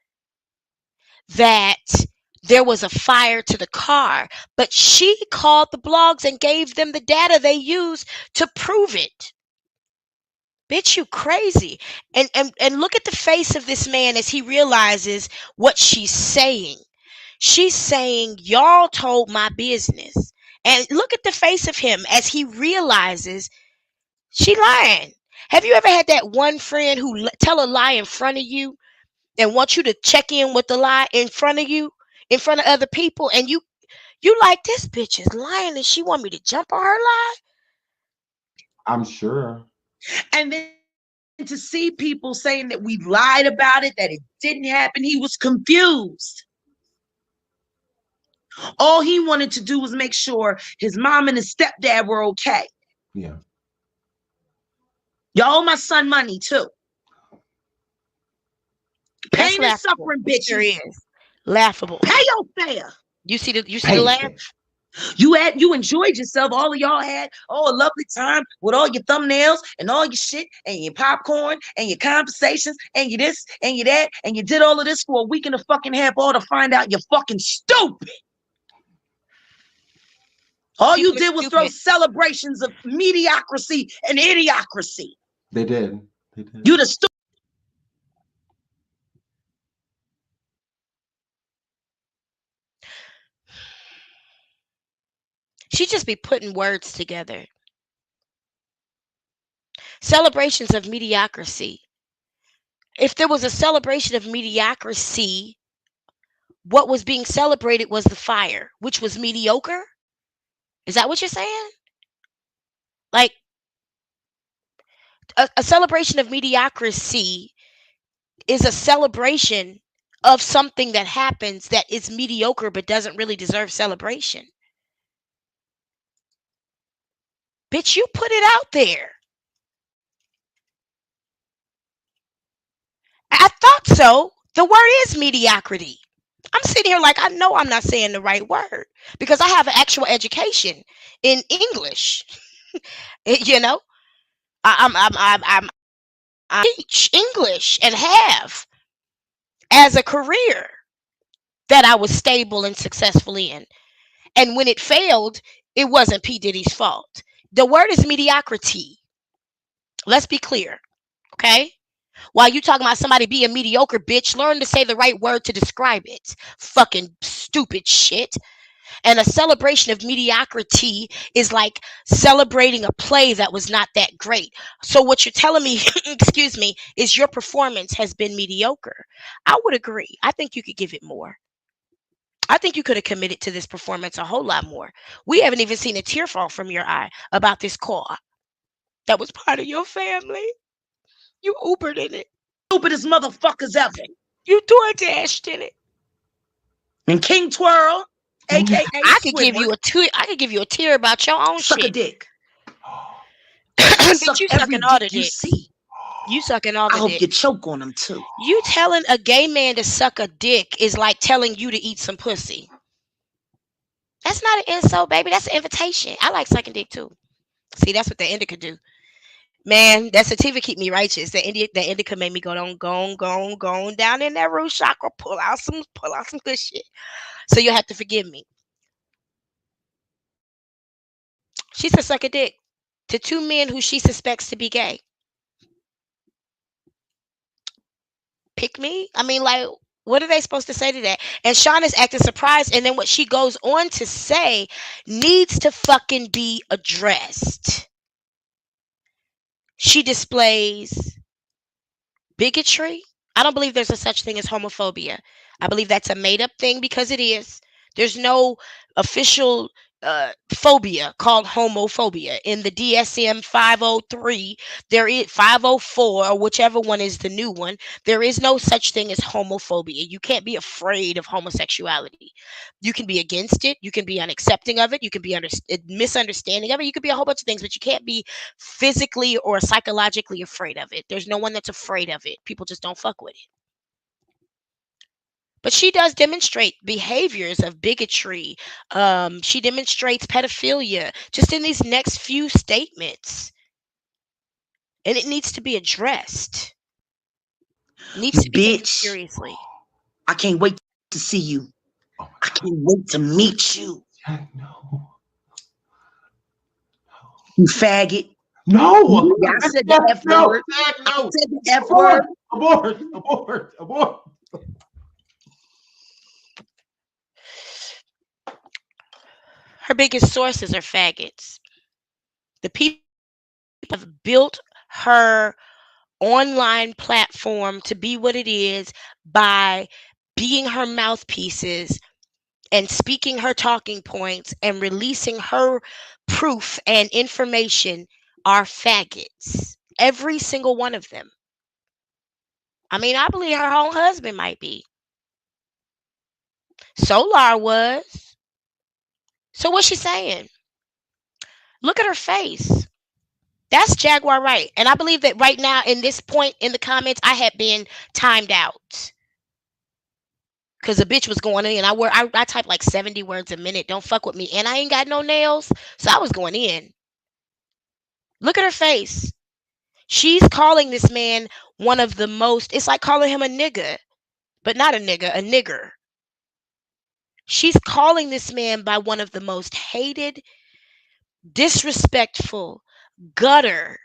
that there was a fire to the car, but she called the blogs and gave them the data they used to prove it. Bitch, you crazy. And look at the face of this man as he realizes what she's saying. She's saying, y'all told my business. And look at the face of him as he realizes she lying. Have you ever had that one friend who tell a lie in front of you and want you to check in with the lie in front of you, in front of other people, and you like, this bitch is lying and she want me to jump on her lie? I'm sure. And then to see people saying that we lied about it, that it didn't happen, he was confused. All he wanted to do was make sure his mom and his stepdad were okay. Yeah. Y'all owe my son money too. That's Pain and laughable. suffering, It sure bitches. is. Laughable. Pay your fare. You see the Pay laugh? it. You enjoyed yourself. All of y'all had a lovely time with all your thumbnails and all your shit and your popcorn and your conversations and your this and your that, and you did all of this for a week and a fucking half, all to find out you're fucking stupid. All People you are did was throw stupid. celebrations of mediocrity and idiocracy. They did. They did. You the stupid. She just be putting words together. Celebrations of mediocrity. If there was a celebration of mediocrity, what was being celebrated was the fire, which was mediocre. Is that what you're saying? Like a celebration of mediocrity is a celebration of something that happens that is mediocre but doesn't really deserve celebration. Bitch, you put it out there. I thought so. The word is mediocrity. I'm sitting here like I know I'm not saying the right word because I have an actual education in English. You know, I teach English and have as a career that I was stable and successful in. And when it failed, it wasn't P. Diddy's fault. The word is mediocrity. Let's be clear, okay? While you talking about somebody being mediocre, bitch, learn to say the right word to describe it. Fucking stupid shit. And a celebration of mediocrity is like celebrating a play that was not that great. So what you're telling me, excuse me, is your performance has been mediocre. I would agree. I think you could give it more. I think you could have committed to this performance a whole lot more. We haven't even seen a tear fall from your eye about this car that was part of your family. You Ubered in it. Stupidest motherfuckers ever. You DoorDashed in it. And King Twirl, aka I could give Squidward, you a tear. I could give you a tear about your own suck a shit. dick. I Bitch, suck you every sucking all the dick you dicks. see. You sucking all I the hope dick. you choke on them too. You telling a gay man to suck a dick is like telling you to eat some pussy. That's not an insult, baby. That's an invitation. I like sucking dick too. See, that's what the indica do. Man, that sativa keep me righteous. The indica made me go on down in that root chakra, pull out some good shit. So you'll have to forgive me. She said suck a dick to two men who she suspects to be gay. Pick me? I mean, like, what are they supposed to say to that? And Sean is acting surprised, and then what she goes on to say needs to fucking be addressed. She displays bigotry. I don't believe there's a such thing as homophobia. I believe that's a made up thing because it is. There's no official phobia called homophobia. In the DSM 503, there is 504, or whichever one is the new one, there is no such thing as homophobia. You can't be afraid of homosexuality. You can be against it, you can be unaccepting of it, you can be misunderstanding of it, you could be a whole bunch of things, but you can't be physically or psychologically afraid of it. There's no one that's afraid of it. People just don't fuck with it. But she does demonstrate behaviors of bigotry. She demonstrates pedophilia just in these next few statements. And it needs to be addressed. It needs to be taken Bitch, seriously. I can't wait to see you. I can't wait to meet you. No. You faggot. No. Yeah, I said the F No. word. I No. said the F word. Abort. Her biggest sources are faggots. The people have built her online platform to be what it is by being her mouthpieces and speaking her talking points and releasing her proof and information are faggots. Every single one of them. I mean, I believe her own husband might be. Solar was. So what's she saying? Look at her face. That's Jaguar Wright. And I believe that right now, in this point in the comments, I had been timed out. Because the bitch was going in. I type like 70 words a minute. Don't fuck with me. And I ain't got no nails. So I was going in. Look at her face. She's calling this man one of the most, it's like calling him a nigga. But not a nigga, a nigger. She's calling this man by one of the most hated, disrespectful, gutter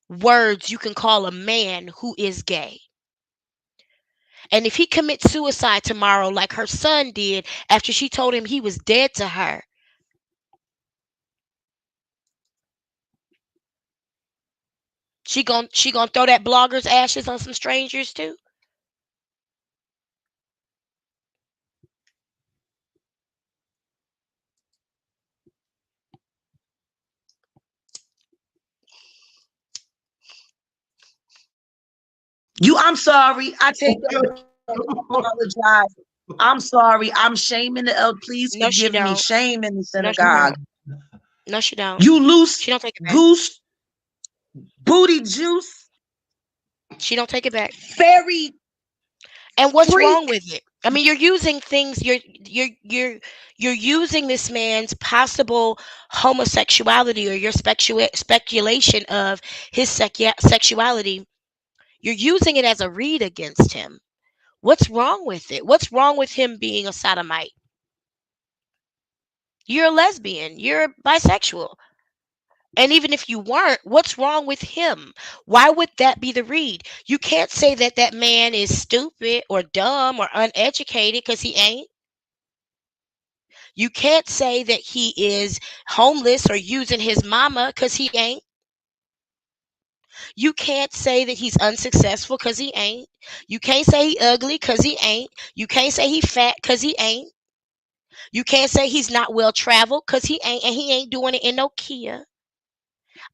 words you can call a man who is gay. And if he commits suicide tomorrow like her son did after she told him he was dead to her, she gon' throw that blogger's ashes on some strangers too? I'm sorry. I take the apologize. I'm sorry. I'm shaming the Please No, she forgive me. don't. Shame in the No, she synagogue. don't. No, she don't. You loose She don't take it back. goose, booty juice, She don't take it back. fairy And what's wrong freak. with it? I mean, you're using things. You're using this man's possible homosexuality or your speculation of his sexuality. You're using it as a read against him. What's wrong with it? What's wrong with him being a sodomite? You're a lesbian. You're bisexual. And even if you weren't, what's wrong with him? Why would that be the read? You can't say that that man is stupid or dumb or uneducated because he ain't. You can't say that he is homeless or using his mama because he ain't. You can't say that he's unsuccessful because he ain't. You can't say he ugly because he ain't. You can't say he fat because he ain't. You can't say he's not well traveled because he ain't, and he ain't doing it in no Kia.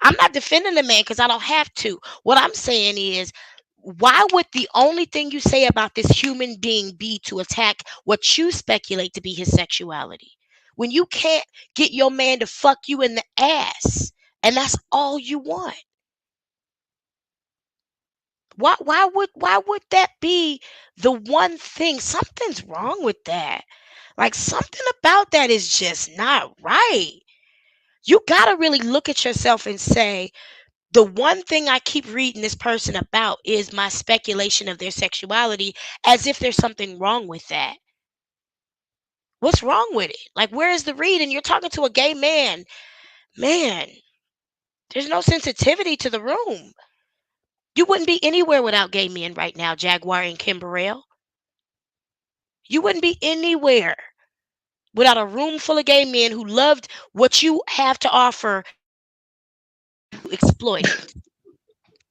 I'm not defending the man because I don't have to. What I'm saying is, why would the only thing you say about this human being be to attack what you speculate to be his sexuality? When you can't get your man to fuck you in the ass and that's all you want. Why would that be the one thing? Something's wrong with that. Like something about that is just not right. You got to really look at yourself and say, the one thing I keep reading this person about is my speculation of their sexuality, as if there's something wrong with that. What's wrong with it? Like, where is the read? And you're talking to a gay man. Man, there's no sensitivity to the room. You wouldn't be anywhere without gay men right now, Jaguar and Kim Burrell. You wouldn't be anywhere without a room full of gay men who loved what you have to offer to exploit it.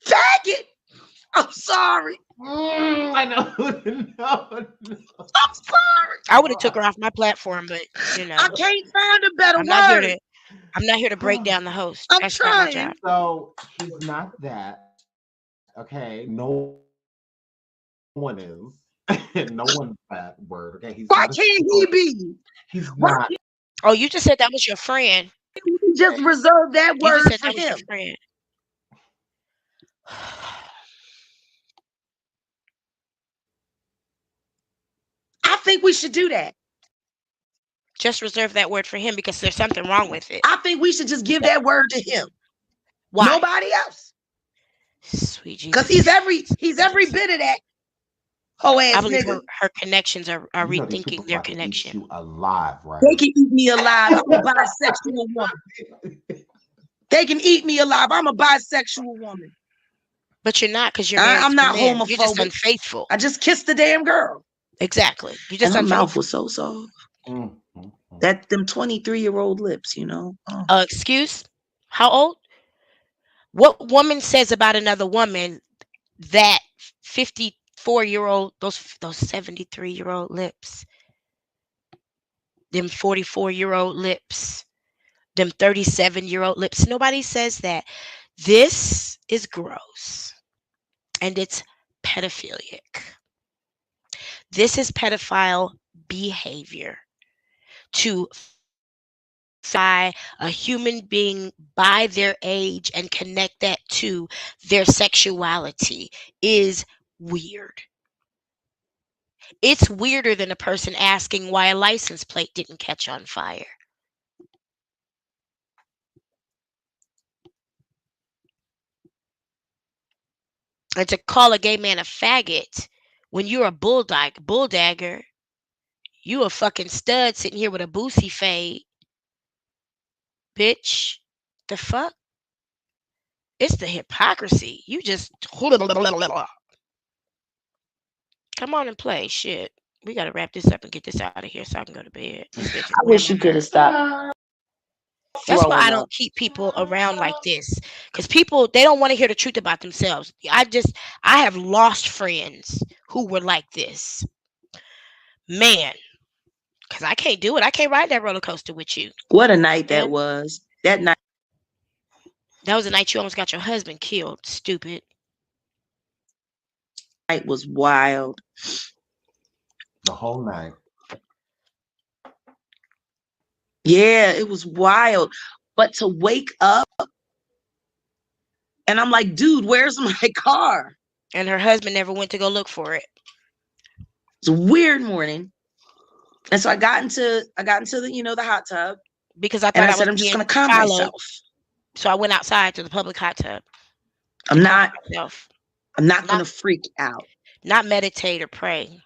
Faggot. I'm sorry. I know. No, no. I'm sorry. I would have took her off my platform, but I can't find a better I'm not here word. to I'm not here to break down the host. I'm That's not my trying. job. So he's not that. Okay. No one is. No one's that word. Okay. He's not a Why sexual. can't he be? He's Why not. can't Oh, you just said that was your friend. we just reserve that You just word said for that was your him? friend. I think we should do that. Just reserve that word for him because there's something wrong with it. I think we should just give that word to him. Why? Nobody else. Sweet Jesus. Because he's every bit of that hoe I ass believe nigga. her connections are You know these people rethinking their about to eat connection. you alive, right? They can eat me alive. I'm a bisexual woman. They can eat me alive. I'm a bisexual woman. But you're not because you're married I'm to a not man. You're just homophobic. unfaithful. I just kissed the damn girl. Exactly. You're And just her mouth unfaithful. was so soft. Mm-hmm. That them 23-year-old lips, you know. Oh. Excuse? How old? What woman says about another woman that 54-year-old, those 73-year-old lips, them 44-year-old lips, them 37-year-old lips? Nobody says that. This is gross and it's pedophilic. This is pedophile behavior to by a human being by their age and connect that to their sexuality is weird. It's weirder than a person asking why a license plate didn't catch on fire. And to call a gay man a faggot when you're a bulldagger, you a fucking stud sitting here with a boosie fade, bitch. The fuck? It's the hypocrisy. You just come on and play. Shit. We gotta wrap this up and get this out of here so I can go to bed. This bitch I wish you could have stopped That's why I throwing up. don't keep people around like this. Because people, they don't want to hear the truth about themselves. I have lost friends who were like this. Man, because I can't do it. I can't ride that roller coaster with you. What a night that Man, was. That night that was the night you almost got your husband killed. Stupid. was wild. The whole night. Yeah, it was wild. But to wake up and I'm like, dude, where's my car? And her husband never went to go look for it. It's a weird morning. And so I got into the, the hot tub. Because I And thought I I was said, I'm just being gonna calm followed. myself. So I went outside to the public hot tub. I'm not Myself. gonna freak out. Not meditate or pray.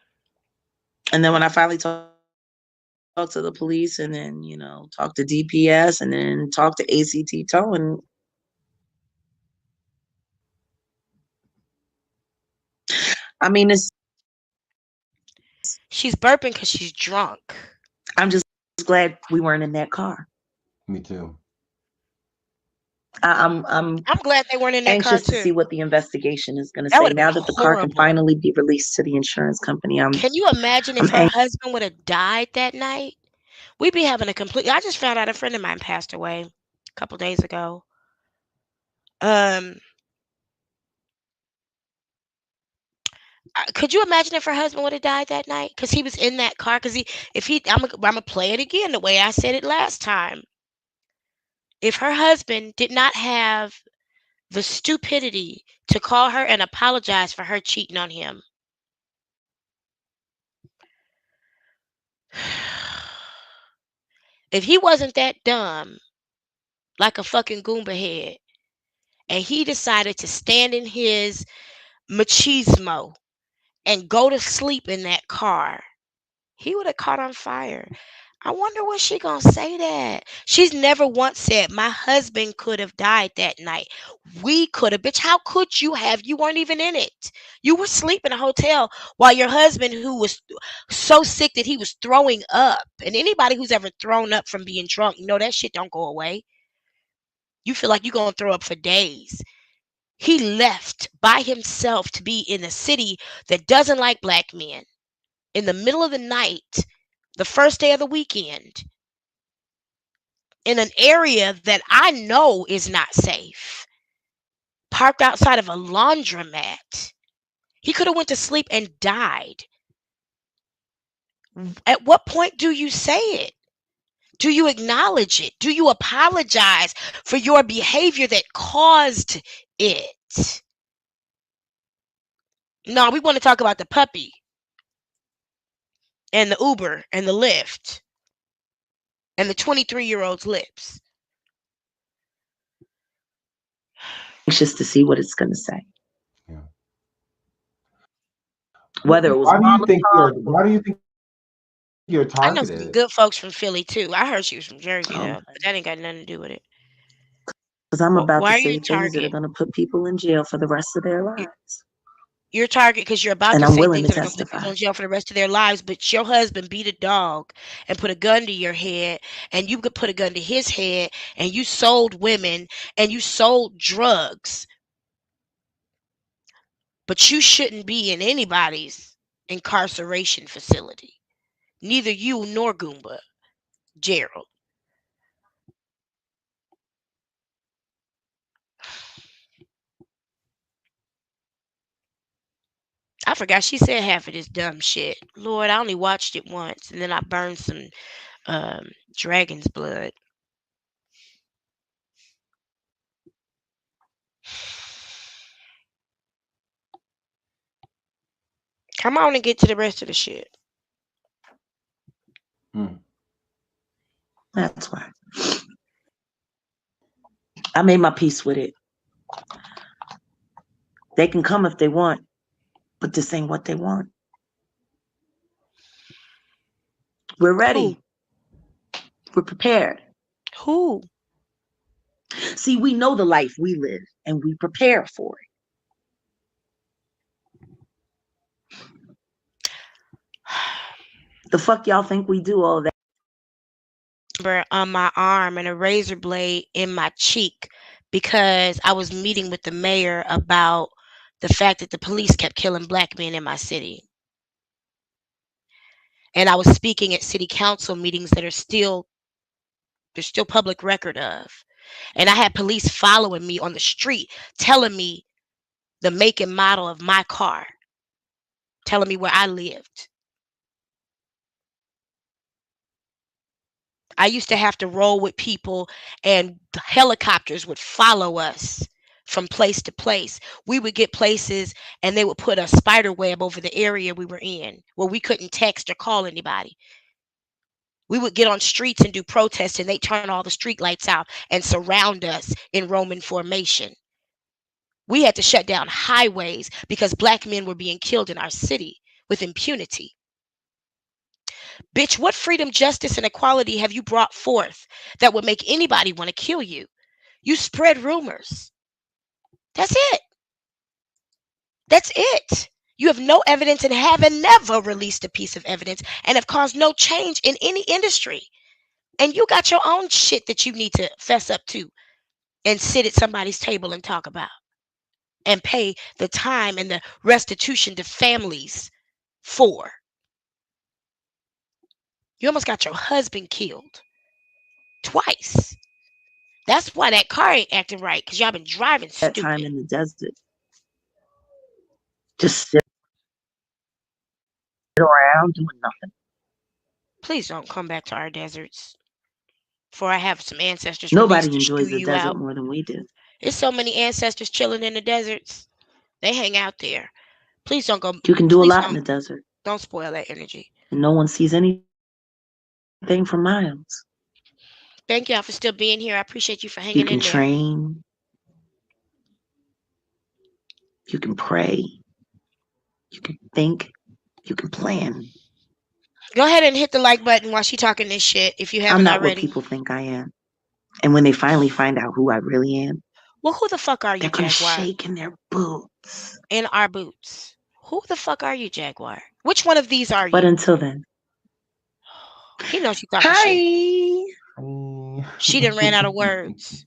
And then when I finally talked to the police and then, talked to DPS and then talked to ACT towing. I mean, She's burping because she's drunk. I'm just glad we weren't in that car. Me too. I'm I'm glad they weren't in that car anxious to too. see what the investigation is going to That say. would have been Now that the car can horrible. finally be released to the insurance company, Can you imagine if I'm her husband would have died that night? We'd be having a complete. I just found out a friend of mine passed away a couple days ago. Um, could you imagine if her husband would have died that night? Because he was in that car. Because I'm gonna play it again the way I said it last time. If her husband did not have the stupidity to call her and apologize for her cheating on him, if he wasn't that dumb, like a fucking Goomba head, and he decided to stand in his machismo and go to sleep in that car, he would have caught on fire. I wonder when she gonna say that. She's never once said my husband could have died that night. We could have, bitch. How could you have? You weren't even in it. You were asleep in a hotel while your husband, who was so sick that he was throwing up, and anybody who's ever thrown up from being drunk, you know that shit don't go away. You feel like you're gonna throw up for days. He left by himself to be in a city that doesn't like black men in the middle of the night, the first day of the weekend, in an area that I know is not safe, parked outside of a laundromat. He could have went to sleep and died. At what point do you say it? Do you acknowledge it? Do you apologize for your behavior that caused it? No, we want to talk about the puppy and the Uber and the Lyft and the 23-year-old's lips. anxious to see what it's going to say. Yeah. Whether it was Why do you think you're I know some targeted? good folks from Philly too. I heard she was from Jersey okay, though, but that ain't got nothing to do with it. because I'm about Why to are you say things that are target? going to put people in jail for the rest of their You- lives, You're target because you're about and to I'm say willing things to that are gonna put people testify. in jail for the rest of their lives. But your husband beat a dog and put a gun to your head, and you could put a gun to his head, and you sold women and you sold drugs. But you shouldn't be in anybody's incarceration facility. Neither you nor Goomba, Gerald. I forgot she said half of this dumb shit. Lord, I only watched it once, and then I burned some dragon's blood. Come on and get to the rest of the shit. Hmm. That's why I made my peace with it. They can come if they want, but this ain't what they want. We're Who? ready. We're prepared. Who? See, we know the life we live, and we prepare for it. The fuck y'all think we do all that? On my arm and a razor blade in my cheek because I was meeting with the mayor about the fact that the police kept killing black men in my city. And I was speaking at city council meetings that are still there's still public record of. And I had police following me on the street telling me the make and model of my car, telling me where I lived. I used to have to roll with people, and helicopters would follow us from place to place. We would get places, and they would put a spider web over the area we were in where we couldn't text or call anybody. We would get on streets and do protests, and they turn all the street lights out and surround us in Roman formation. We had to shut down highways because black men were being killed in our city with impunity. Bitch, what freedom, justice, and equality have you brought forth that would make anybody want to kill you? You spread rumors. That's it. That's it. You have no evidence and have never released a piece of evidence and have caused no change in any industry. And you got your own shit that you need to fess up to and sit at somebody's table and talk about and pay the time and the restitution to families for. You almost got your husband killed twice. That's why that car ain't acting right, because y'all been driving That time stupid. in the desert, just sit around doing nothing. Please don't come back to our deserts. For I have some ancestors released Nobody to spew enjoys the you desert out. more than we do. There's so many ancestors chilling in the deserts. They hang out there. Please don't go. You can do a Please lot in the desert, don't spoil that energy. and no one sees anything for miles. Thank y'all for still being here. I appreciate you for You hanging can in there. train, you can pray, you can think, you can plan. Go ahead and hit the like button while she talking this shit if you I'm haven't not what already. people think I am. And when they finally find out who I really am, Well, who the fuck are you, they're gonna Jaguar? shake in their boots. In our boots. Who the fuck are you, Jaguar? Which one of these are But you? until then, He knows she talking shit. hi. She done ran out of words.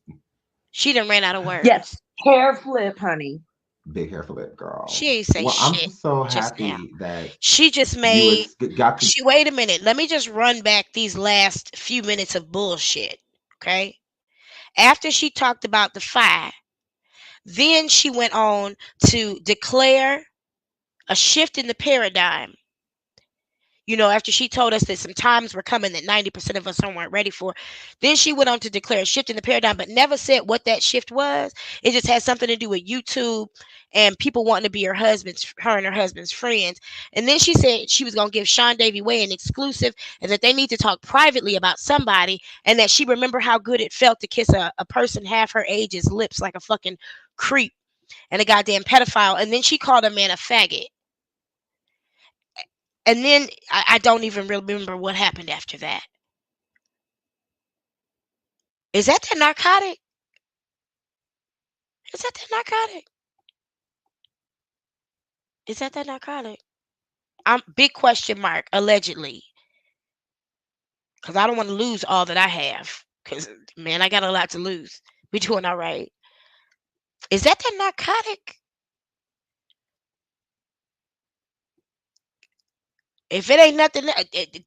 She done ran out of Yes, words. hair flip, honey. Big hair flip, girl. She ain't say Well, I'm shit just so just now. happy that She just you made. got to. She wait a minute. Let me just run back these last few minutes of bullshit. Okay. After she talked about the fire, then she went on to declare a shift in the paradigm. After she told us that some times were coming that 90% of us weren't ready for, then she went on to declare a shift in the paradigm, but never said what that shift was. It just had something to do with YouTube and people wanting to be her and her husband's friends. And then she said she was going to give Sean Davy Way an exclusive and that they need to talk privately about somebody and that she remember how good it felt to kiss a person half her age's lips like a fucking creep and a goddamn pedophile. And then she called a man a faggot. And then I don't even remember what happened after that. Is that the narcotic? Is that the narcotic? Is that the narcotic? I'm big question mark, allegedly. Because I don't want to lose all that I have. Because, man, I got a lot to lose. We doing all right. Is that the narcotic? If it ain't nothing,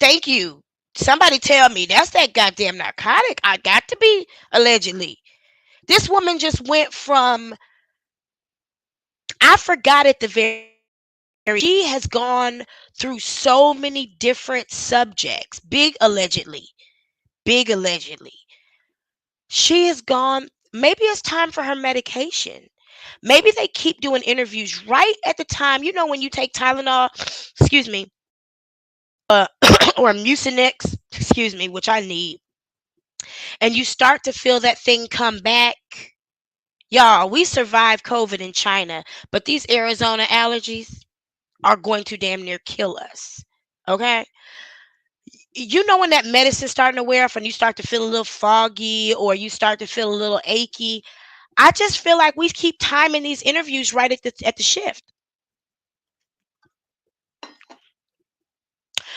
thank you. Somebody tell me that's that goddamn narcotic. I got to be allegedly. This woman just went from, I forgot at the very, she has gone through so many different subjects. Big allegedly. She has gone, maybe it's time for her medication. Maybe they keep doing interviews right at the time. When you take Tylenol, excuse me, or Mucinex, excuse me, which I need, and you start to feel that thing come back. Y'all, we survived COVID in China, but these Arizona allergies are going to damn near kill us. Okay? When that medicine's starting to wear off and you start to feel a little foggy or you start to feel a little achy, I just feel like we keep timing these interviews right at the shift.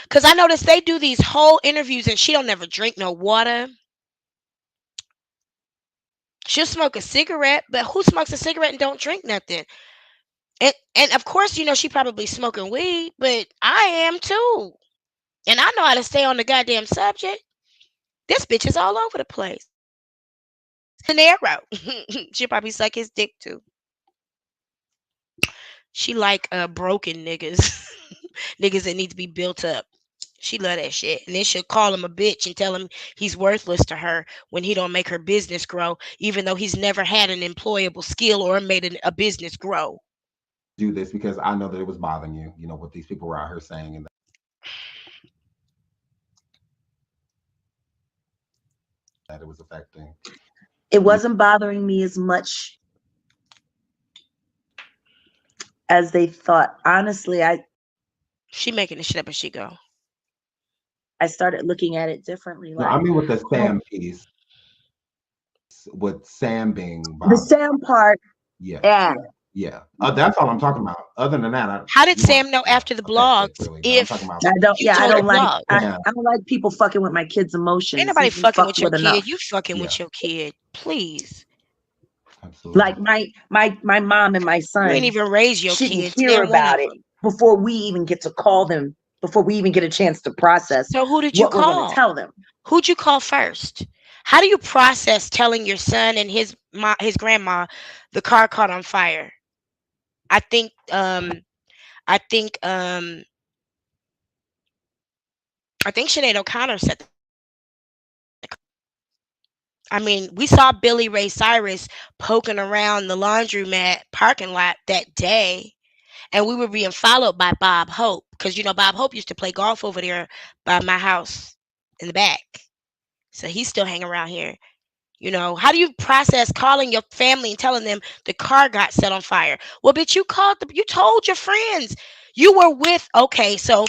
Because I noticed they do these whole interviews and she don't never drink no water. She'll smoke a cigarette, but who smokes a cigarette and don't drink nothing? And of course, she probably smoking weed, but I am too. And I know how to stay on the goddamn subject. This bitch is all over the place. An arrow. She'll probably suck his dick too. She like broken niggas. Niggas that need to be built up. She love that shit. And then she'll call him a bitch and tell him he's worthless to her when he don't make her business grow, even though he's never had an employable skill or made a business grow. Do this because I know that it was bothering you, what these people were out here saying and that it was affecting. It wasn't bothering me as much as they thought. Honestly, She making this shit up as she go. I started looking at it differently. No, I mean with the Sam piece, with Sam being bothered. The Sam part, Yeah. yeah. Yeah, that's all I'm talking about. Other than that, How did you weren't, Sam know you know, after the affected blogs really. But I'm talking if about, you I told the don't like blog? yeah. I don't like people fucking with my kids' Ain't emotions. nobody He's been fucking fucked with your with kid. enough. You fucking Yeah, with your kid. Please. absolutely. Like my mom and my You ain't son even raise your shouldn't kids. And hear they're one about of it them. before we even get to call them, before we even get a chance to process So who did you what we're going to call? tell them. Who'd you call first? How do you process telling your son and his grandma the car caught on fire? I think I think um I think Sinead O'Connor said the car. I mean, we saw Billy Ray Cyrus poking around the laundromat parking lot that day, and we were being followed by Bob Hope because Bob Hope used to play golf over there by my house in the back, so he's still hanging around here. How do you process calling your family and telling them the car got set on fire? Well, bitch, you told your friends. You were with, okay, so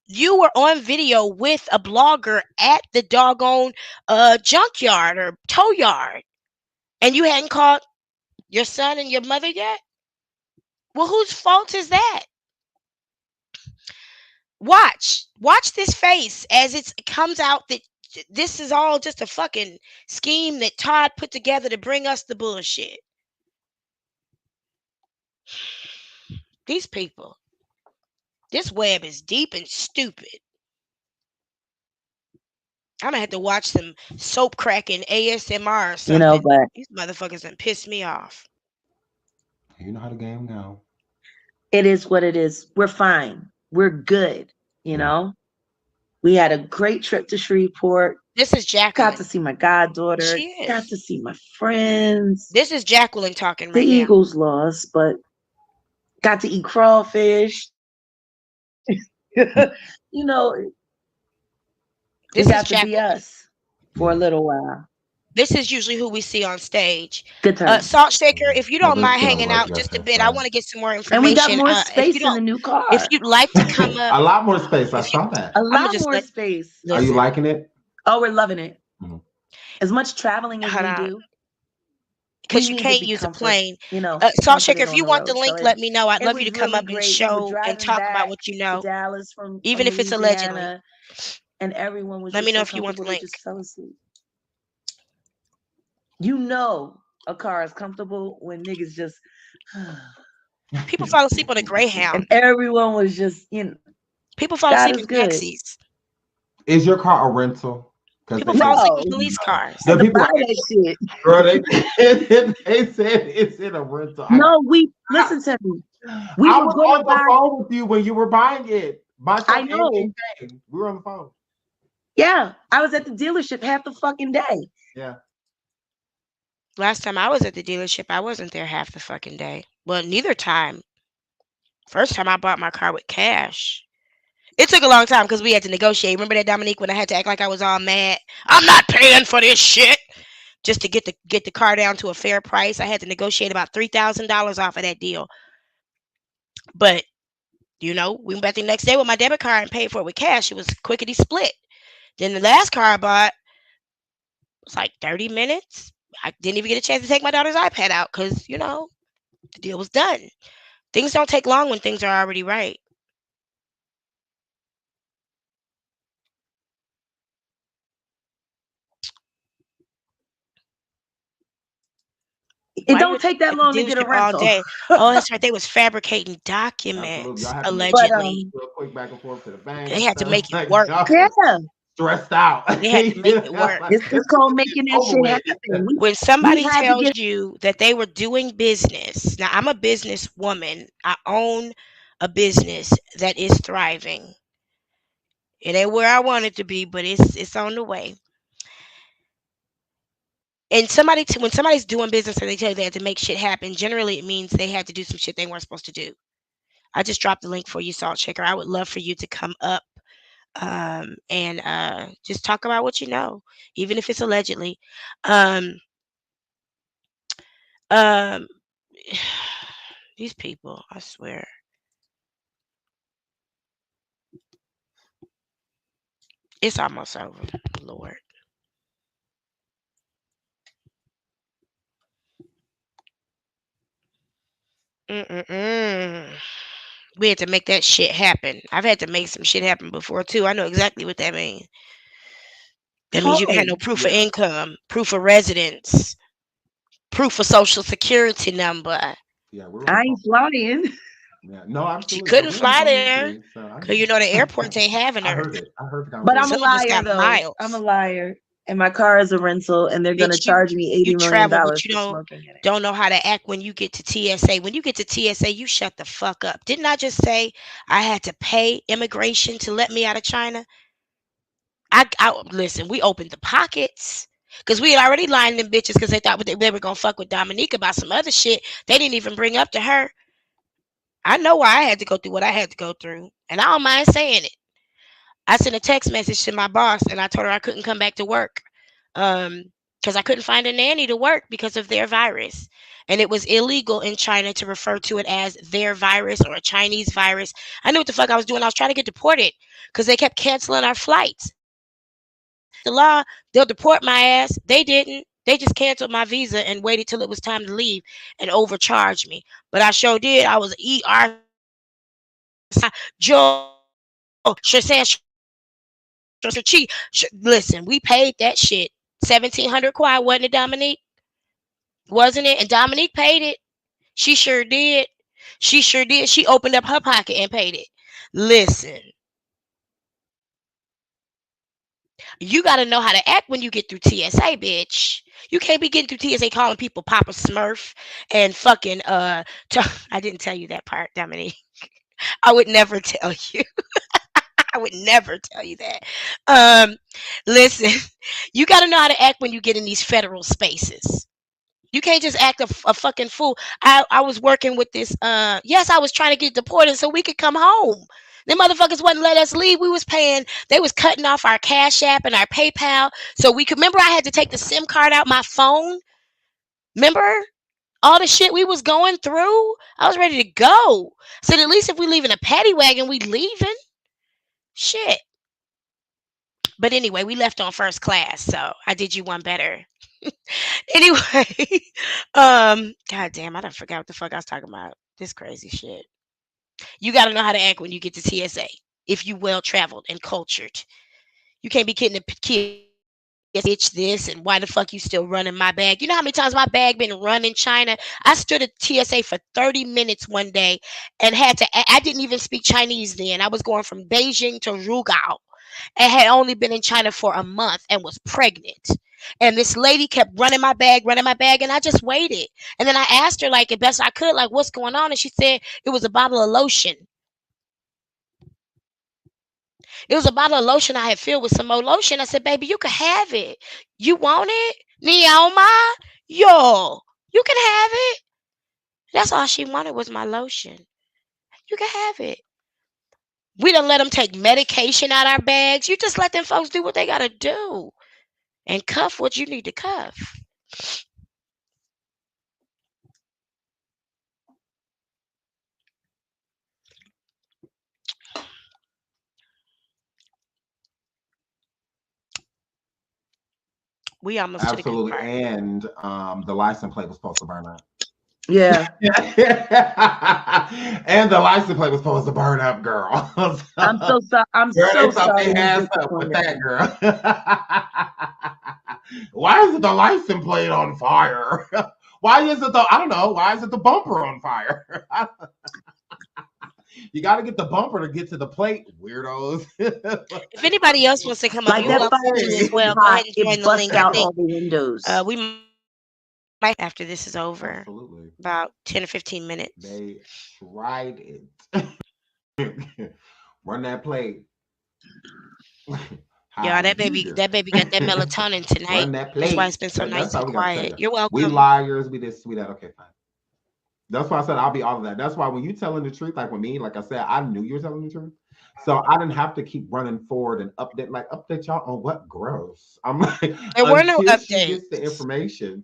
you were on video with a blogger at the doggone junkyard or tow yard, and you hadn't called your son and your mother yet? Well, whose fault is that? Watch this face as it comes out that this is all just a fucking scheme that Todd put together to bring us the bullshit. These people, this web is deep and stupid. I'm gonna have to watch some soap cracking ASMR or something. But These motherfuckers done piss me off. You know how the game go. it is what it is. We're fine. We're good. You Yeah. know, we had a great trip to Shreveport. This is Got to Jacqueline. see my goddaughter. She Got to is. see my friends. This is Jacqueline talking The right now. Eagles lost, but got to eat crawfish. you know, we This is got to be Jacqueline. us for a little while. This is usually who we see on stage. Good times. Salt Shaker, if you don't Hopefully mind she don't hanging wreck out just a bit, I yesterday. want to get some more And we got information. more If you space in don't, the new if car. you'd like to come up, A lot more space. I if you, saw that. A I'm gonna lot just more space. Are you listen. liking it? Oh, we're loving it. Mhm. As much traveling as Hold we on, do, we because you need to can't be use a plane. Salt Shaker, comforted if on you the want the road. So link, let me know. I'd it love you to was come really up and great. We were show and driving talk about back what you to know, Dallas from even if it's allegedly. Louisiana, and everyone was Let me just know so if you want the comfortable they link. just fell asleep. You know a car is comfortable when niggas just People fall asleep on a and Greyhound. everyone was just, People fall God asleep is in good. taxis. Is your car a rental? Because People they fall did. asleep in No, police No. cars. I had The to people, buy that shit. girl, they said it's in a rental. No, we listen to me. We I were was gonna on the buy. phone with you when you were buying it. I Myself and know. Kane. We were on the phone. Yeah, I was at the dealership half the fucking day. Yeah. Last time I was at the dealership, I wasn't there half the fucking day. Well, neither time. First time I bought my car with cash. It took a long time because we had to negotiate. Remember that, Dominique, when I had to act like I was all mad? I'm not paying for this shit. Just to get the car down to a fair price, I had to negotiate about $3,000 off of that deal. But we went back the next day with my debit card and paid for it with cash. It was quickety split. Then the last car I bought was like 30 minutes. I didn't even get a chance to take my daughter's iPad out because the deal was done. Things don't take long when things are already right. It Why you don't take that at the long to get a dealership all rental. day? Oh, that's right. They was fabricating Absolutely. documents Y'all had to make But allegedly. real quick back and forth to the bank They and had to stuff. make it Like work. y'all yeah, was stressed out. They had to make it Yeah, work. like, this is called making that over shit with. happen. When We somebody had to tells get. you that they were doing business, now I'm a businesswoman. I own a business that is thriving. It ain't where I want it to be, but it's on the way. And when somebody's doing business and they tell you they had to make shit happen, generally it means they had to do some shit they weren't supposed to do. I just dropped the link for you, Salt Shaker. I would love for you to come up and just talk about what you know, even if it's allegedly. Um, um, these people, I swear, it's almost over. Lord, Mm-mm-mm. We had to make that shit happen. I've had to make some shit happen before too. I know exactly what that means. That means you can have no Totally. proof of Yeah. income, proof of residence, proof of social security number. Yeah, we're in I the ain't phone. flying. Yeah. No, She absolutely. But couldn't we're in the fly phone there industry, so I because know. you know the airports ain't having I her. heard it. I heard the But I'm conversation. a Some of us liar got though. I'm a miles. liar. And my car is a rental and they're gonna Bitch, you charge me $80 you million travel, but dollars you for smoking in it. don't know how to act when you get to TSA. When you get to TSA, you shut the fuck up. Didn't I just say I had to pay immigration to let me out of China? I listen. We opened the pockets because we had already lined them bitches because they thought they were gonna fuck with Dominique about some other shit they didn't even bring up to her. I know why I had to go through what I had to go through, and I don't mind saying it. I sent a text message to my boss and I told her I couldn't come back to work. Because I couldn't find a nanny to work because of their virus. And it was illegal in China to refer to it as their virus or a Chinese virus. I knew what the fuck I was doing. I was trying to get deported because they kept canceling our flights. The law, they'll deport my ass. They didn't. They just canceled my visa and waited till it was time to leave and overcharged me. But I sure did. I was Joe. Listen, we paid that shit. 1,700 quiet, wasn't it, Dominique? Wasn't it? And Dominique paid it. She sure did. She sure did. She opened up her pocket and paid it. Listen, you got to know how to act when you get through TSA, bitch. You can't be getting through TSA calling people Papa Smurf and fucking I didn't tell you that part, Dominique. I would never tell you. I would never tell you that. Um, listen, you got to know how to act when you get in these federal spaces. You can't just act a fucking fool. I was working with this. Yes, I was trying to get deported so we could come home. Them motherfuckers wouldn't let us leave. We was paying. They was cutting off our Cash App and our PayPal so we could. Remember, I had to take the SIM card out my phone. Remember all the shit we was going through. I was ready to go. So at least if we leave in a paddy wagon, we leaving. Shit. But anyway, we left on first class, so I did you one better. Anyway, god damn, I done forgot what the fuck I was talking about. This crazy shit. You gotta know how to act when you get to TSA. If you well traveled and cultured. You can't be kidding the kids, bitch this and why the fuck you still running my bag? You know how many times my bag been run in China? I stood at TSA for 30 minutes one day and I didn't even speak Chinese then. I was going from Beijing to Rugao and had only been in China for a month and was pregnant. And this lady kept running my bag, and I just waited. And then I asked her, like, as best I could, like, what's going on? And she said it was a bottle of lotion. It was a bottle of lotion I had filled with some more lotion. I said, baby, you can have it. You want it? Nioma? Yo, you can have it. That's all she wanted was my lotion. You can have it. We don't let them take medication out our bags. You just let them folks do what they got to do and cuff what you need to cuff. We almost to the good Absolutely. part. And the license plate was supposed to burn up. Yeah. And the license plate was supposed to burn up, girl. I'm so sorry. I'm Girl, so they took sorry. their you ass up with disappointed. that, girl. Why is the license plate on fire? Why is it the, I don't know, why is it the bumper on fire? You got to get the bumper to get to the plate, weirdos. If anybody else wants to come up, Like you're that welcome fire to is as Okay. so well. Go hot, ahead and join it the bust link. I out think all the windows. we might after this is over, Absolutely. about 10 or 15 minutes. They tried it. Run that plate. Yeah, How you do? that baby got that melatonin tonight. Run that That's why it's plate. been so That's nice how and we got to tell quiet. you. You're We welcome. liars. We this, we that. Okay, fine. That's why I said I'll be all of that. That's why when you telling the truth, like with me, like I said, I knew you were telling the truth. So I didn't have to keep running forward and update y'all on what gross. I'm like, There were no until she gets the updates. information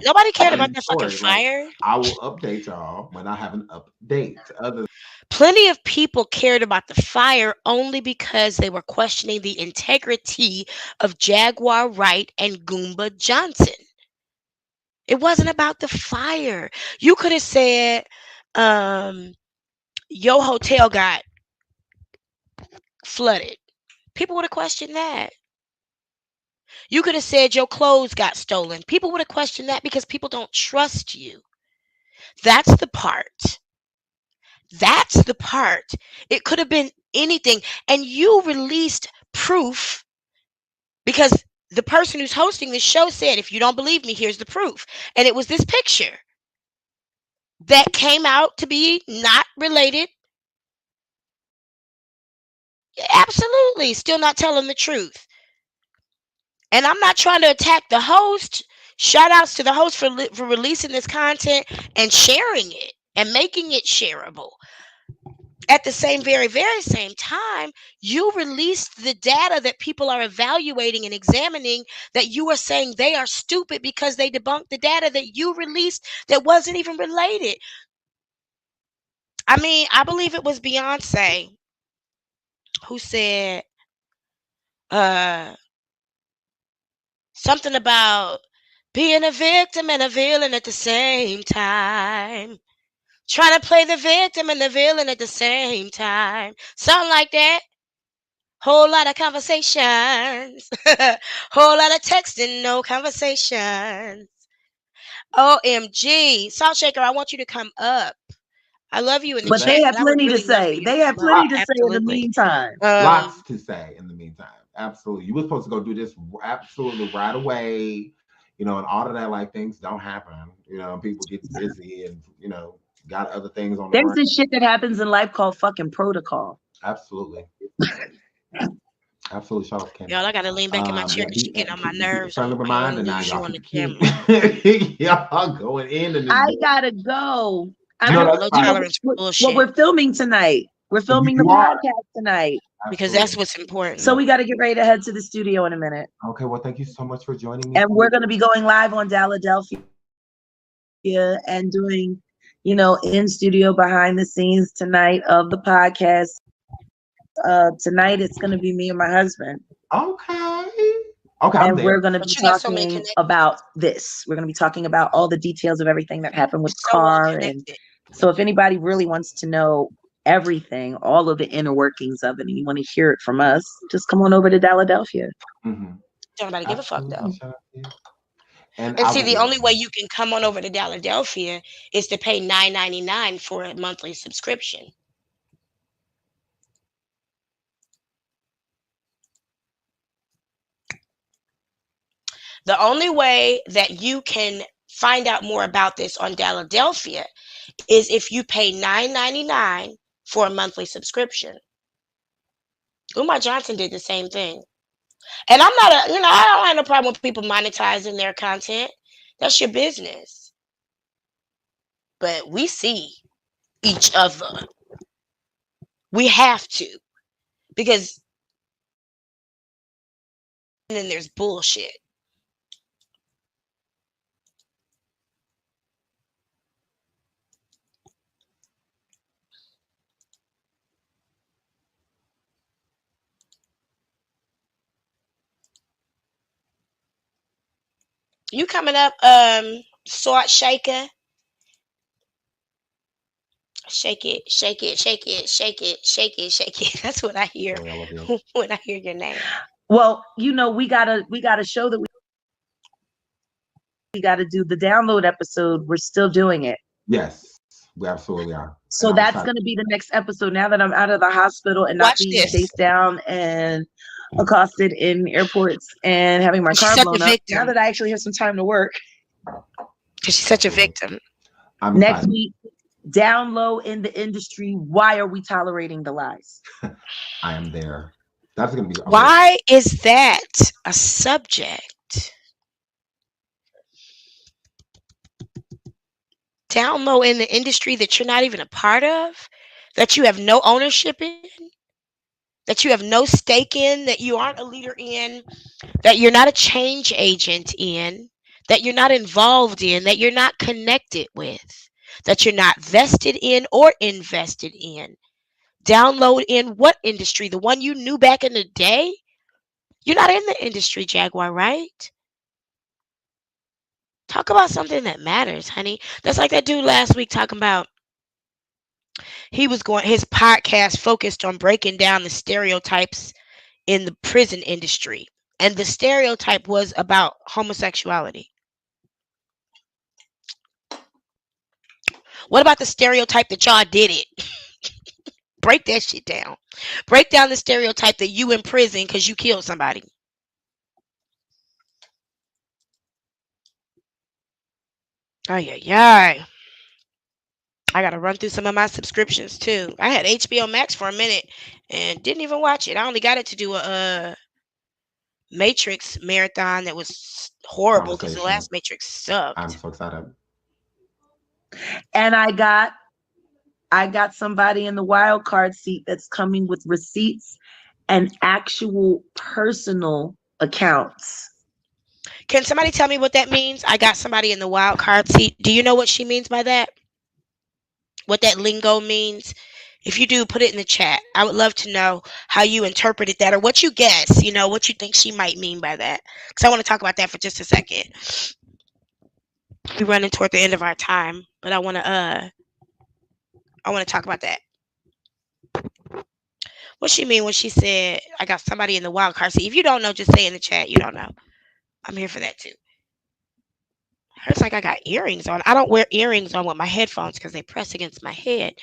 Nobody cared and about the that fucking story, like fire. I will update y'all when I have an update. Other Plenty of people cared about the fire only because they were questioning the integrity of Jaguar Wright and Goomba Johnson. It wasn't about the fire. You could have said, um, your hotel got flooded. People would have questioned that. You could have said your clothes got stolen. People would have questioned that because people don't trust you. That's the part. That's the part. It could have been anything. And you released proof because the person who's hosting the show said, if you don't believe me, here's the proof. And it was this picture that came out to be not related. Absolutely. Still not telling the truth. And I'm not trying to attack the host. Shout outs to the host for releasing this content and sharing it and making it shareable. At the very same time, you released the data that people are evaluating and examining, that you are saying they are stupid because they debunked the data that you released that wasn't even related. I mean, I believe it was Beyonce who said uh something about being a victim and a villain at the same time. Trying to play the victim and the villain at the same time. Something like that. Whole lot of conversations. Whole lot of texting, no conversations. OMG. Salt Shaker, I want you to come up. I love you in the But chat, they but had I would plenty to really love for say. you to They had come up. plenty to say in the Absolutely. meantime. Lots to say in the meantime. Absolutely. You were supposed to go do this absolutely right away, and all of that. Like, things don't happen. People get busy and, got other things on the There's brain. this shit that happens in life called fucking protocol. Absolutely. Absolutely. Shout out to Candy. Y'all, I gotta lean back in my chair because she getting on my nerves. I Friendly don't want reminder to now, lose you y'all on the keep camera. y'all going in and I gotta go. I no, have a that's low fine. tolerance for What bullshit we're filming tonight. We're filming the You are podcast tonight. because that's absolutely what's So important. we got to get ready to head to the studio in a minute. okay. Well, thank you so much for joining me. And we're going to be going live on Philadelphia and doing, in studio behind the scenes tonight of the podcast. Tonight it's going to be me and my husband. Okay. Okay, I'm And there. we're going to be But you got so many talking connections. about this. We're going to be talking about all the details of everything that happened with So well Car. And connected. so if anybody really wants to know everything, all of the inner workings of it, and you want to hear it from us, just come on over to Philadelphia. Mm-hmm. Don't nobody give a fuck though. Absolutely. Shout out to you. And And I see, will the be. only way you can come on over to Philadelphia is to pay $9.99 for a monthly subscription. The only way that you can find out more about this on Philadelphia is if you pay $9.99 for a monthly subscription. Umar Johnson did the same thing. And I'm not I don't have no problem with people monetizing their content. That's your business. But we see each other. We have to. Because then there's bullshit. You coming up, Salt Shaker? Shake it, shake it, shake it, shake it, shake it, shake it. That's what I hear Sorry, I love you. when I hear your name. Well, we got a show that we got to do the download episode. We're still doing it. Yes, we absolutely are. So that's going to be the next episode now that I'm out of the hospital and not Watch being this. chased down and accosted in airports and having my car She's such blown a up. victim. Now that I actually have some time to work. Because she's such a victim. I'm Next excited. week, down low in the industry. Why are we tolerating the lies? I am there. That's going to be. Why is that a subject? Down low in the industry that you're not even a part of, that you have no ownership in, that you have no stake in, that you aren't a leader in, that you're not a change agent in, that you're not involved in, that you're not connected with, that you're not vested in or invested in. Download in what industry? The one you knew back in the day? You're not in the industry, Jaguar, right? Talk about something that matters, honey. That's like that dude last week talking about he was going his podcast focused on breaking down the stereotypes in the prison industry. And the stereotype was about homosexuality. What about the stereotype that y'all did it? Break that shit down. Break down the stereotype that you in prison because you killed somebody. Oh yeah, yeah. I gotta run through some of my subscriptions too. I had HBO Max for a minute and didn't even watch it. I only got it to do a Matrix marathon that was horrible because the Conversation. last Matrix I'm sucked. so excited. And I got somebody in the wild card seat that's coming with receipts and actual personal accounts. Can somebody tell me what that means? I got somebody in the wild card seat. Do you know what she means by that? What that lingo means? If you do, put it in the chat. I would love to know how you interpreted that or what you guess, what you think she might mean by that. Because I want to talk about that for just a second. We're running toward the end of our time, but I want to talk about that. What she mean when she said I got somebody in the wild card seat? If you don't know, just say in the chat. You don't know. I'm here for that too. Hurts like I got earrings on. I don't wear earrings on with my headphones because they press against my head.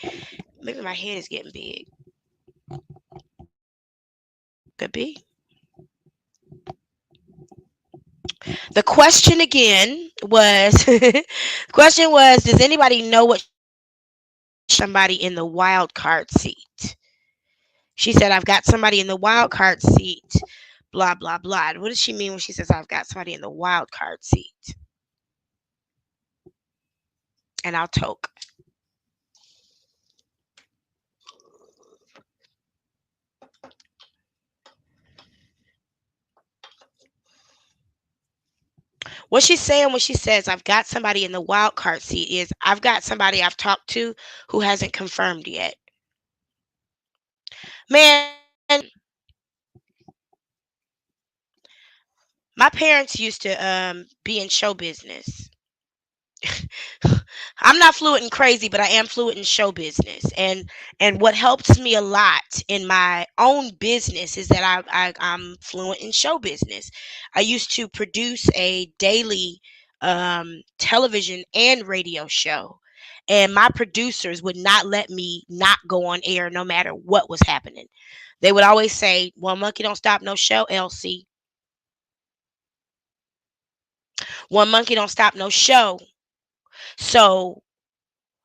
Maybe my head is getting big. Could be. The question again was question was, does anybody know what somebody in the wild card seat? She said, I've got somebody in the wild card seat. Blah blah blah. What does she mean when she says I've got somebody in the wild card seat? And I'll toke. What she's saying when she says I've got somebody in the wild card seat is I've got somebody I've talked to who hasn't confirmed yet. Man, my parents used to be in show business. I'm not fluent and crazy, but I am fluent in show business. And what helps me a lot in my own business is that I'm fluent in show business. I used to produce a daily television and radio show. And my producers would not let me not go on air no matter what was happening. They would always say, "One monkey don't stop no show, LC. One monkey don't stop no show." So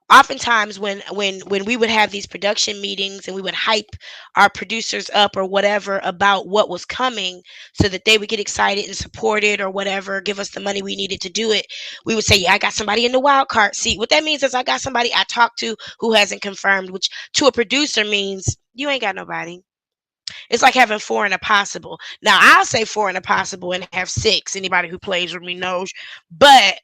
oftentimes when we would have these production meetings and we would hype our producers up or whatever about what was coming so that they would get excited and support it or whatever, give us the money we needed to do it, we would say, yeah, I got somebody in the wild card seat. What that means is I got somebody I talked to who hasn't confirmed, which to a producer means you ain't got nobody. It's like having four and a possible. Now I'll say four and a possible and have six. Anybody who plays with me knows. But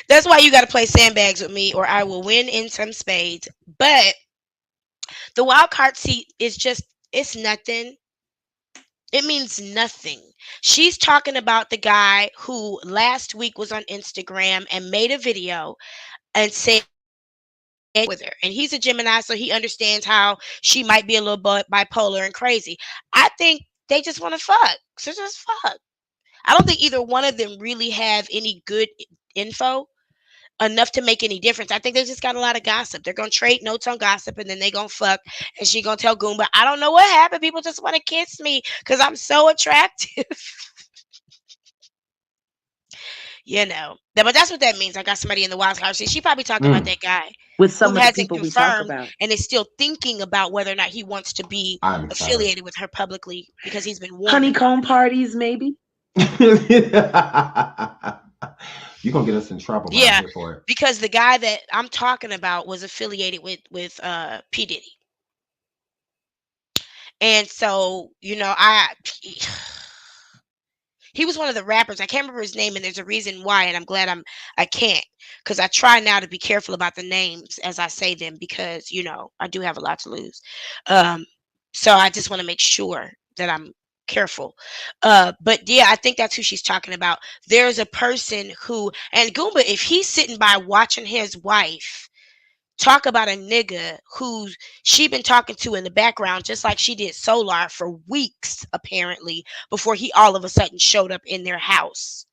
that's why you got to play sandbags with me, or I will win in some spades. But the wild card seat is just, it's nothing. It means nothing. She's talking about the guy who last week was on Instagram and made a video and said with her. And he's a Gemini, so he understands how she might be a little bit bipolar and crazy. I think they just want to fuck. So just fuck. I don't think either one of them really have any good info enough to make any difference. I think they just got a lot of gossip. They're gonna trade notes on gossip and then they gonna fuck and she gonna tell Goomba, I don't know what happened. People just want to kiss me because I'm so attractive. But that's what that means. I got somebody in the wild card. She probably talking about that guy With who some of the hasn't people we talk confirmed about. and is still thinking about whether or not he wants to be I'm excited. affiliated with her publicly because he's been warned. Honeycomb parties, maybe? You're gonna get us in trouble, but Yeah, I'm here for it. because the guy that I'm talking about was affiliated with P. Diddy. And so, he was one of the rappers. I can't remember his name, and there's a reason why, and I'm glad I can't, because I try now to be careful about the names as I say them because I do have a lot to lose. So I just want to make sure that I'm careful. But yeah, I think that's who she's talking about. There's a person who, and Goomba, if he's sitting by watching his wife talk about a nigga who she been talking to in the background, just like she did Solar for weeks, apparently, before he all of a sudden showed up in their house.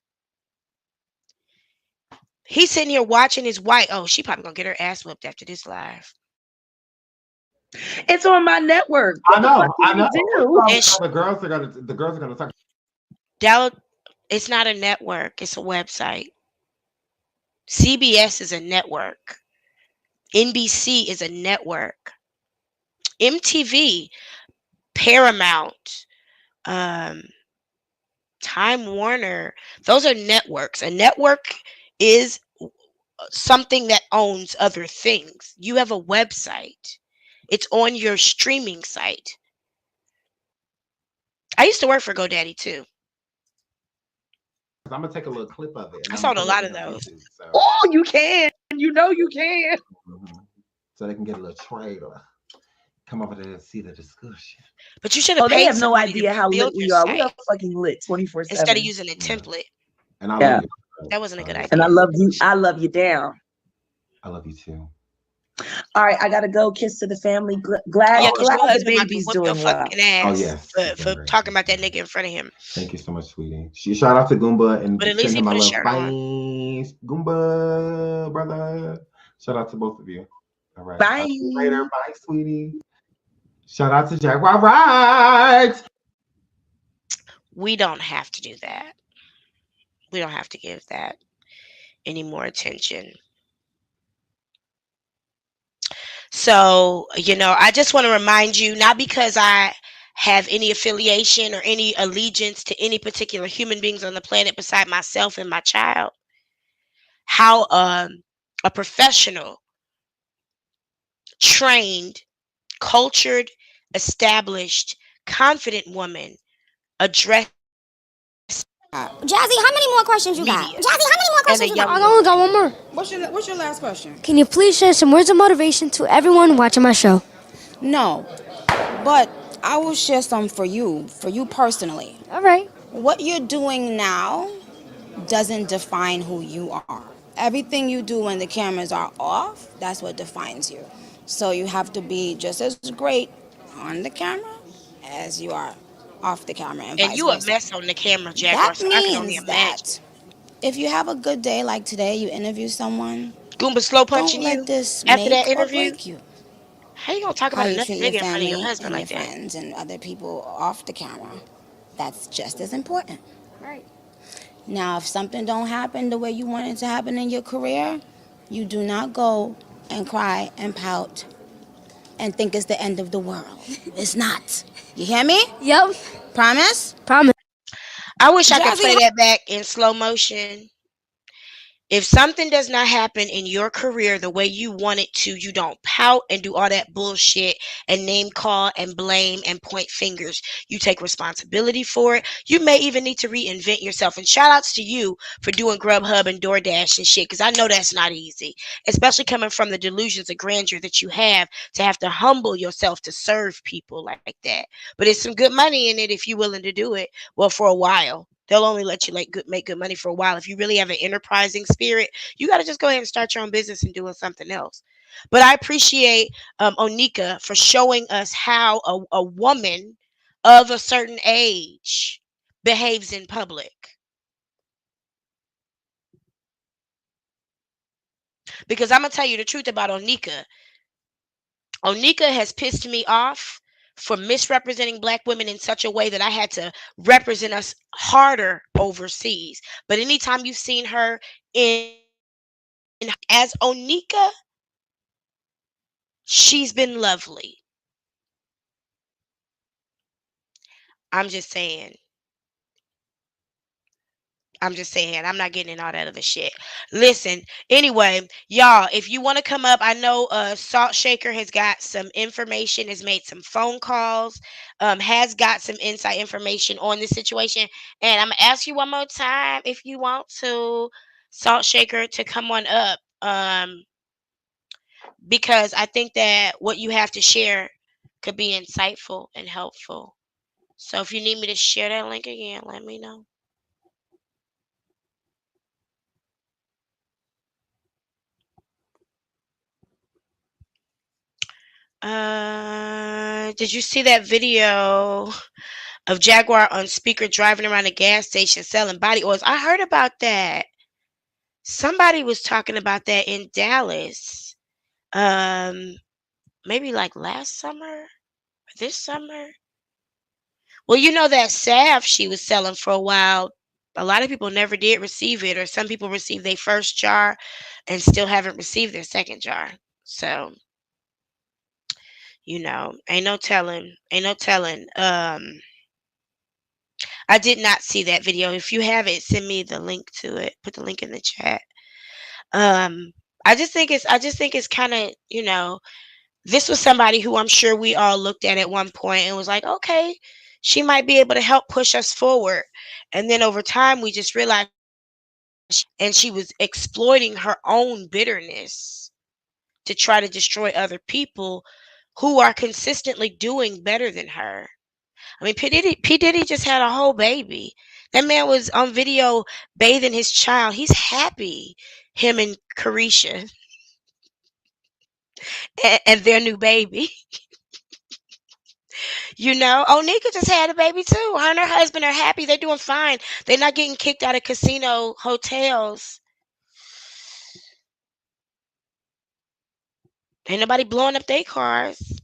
He's sitting here watching his wife. Oh, she probably gonna get her ass whipped after this live. It's on my network. I What the fuck know, do I you know. do? And The girls are gonna talk. it's not a network, it's a website. CBS is a network. NBC is a network. MTV, Paramount, um, Time Warner, those are networks. A network is something that owns other things. You have a website, it's on your streaming site. I used to work for GoDaddy too. I'm gonna take a little clip of it and I I'm gonna sold a put it lot of in on those. YouTube. So, Oh, you can. You know you can. so they can get a little trailer. Come over there and see the discussion. But you should have Oh, they paid have no somebody to idea how lit build your we are. We are site fucking lit instead of 24/7. using a Yeah. template. And I Yeah. love you. That wasn't a good And I idea. love you. I love you down. I love you too. All right, I gotta go. Kiss to the family. Glad Yeah, Oh, because glad your the husband about to baby's whoop your doing well. fucking ass yes. for talking about that nigga in front of him. Thank you so much, sweetie. Shout out to Goomba and But at least send he him my put a love. shirt Bye, on. Goomba, brother. Shout out to both of you. All right. Bye. Talk to you later. Bye, sweetie. Shout out to Jaguar Wright. We don't have to do that. We don't have to give that any more attention. So, I just want to remind you, not because I have any affiliation or any allegiance to any particular human beings on the planet beside myself and my child, how a professional, trained, cultured, established, confident woman address Jazzy, how many more questions you got? media Jazzy, how many more and a questions you young got? I only got one more. What's your last question? Can you please share some words of motivation to everyone watching my show? No, but I will share some for you personally. All right. What you're doing now doesn't define who you are. Everything you do when the cameras are off, that's what defines you. So you have to be just as great on the camera as you are off the camera and and vice you a versa. mess on the camera, Jaguar, That so I can only means imagine. that if you have a good day like today, you interview someone, Goomba slow don't punching let you this after that make or interview. break you. How you gonna talk How about you another treat your nigga in front of your family husband and your like that? friends and other people off the camera, that's just as important. Right. Now, if something don't happen the way you want it to happen in your career, you do not go and cry and pout and think it's the end of the world. It's not. You hear me? Yep. Promise? Promise. I wish I could play Jazzy, that back in slow motion. If something does not happen in your career the way you want it to, you don't pout and do all that bullshit and name call and blame and point fingers. You take responsibility for it. You may even need to reinvent yourself. And shout outs to you for doing Grubhub and DoorDash and shit, because I know that's not easy, especially coming from the delusions of grandeur that you have to humble yourself to serve people like that. But it's some good money in it if you're willing to do it. Well, for a while. They'll only let you make good money for a while. If you really have an enterprising spirit, you got to just go ahead and start your own business and doing something else. But I appreciate Onika for showing us how a woman of a certain age behaves in public. Because I'm gonna tell you the truth about Onika. Onika has pissed me off for misrepresenting black women in such a way that I had to represent us harder overseas. But anytime you've seen her in as Onika, she's been lovely. I'm just saying. I'm just saying, I'm not getting in all that other shit. Listen, anyway, y'all, if you want to come up, I know Salt Shaker has got some information, has made some phone calls, has got some inside information on this situation. And I'm gonna ask you one more time if you want to, Salt Shaker, to come on up. Because I think that what you have to share could be insightful and helpful. So if you need me to share that link again, let me know. Did you see that video of Jaguar on speaker driving around a gas station selling body oils? I heard about that. Somebody was talking about that in Dallas. Um, maybe like last summer or this summer. Well, you know that salve she was selling for a while. A lot of people never did receive it, or some people received their first jar and still haven't received their second jar. So, ain't no telling. Ain't no telling. I did not see that video. If you have it, send me the link to it. Put the link in the chat. Um, I just think it's kind of, this was somebody who I'm sure we all looked at one point and was like, okay, she might be able to help push us forward. And then over time, we just realized, and she was exploiting her own bitterness to try to destroy other people who are consistently doing better than her. I mean, P. Diddy just had a whole baby. That man was on video bathing his child. He's happy, him and Carisha and their new baby. Onika just had a baby too. Her and her husband are happy. They're doing fine. They're not getting kicked out of casino hotels. Ain't nobody blowing up their cars.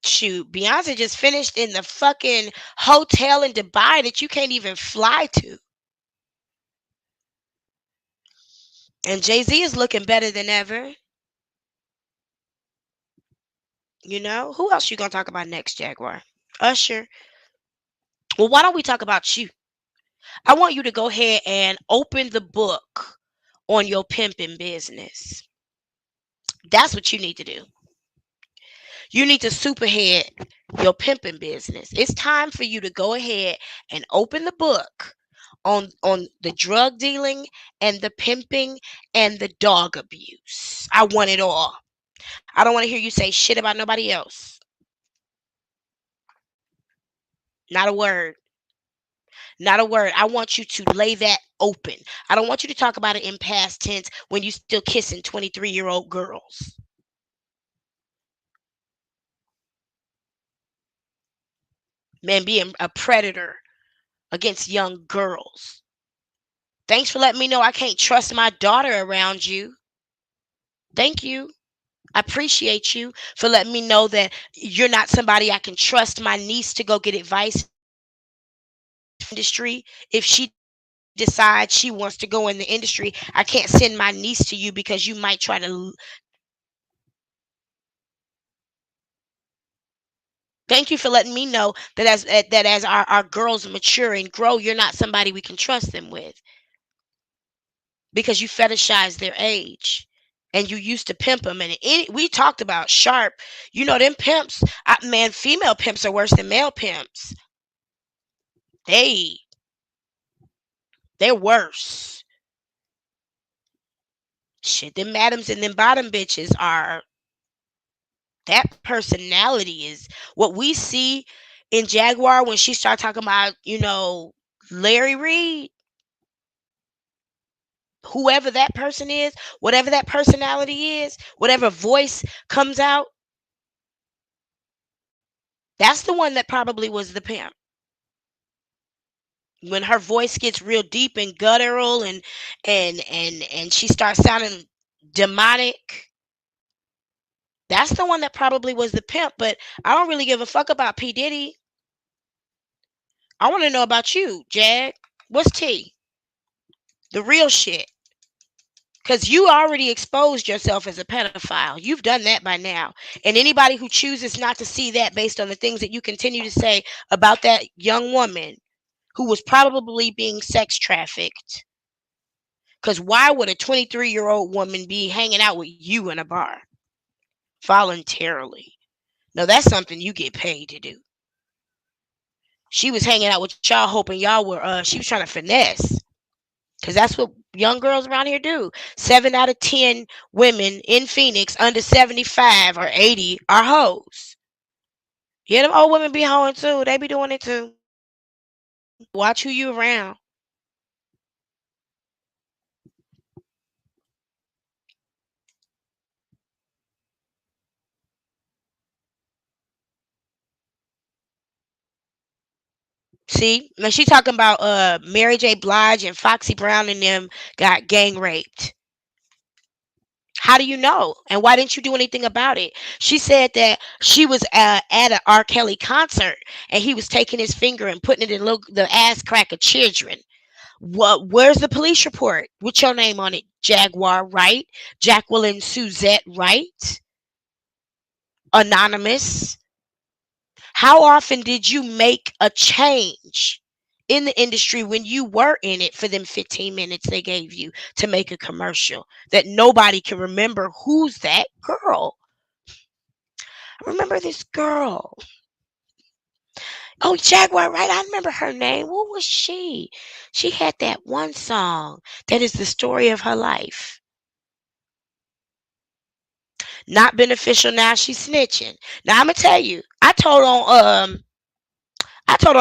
Shoot, Beyonce just finished in the fucking hotel in Dubai that you can't even fly to. And Jay-Z is looking better than ever. Who else you gonna talk about next, Jaguar? Usher. Well, why don't we talk about you? I want you to go ahead and open the book on your pimping business. That's what you need to do. You need to superhead your pimping business. It's time for you to go ahead and open the book on the drug dealing and the pimping and the dog abuse. I want it all. I don't want to hear you say shit about nobody else. Not a word. Not a word. I want you to lay that open. I don't want you to talk about it in past tense when you still kissing 23-year-old girls. Man, being a predator against young girls. Thanks for letting me know I can't trust my daughter around you. Thank you. I appreciate you for letting me know that you're not somebody I can trust my niece to go get advice industry. If she decides she wants to go in the industry, I can't send my niece to you because you might try to. Thank you for letting me know that as our girls mature and grow, you're not somebody we can trust them with because you fetishize their age and you used to pimp them. And we talked about Sharp. Them pimps. Man, female pimps are worse than male pimps. They're worse. Shit, them madams and them bottom bitches are. That personality is what we see in Jaguar when she started talking about, Larry Reed. Whoever that person is, whatever that personality is, whatever voice comes out, that's the one that probably was the pimp. When her voice gets real deep and guttural and she starts sounding demonic, that's the one that probably was the pimp. But I don't really give a fuck about P. Diddy. I want to know about you, Jag. What's T? The real shit. Because you already exposed yourself as a pedophile. You've done that by now. And anybody who chooses not to see that based on the things that you continue to say about that young woman who was probably being sex trafficked. Because why would a 23-year-old woman be hanging out with you in a bar voluntarily? No, that's something you get paid to do. She was hanging out with y'all hoping y'all were, she was trying to finesse. Because that's what young girls around here do. 7 out of 10 women in Phoenix under 75 or 80 are hoes. Yeah, them old women be hoeing too. They be doing it too. Watch who you around. See, now she talking about Mary J. Blige and Foxy Brown and them got gang raped. How do you know? And why didn't you do anything about it? She said that she was at an R. Kelly concert and he was taking his finger and putting it in the ass crack of children. What? Where's the police report? What's your name on it? Jaguar, right? Jacqueline Suzette, right? Anonymous. How often did you make a change in the industry when you were in it for them 15 minutes they gave you to make a commercial that nobody can remember who's that girl? I remember this girl. Oh, Jaguar, right? I remember her name. What was she? She had that one song that is the story of her life. Not beneficial now, she's snitching. Now I'm gonna tell you, I told on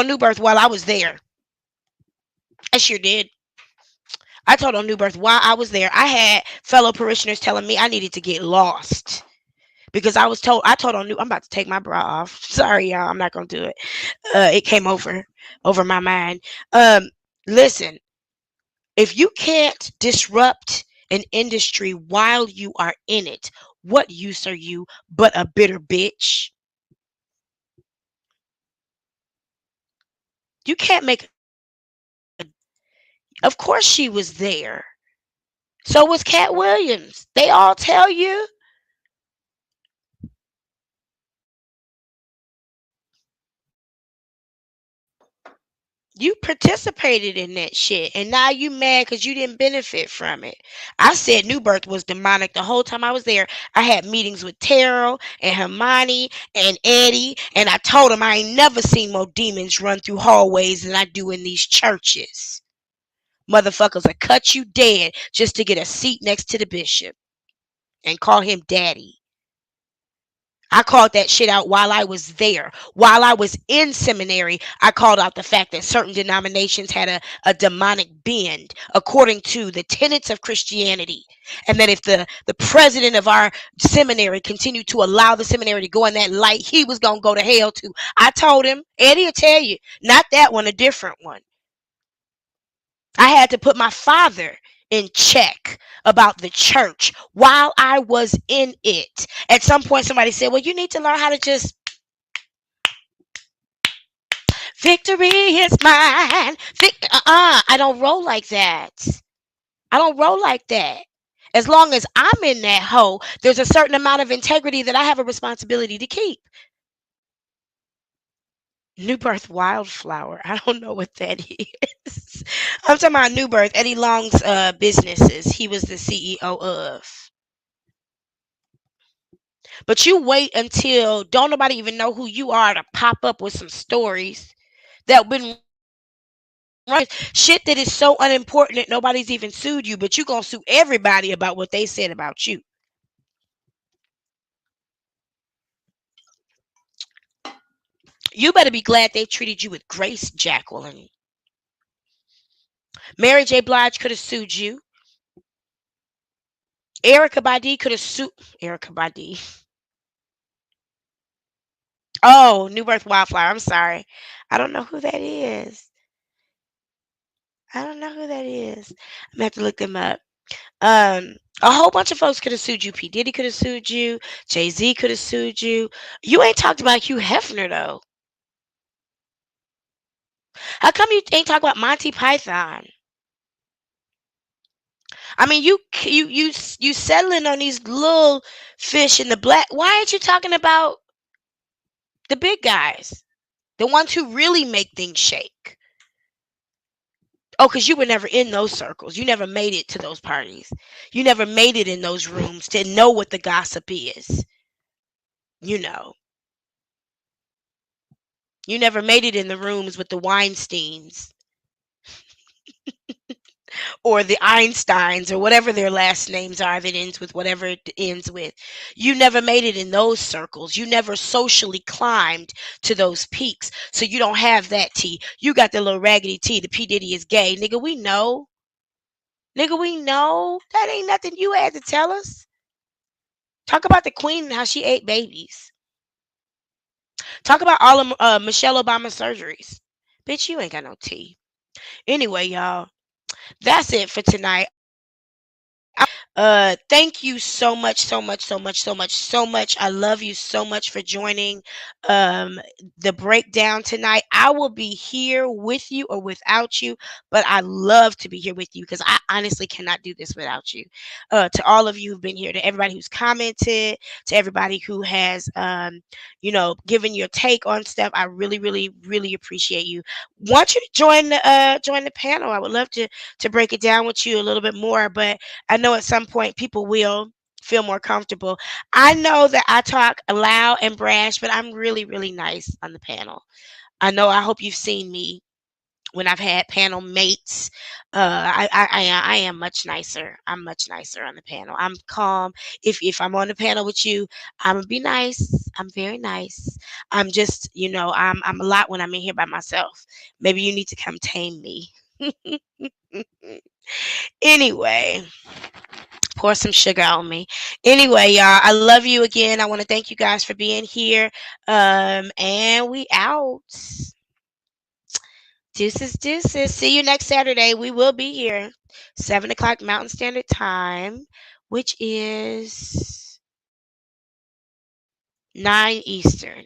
New Birth while I was there. I sure did. I told on New Birth while I was there. I had fellow parishioners telling me I needed to get lost because I told on New I'm about to take my bra off. Sorry y'all, I'm not gonna do it. It came over my mind. Listen, if you can't disrupt an industry while you are in it, what use are you but a bitter bitch? You can't make Of course she was there. So was Cat Williams. They all tell you. You participated in that shit, and now you mad because you didn't benefit from it. I said New Birth was demonic the whole time I was there. I had meetings with Terrell and Hermione and Eddie, and I told them I ain't never seen more demons run through hallways than I do in these churches. Motherfuckers will cut you dead just to get a seat next to the bishop and call him daddy. I called that shit out while I was there. While I was in seminary, I called out the fact that certain denominations had a demonic bend according to the tenets of Christianity. And that if the president of our seminary continued to allow the seminary to go in that light, he was going to go to hell too. I told him, Eddie will tell you, not that one, a different one. I had to put my father in check about the church while I was in it. At some point, somebody said, well, you need to learn how to just, victory is mine. I don't roll like that. I don't roll like that. As long as I'm in that hole, there's a certain amount of integrity that I have a responsibility to keep. New Birth Wildflower. I don't know what that is. I'm talking about New Birth, Eddie Long's businesses. He was the CEO of. But you wait until don't nobody even know who you are to pop up with some stories that been running shit that is so unimportant that nobody's even sued you, but you gonna sue everybody about what they said about you. You better be glad they treated you with grace, Jacqueline. Mary J. Blige could have sued you. Erica Badu could have sued Erica Badu. Oh, New Birth Wildflower. I'm sorry. I don't know who that is. I don't know who that is. I'm gonna have to look them up. A whole bunch of folks could have sued you. P. Diddy could have sued you. Jay Z could have sued you. You ain't talked about Hugh Hefner though. How come you ain't talk about Monty Python? I mean, you settling on these little fish in the black. Why ain't you talking about the big guys, the ones who really make things shake? Oh, because you were never in those circles. You never made it to those parties. You never made it in those rooms to know what the gossip is. You know, you never made it in the rooms with the Weinsteins. or the Einsteins or whatever their last names are that ends with whatever it ends with. You never made it in those circles. You never socially climbed to those peaks. So you don't have that T. You got the little raggedy T. The P. Diddy is gay. Nigga, we know. Nigga, we know. That ain't nothing you had to tell us. Talk about the queen and how she ate babies. Talk about all of Michelle Obama's surgeries. Bitch, you ain't got no T. Anyway, y'all, that's it for tonight. Thank you so much, so much, so much, so much, so much. I love you so much for joining um the breakdown tonight. I will be here with you or without you, but I love to be here with you because I honestly cannot do this without you. To all of you who've been here, to everybody who's commented, to everybody who has given your take on stuff, I really, really, really appreciate you. Want you to join the panel. I would love to break it down with you a little bit more, but I know at some point people will feel more comfortable. I know that I talk loud and brash, but I'm really, really nice on the panel. I hope you've seen me when I've had panel mates. I am much nicer. I'm much nicer on the panel. I'm calm. If I'm on the panel with you, I'm gonna be nice. I'm very nice. I'm just, I'm a lot when I'm in here by myself. Maybe you need to come tame me. Anyway, pour some sugar on me. Anyway, y'all, I love you again. I want to thank you guys for being here. And we out. Deuces, deuces. See you next Saturday. We will be here, 7 o'clock Mountain Standard Time, which is 9 Eastern.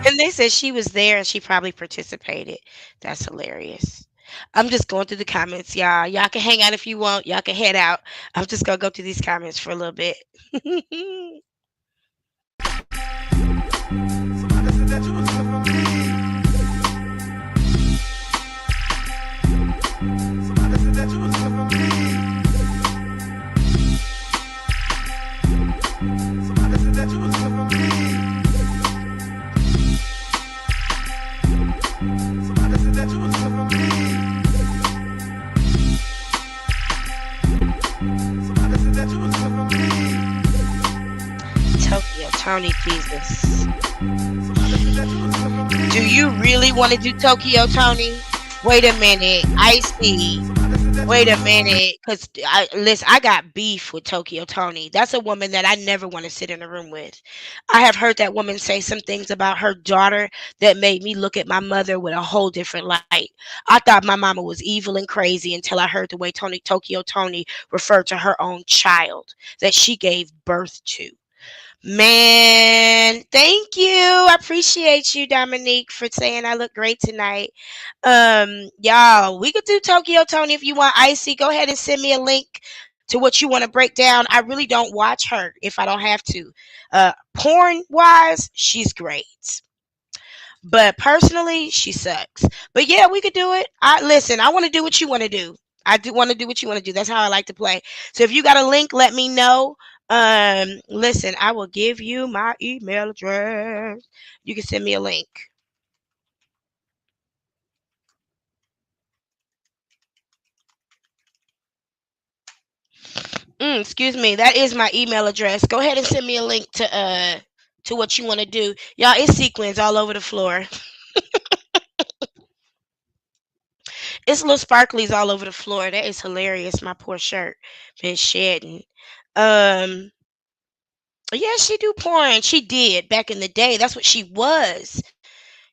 And they said she was there and she probably participated. That's hilarious. I'm just going through the comments, y'all. Y'all can hang out if you want. Y'all can head out. I'm just gonna go through these comments for a little bit. Tokyo Tony, Jesus. Do you really want to do Tokyo Tony? Wait a minute. I see. Wait a minute, because listen, I got beef with Tokyo Tony. That's a woman that I never want to sit in a room with. I have heard that woman say some things about her daughter that made me look at my mother with a whole different light. I thought my mama was evil and crazy until I heard the way Tokyo Tony referred to her own child that she gave birth to. Man, thank you. I appreciate you, Dominique, for saying I look great tonight. Y'all, we could do Tokyo Tony if you want. Icy, go ahead and send me a link to what you want to break down. I really don't watch her if I don't have to. Porn wise, she's great. But personally, she sucks. But yeah, we could do it. I want to do what you want to do. I do want to do what you want to do. That's how I like to play. So if you got a link, let me know. Listen, I will give you my email address. You can send me a link. Excuse me. That is my email address. Go ahead and send me a link to what you want to do. Y'all, it's sequins all over the floor. It's little sparklies all over the floor. That is hilarious. My poor shirt been shedding. Um, yeah, she do porn. She did back in the day. That's what she was.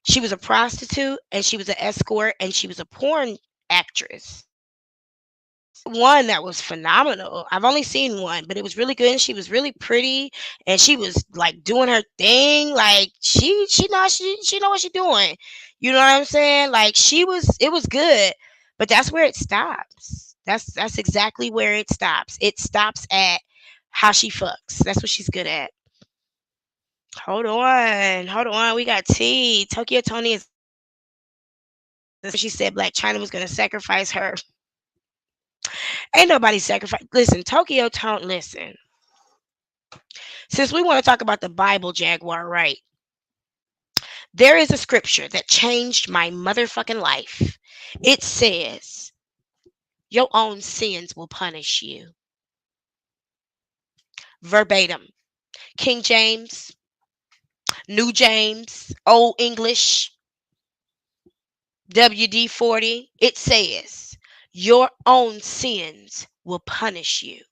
She was a prostitute and she was an escort and she was a porn actress. One that was phenomenal. I've only seen one, but it was really good. And she was really pretty, and she was like doing her thing. Like she know what she's doing. You know what I'm saying? Like it was good, but that's where it stops. That's exactly where it stops. It stops at how she fucks. That's what she's good at. Hold on. We got tea. Tokyo Tony is. She said Black China was gonna sacrifice her. Ain't nobody sacrifice. Listen, Tokyo Tone. Listen. Since we want to talk about the Bible, Jaguar, right? There is a scripture that changed my motherfucking life. It says, "Your own sins will punish you." Verbatim. King James, New James, Old English, WD 40. It says, "Your own sins will punish you."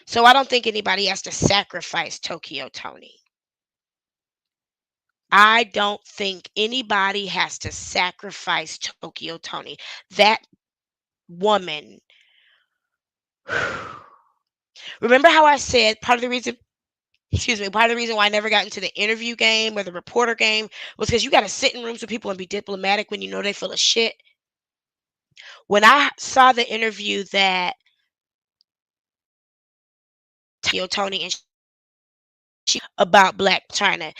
So I don't think anybody has to sacrifice Tokyo Tony. I don't think anybody has to sacrifice Tokyo Tony. That woman. Remember how I said part of the reason, part of the reason why I never got into the interview game or the reporter game was because you got to sit in rooms with people and be diplomatic when you know they full of shit. When I saw the interview that Tokyo Tony and she about Black China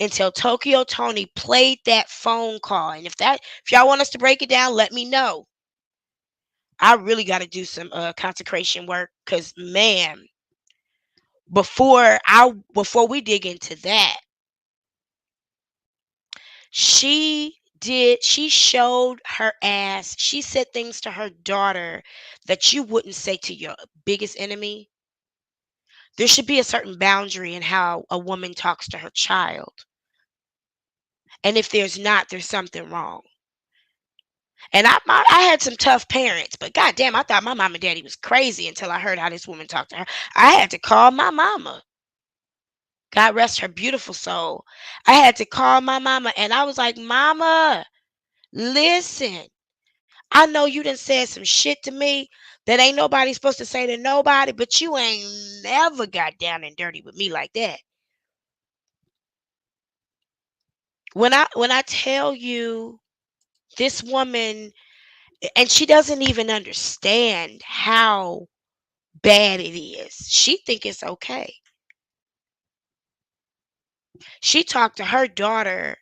until Tokyo Tony played that phone call, and if y'all want us to break it down, let me know. I really got to do some consecration work because man, before we dig into that, she showed her ass. She said things to her daughter that you wouldn't say to your biggest enemy. There should be a certain boundary in how a woman talks to her child. And if there's not, there's something wrong. And I had some tough parents, but goddamn, I thought my mom and daddy was crazy until I heard how this woman talked to her. I had to call my mama. God rest her beautiful soul. I had to call my mama and I was like, "Mama, listen, I know you done said some shit to me that ain't nobody supposed to say to nobody, but you ain't never got down and dirty with me like that." When I tell you this woman, and she doesn't even understand how bad it is. She think it's okay. She talked to her daughter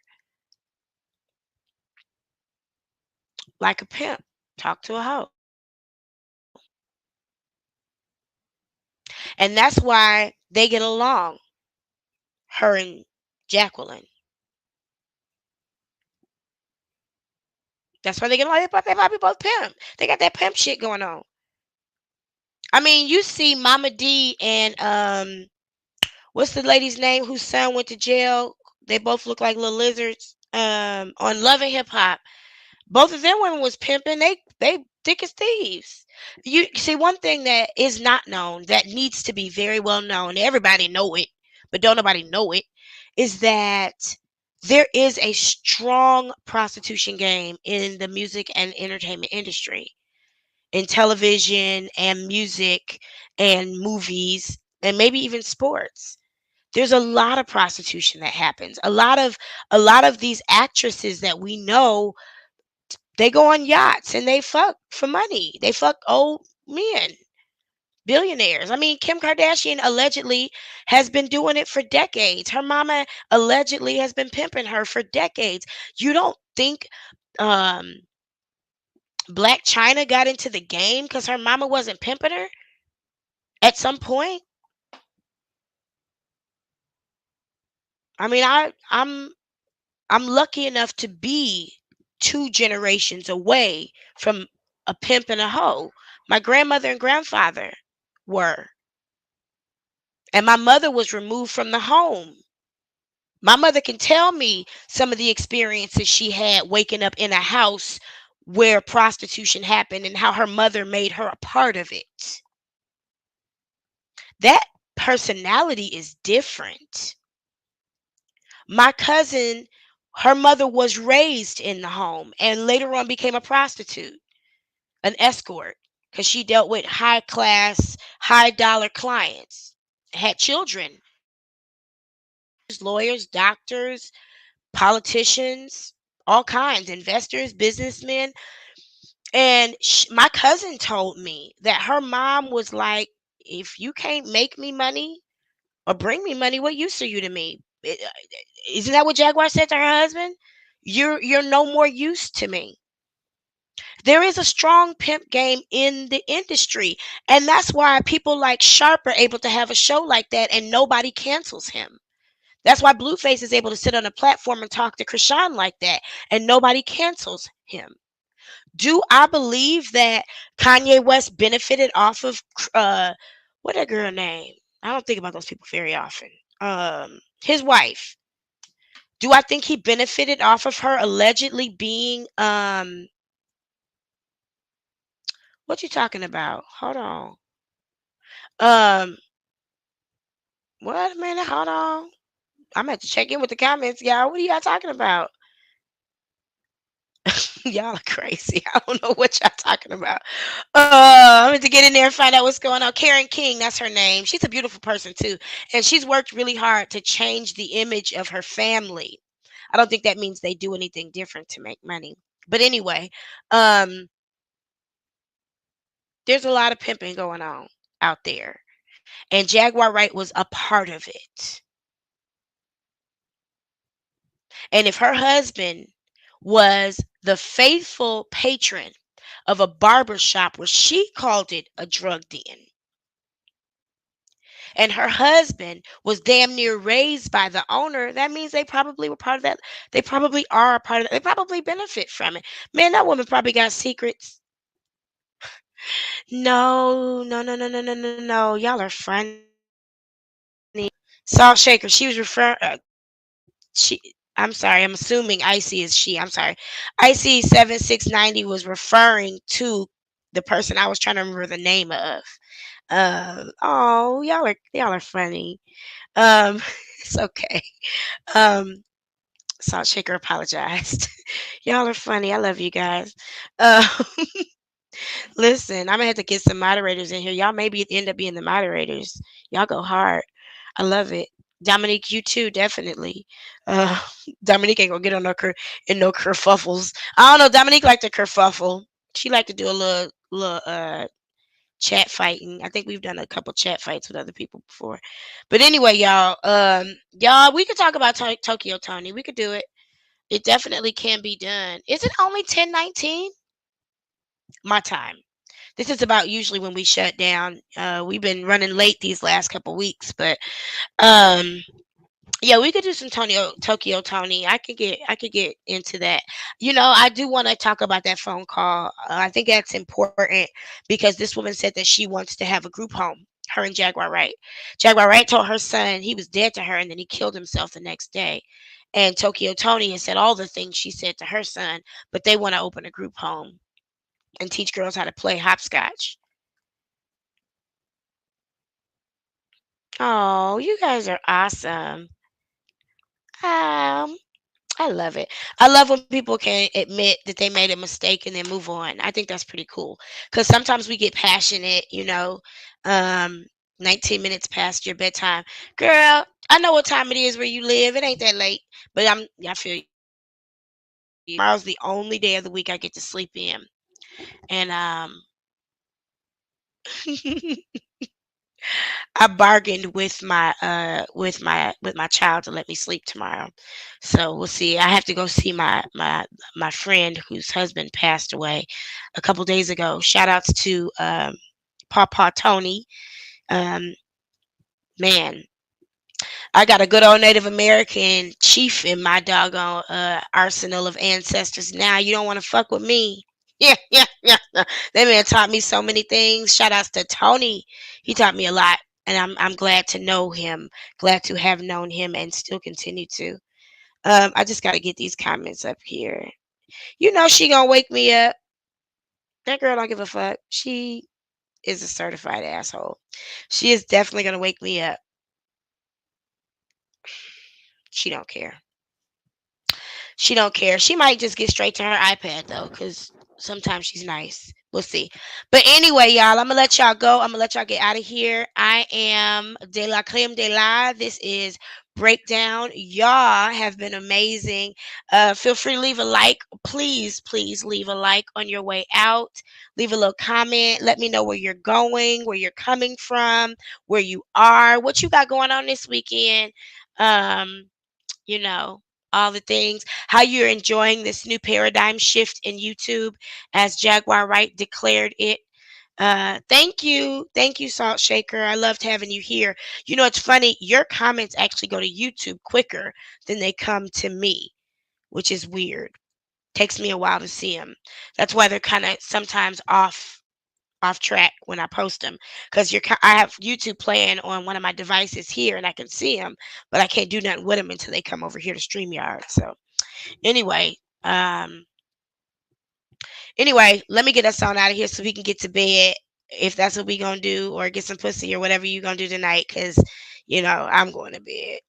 like a pimp. Talk to a hoe. And that's why they get along, her and Jacqueline. That's why they get along. They probably both pimp. They got that pimp shit going on. I mean, you see Mama D and what's the lady's name whose son went to jail? They both look like little lizards. On Love and Hip Hop. Both of them women was pimping. They thick as thieves. You see, one thing that is not known that needs to be very well known. Everybody know it, but don't nobody know it. Is that there is a strong prostitution game in the music and entertainment industry, in television and music and movies and maybe even sports. There's a lot of prostitution that happens. A lot of these actresses that we know, they go on yachts and they fuck for money. They fuck old men, billionaires. I mean, Kim Kardashian allegedly has been doing it for decades. Her mama allegedly has been pimping her for decades. You don't think um, Black China got into the game because her mama wasn't pimping her at some point? I mean, I'm lucky enough to be two generations away from a pimp and a hoe. My grandmother and grandfather were. And my mother was removed from the home. My mother can tell me some of the experiences she had waking up in a house where prostitution happened and how her mother made her a part of it. That personality is different. My cousin, her mother was raised in the home and later on became a prostitute, an escort, because she dealt with high class, high dollar clients, had children, lawyers, doctors, politicians, all kinds, investors, businessmen. And my cousin told me that her mom was like, "If you can't make me money, or bring me money. What use are you to me? Isn't that what Jaguar said to her husband? You're no more use to me. There is a strong pimp game in the industry, and that's why people like Sharp are able to have a show like that and nobody cancels him. That's why Blueface is able to sit on a platform and talk to Krishan like that and nobody cancels him. Do I believe that Kanye West benefited off of what a girl name? I don't think about those people very often. His wife. Do I think he benefited off of her allegedly being what you talking about? Hold on. Um what a minute, hold on. I'm gonna have to check in with the comments, y'all. What are y'all talking about? Y'all are crazy. I don't know what y'all talking about. I'm going to get in there and find out what's going on. Karen King, that's her name. She's a beautiful person too, and she's worked really hard to change the image of her family. I don't think that means they do anything different to make money. But anyway, um, there's a lot of pimping going on out there, and Jaguar Wright was a part of it. And if her husband was the faithful patron of a barber shop where she called it a drug den, and her husband was damn near raised by the owner, that means they probably were part of that. They probably are a part of that. They probably benefit from it. Man, that woman probably got secrets. No, no, no, no, no, no, no, no. Y'all are funny. Salt Shaker. She was referring. She. I'm sorry. I'm assuming Icy is she. I'm sorry. Icy 7690 was referring to the person I was trying to remember the name of. Oh, y'all are funny. Um, it's okay. Um, Salt Shaker apologized. Y'all are funny. I love you guys. Uh, listen, I'm gonna have to get some moderators in here. Y'all maybe end up being the moderators. Y'all go hard. I love it. Dominique, you too, definitely. Uh, Dominique ain't gonna get on in no kerfuffles. I don't know. Dominique like to kerfuffle. She like to do a little chat fighting. I think we've done a couple chat fights with other people before. But anyway, y'all, we could talk about Tokyo Tony. We could do it. It definitely can be done. Is it only 10:19? My time. This is about usually when we shut down. We've been running late these last couple weeks, but um yeah, we could do some Tokyo Tony. I could get into that. I do want to talk about that phone call. I think that's important because this woman said that she wants to have a group home. Her and Jaguar Wright. Jaguar Wright told her son he was dead to her, and then he killed himself the next day. And Tokyo Tony has said all the things she said to her son, but they want to open a group home and teach girls how to play hopscotch. Oh, you guys are awesome. Um, I love it. I love when people can admit that they made a mistake and then move on. I think that's pretty cool. Because sometimes we get passionate, 19 minutes past your bedtime. Girl, I know what time it is where you live. It ain't that late. But I feel you. Tomorrow's the only day of the week I get to sleep in. And I bargained with my child to let me sleep tomorrow. So we'll see. I have to go see my friend whose husband passed away a couple days ago. Shout outs to Papa Tony. Um, man, I got a good old Native American chief in my doggone arsenal of ancestors. Now you don't want to fuck with me. Yeah, yeah, yeah. That man taught me so many things. Shout outs to Tony. He taught me a lot. And I'm glad to know him, glad to have known him and still continue to. I just gotta get these comments up here. She gonna wake me up. That girl don't give a fuck. She is a certified asshole. She is definitely gonna wake me up. She don't care. She don't care. She might just get straight to her iPad though, because sometimes she's nice. We'll see. But anyway, y'all, I'm gonna let y'all go. I'm gonna let y'all get out of here. I am De La Creme de la. This is Breakdown. Y'all have been amazing. Feel free to leave a like. Please, please leave a like on your way out. Leave a little comment. Let me know where you're going, where you're coming from, where you are, what you got going on this weekend. Um, you know, all the things, how you're enjoying this new paradigm shift in YouTube as Jaguar Wright declared it. Thank you, Salt Shaker. I loved having you here. You know, it's funny, your comments actually go to YouTube quicker than they come to me, which is weird. Takes me a while to see them. That's why they're kind of sometimes off track when I post them, because I have YouTube playing on one of my devices here and I can see them, but I can't do nothing with them until they come over here to StreamYard. So anyway, um, let me get us on out of here so we can get to bed if that's what we gonna do, or get some pussy or whatever you gonna do tonight. Cause I'm going to bed.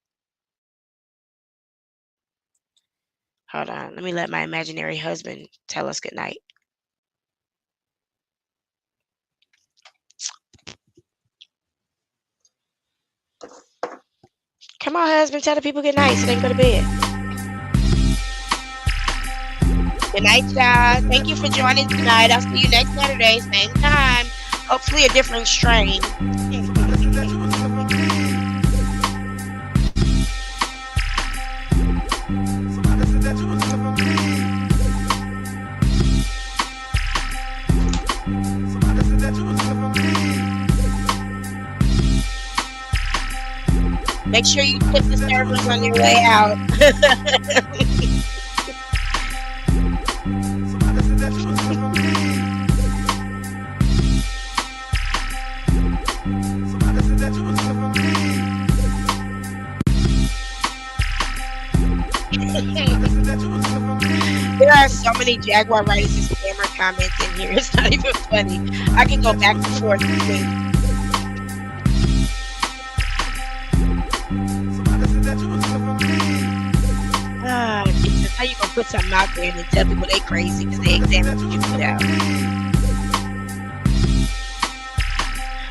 Hold on, let me let my imaginary husband tell us good night. Come on, husband, tell the people good night so they can go to bed. Good night, y'all. Thank you for joining tonight. I'll see you next Saturday, same time. Hopefully, a different strain. Make sure you tip the servers on your way out. There are so many Jaguar Wrights and scammer comments in here. It's not even funny. I can go back and forth between. Jesus, how you gonna put something out there and then tell people they crazy because they examine what you put out?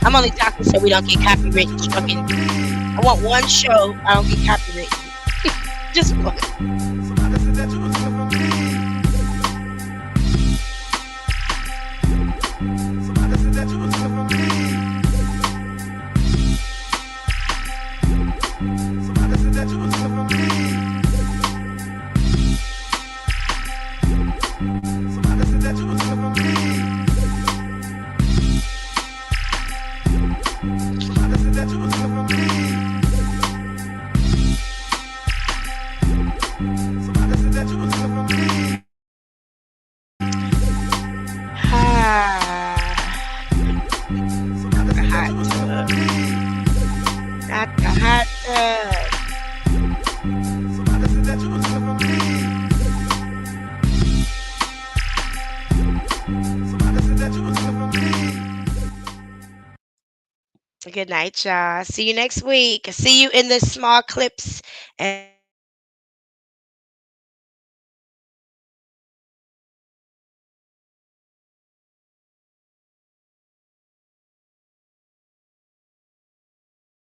I'm only talking so we don't get copywritten. I want one show I don't get copywritten. Just one. Not the hot tub. Good night, y'all. See you next week. See you in the small clips and